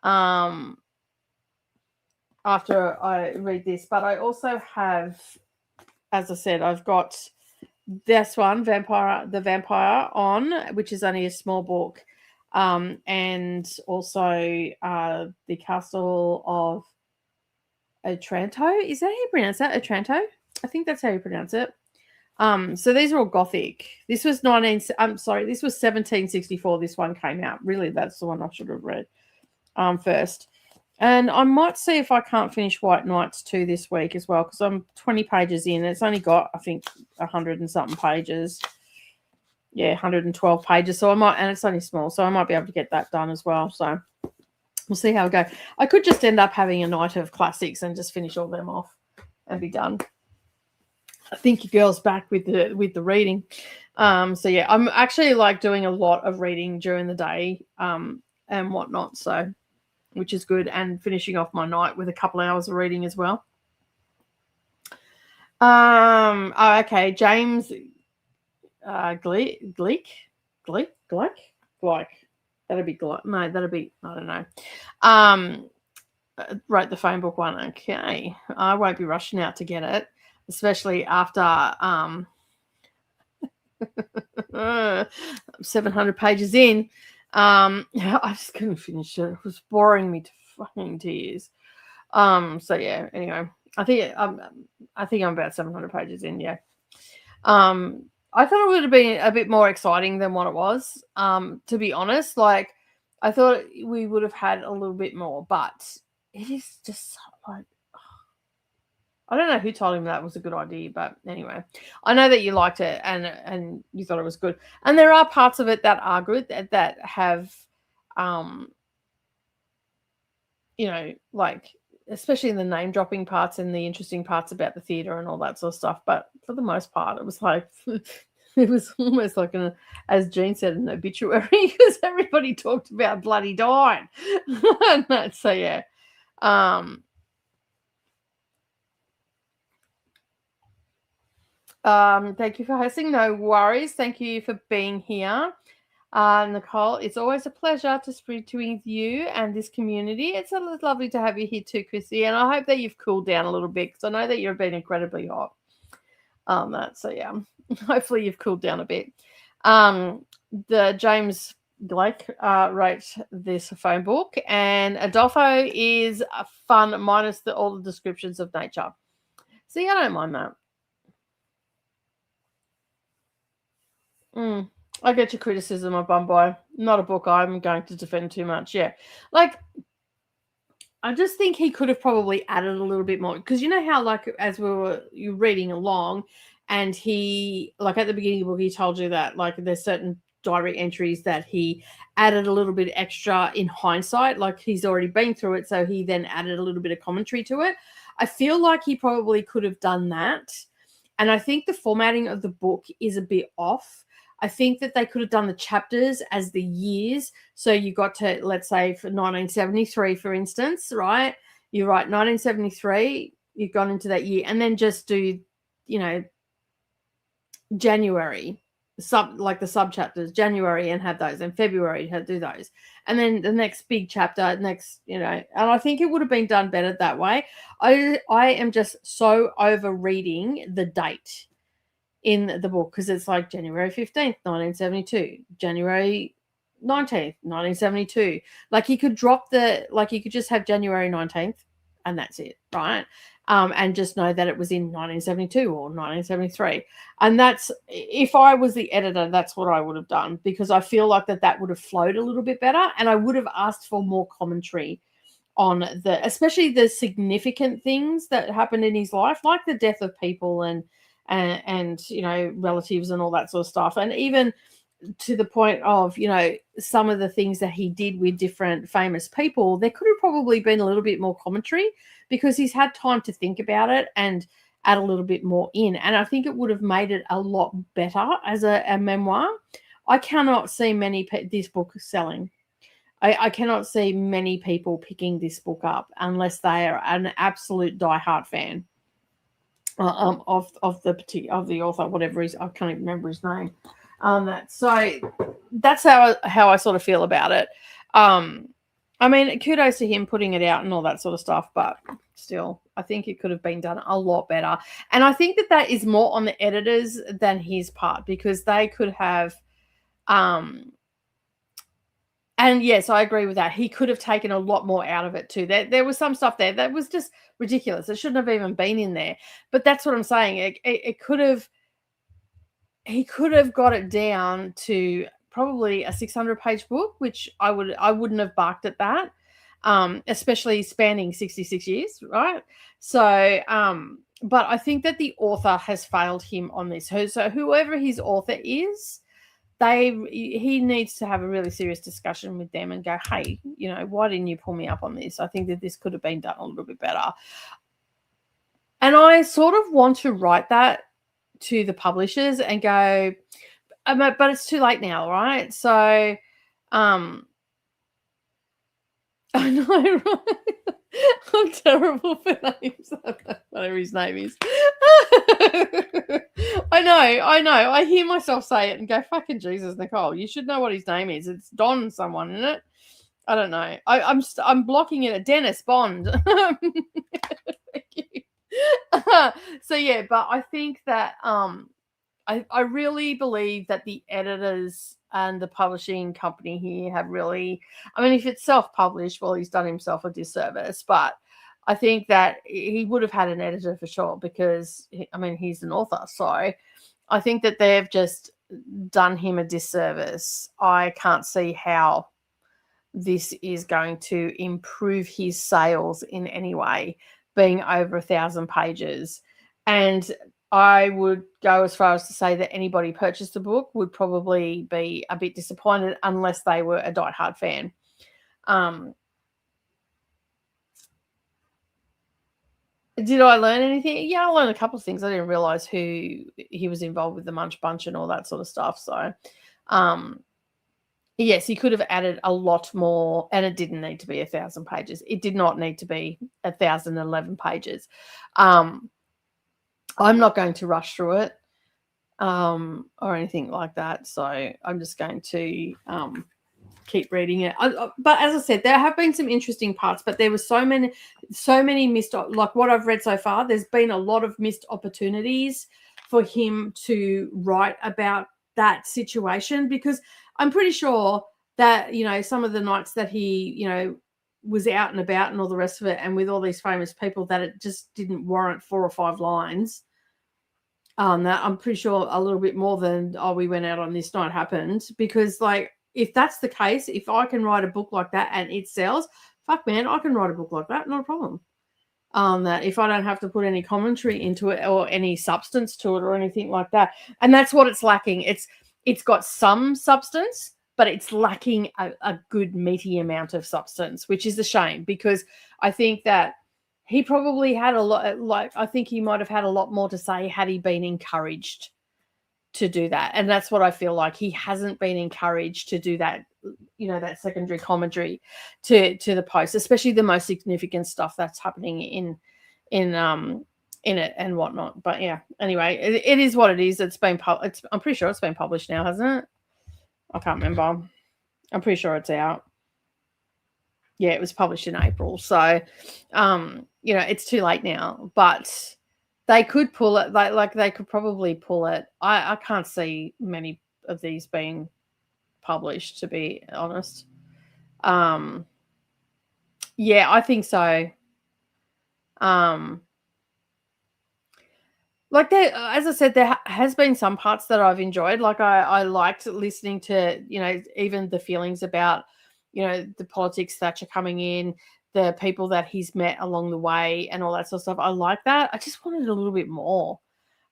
After I read this, but I also have, as I said, I've got this one, The Vampire on, which is only a small book. And also The Castle of Otranto. Is that how you pronounce that? Otranto? I think that's how you pronounce it. So these are all Gothic. This was 1764. This one came out. Really, that's the one I should have read first. And I might see if I can't finish White Knights 2 this week as well, because I'm 20 pages in. It's only got, I think, 100 and something pages. Yeah, 112 pages. So I might, and it's only small, so I might be able to get that done as well. So we'll see how it goes. I could just end up having a night of classics and just finish all them off and be done. I think your girl's back with the reading. So yeah, I'm actually like doing a lot of reading during the day and whatnot. So, which is good, and finishing off my night with a couple of hours of reading as well. Okay, James Gleek. That'd be no, that'd be, I don't know. Wrote the phone book one. Okay, I won't be rushing out to get it, especially after 700 pages in. I just couldn't finish it. It was boring me to fucking tears. So yeah. Anyway, I think I'm about 700 pages in. Yeah. I thought it would have been a bit more exciting than what it was. To be honest, like I thought we would have had a little bit more, but it is just like, I don't know who told him that was a good idea, but anyway, I know that you liked it and you thought it was good. And there are parts of it that are good that have, like, especially in the name dropping parts and the interesting parts about the theater and all that sort of stuff. But for the most part, it was like, it was almost like as Jean said, an obituary, because everybody talked about bloody dying. And that, so yeah. Thank you for hosting. No worries. Thank you for being here. Nicole, it's always a pleasure to speak to you and this community. It's lovely to have you here too, Chrissy, and I hope that you've cooled down a little bit, because I know that you've been incredibly hot. So yeah, hopefully you've cooled down a bit. The James Blake wrote this phone book, and Adolfo is fun minus all the descriptions of nature. See, I don't mind that. I get your criticism of Bumbai. Not a book I'm going to defend too much. Yeah. Like, I just think he could have probably added a little bit more. Because you know how, like, as you reading along, and he, like, at the beginning of the book, he told you that, like, there's certain diary entries that he added a little bit extra in hindsight, like he's already been through it, so he then added a little bit of commentary to it. I feel like he probably could have done that. And I think the formatting of the book is a bit off. I think that they could have done the chapters as the years. So you got to, let's say, for 1973, for instance, right? You write 1973, you've gone into that year, and then just do, January, like the sub chapters, January, and have those, and February, have do those, and then the next big chapter, next, and I think it would have been done better that way. I am just so over reading the date in the book, because it's like January 15th, 1972, January 19th, 1972. Like you could you could just have January 19th and that's it, right? And just know that it was in 1972 or 1973. And that's, if I was the editor, that's what I would have done, because I feel like that would have flowed a little bit better, and I would have asked for more commentary on especially the significant things that happened in his life, like the death of people and relatives and all that sort of stuff. And even to the point of, some of the things that he did with different famous people, there could have probably been a little bit more commentary, because he's had time to think about it and add a little bit more in. And I think it would have made it a lot better as a memoir. I cannot see this book selling. I cannot see many people picking this book up unless they are an absolute diehard fan of the author, whatever I can't even remember his name. So that's how I sort of feel about it. I mean, kudos to him putting it out and all that sort of stuff, but still, I think it could have been done a lot better. And I think that is more on the editors than his part, because they could have, and yes, I agree with that. He could have taken a lot more out of it too. There was some stuff there that was just ridiculous. It shouldn't have even been in there. But that's what I'm saying. It could have, he could have got it down to probably a 600-page book, which I wouldn't have barked at that, especially spanning 66 years, right? So, but I think that the author has failed him on this. So whoever his author is, he needs to have a really serious discussion with them and go, hey, why didn't you pull me up on this? I think that this could have been done a little bit better. And I sort of want to write that to the publishers and go, but it's too late now, right? So, I know, right? I'm terrible for names. Whatever his name is. I know. I hear myself say it and go, fucking Jesus, Nicole, you should know what his name is. It's Don someone, isn't it? I don't know. I'm blocking it at Dennis Bond. Thank you. So yeah, but I think that I really believe that the editors and the publishing company here have really, I mean, if it's self-published, well, he's done himself a disservice, but I think that he would have had an editor for sure, because, I mean, he's an author. So I think that they've just done him a disservice. I can't see how this is going to improve his sales in any way, being over 1,000 pages. And I would go as far as to say that anybody purchased the book would probably be a bit disappointed unless they were a diehard fan. Did I learn anything? Yeah, I learned a couple of things. I didn't realize who he was involved with the Munch Bunch and all that sort of stuff. So, yes, he could have added a lot more, and it didn't need to be 1,000 pages. It did not need to be 1,011 pages. I'm not going to rush through it or anything like that. So I'm just going to keep reading it. But as I said, there have been some interesting parts, but there were so many missed, like what I've read so far, there's been a lot of missed opportunities for him to write about that situation, because I'm pretty sure that, some of the nights that he, was out and about and all the rest of it, and with all these famous people, that it just didn't warrant 4 or 5 lines. That I'm pretty sure a little bit more than, we went out on this night happened, because like, if that's the case, if I can write a book like that and it sells, fuck man, I can write a book like that, not a problem. That if I don't have to put any commentary into it or any substance to it or anything like that. And that's what it's lacking. it's got some substance, but it's lacking a good meaty amount of substance, which is a shame, because I think that he probably had a lot, like, I think he might have had a lot more to say had he been encouraged to do that. And that's what I feel like. He hasn't been encouraged to do that, you know, that secondary commentary to the post, especially the most significant stuff that's happening in it and whatnot. But yeah, anyway, it is what it is. It's been I'm pretty sure it's been published now, hasn't it? I can't remember. I'm pretty sure it's out. Yeah, it was published in April. So, you know, it's too late now, but they could pull it. Like they could probably pull it. I can't see many of these being published, to be honest. Yeah, I think so. Like there, as I said, there has been some parts that I've enjoyed. Like I liked listening to, you know, even the feelings about, you know, the politics, Thatcher coming in, the people that he's met along the way and all that sort of stuff. I like that. I just wanted a little bit more.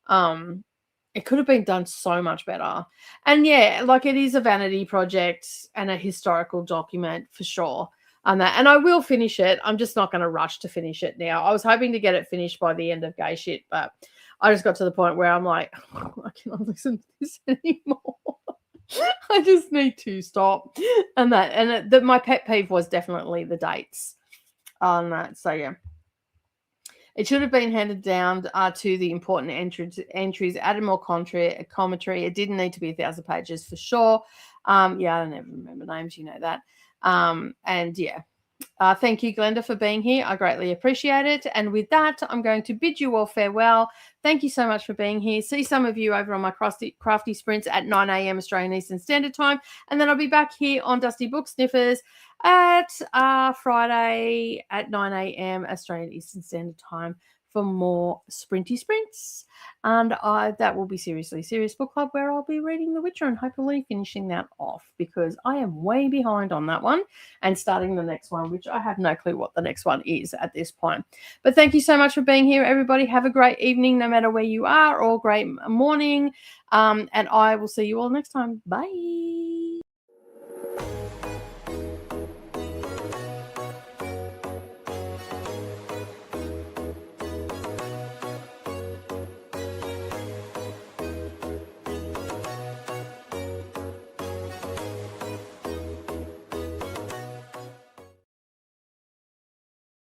It could have been done so much better. And yeah, like it is a vanity project and a historical document for sure. And I will finish it. I'm just not going to rush to finish it now. I was hoping to get it finished by the end of Gay Shit, but I just got to the point where I'm like, I cannot listen to this anymore. I just need to stop. And my pet peeve was definitely the dates on that. So yeah, it should have been handed down to the important entries, added more commentary. It didn't need to be 1,000 pages for sure. Yeah, I don't ever remember names, you know that. And yeah. Thank you, Glenda, for being here. I greatly appreciate it. And with that, I'm going to bid you all farewell. Thank you so much for being here. See some of you over on my crafty sprints at 9 a.m. Australian Eastern Standard Time. And then I'll be back here on Dusty Book Sniffers at Friday at 9 a.m. Australian Eastern Standard Time for more sprinty sprints. And that will be Seriously Serious Book Club, where I'll be reading The Witcher and hopefully finishing that off, because I am way behind on that one and starting the next one, which I have no clue what the next one is at this point. But thank you so much for being here, everybody. Have a great evening, no matter where you are, or great morning. And I will see you all next time. Bye.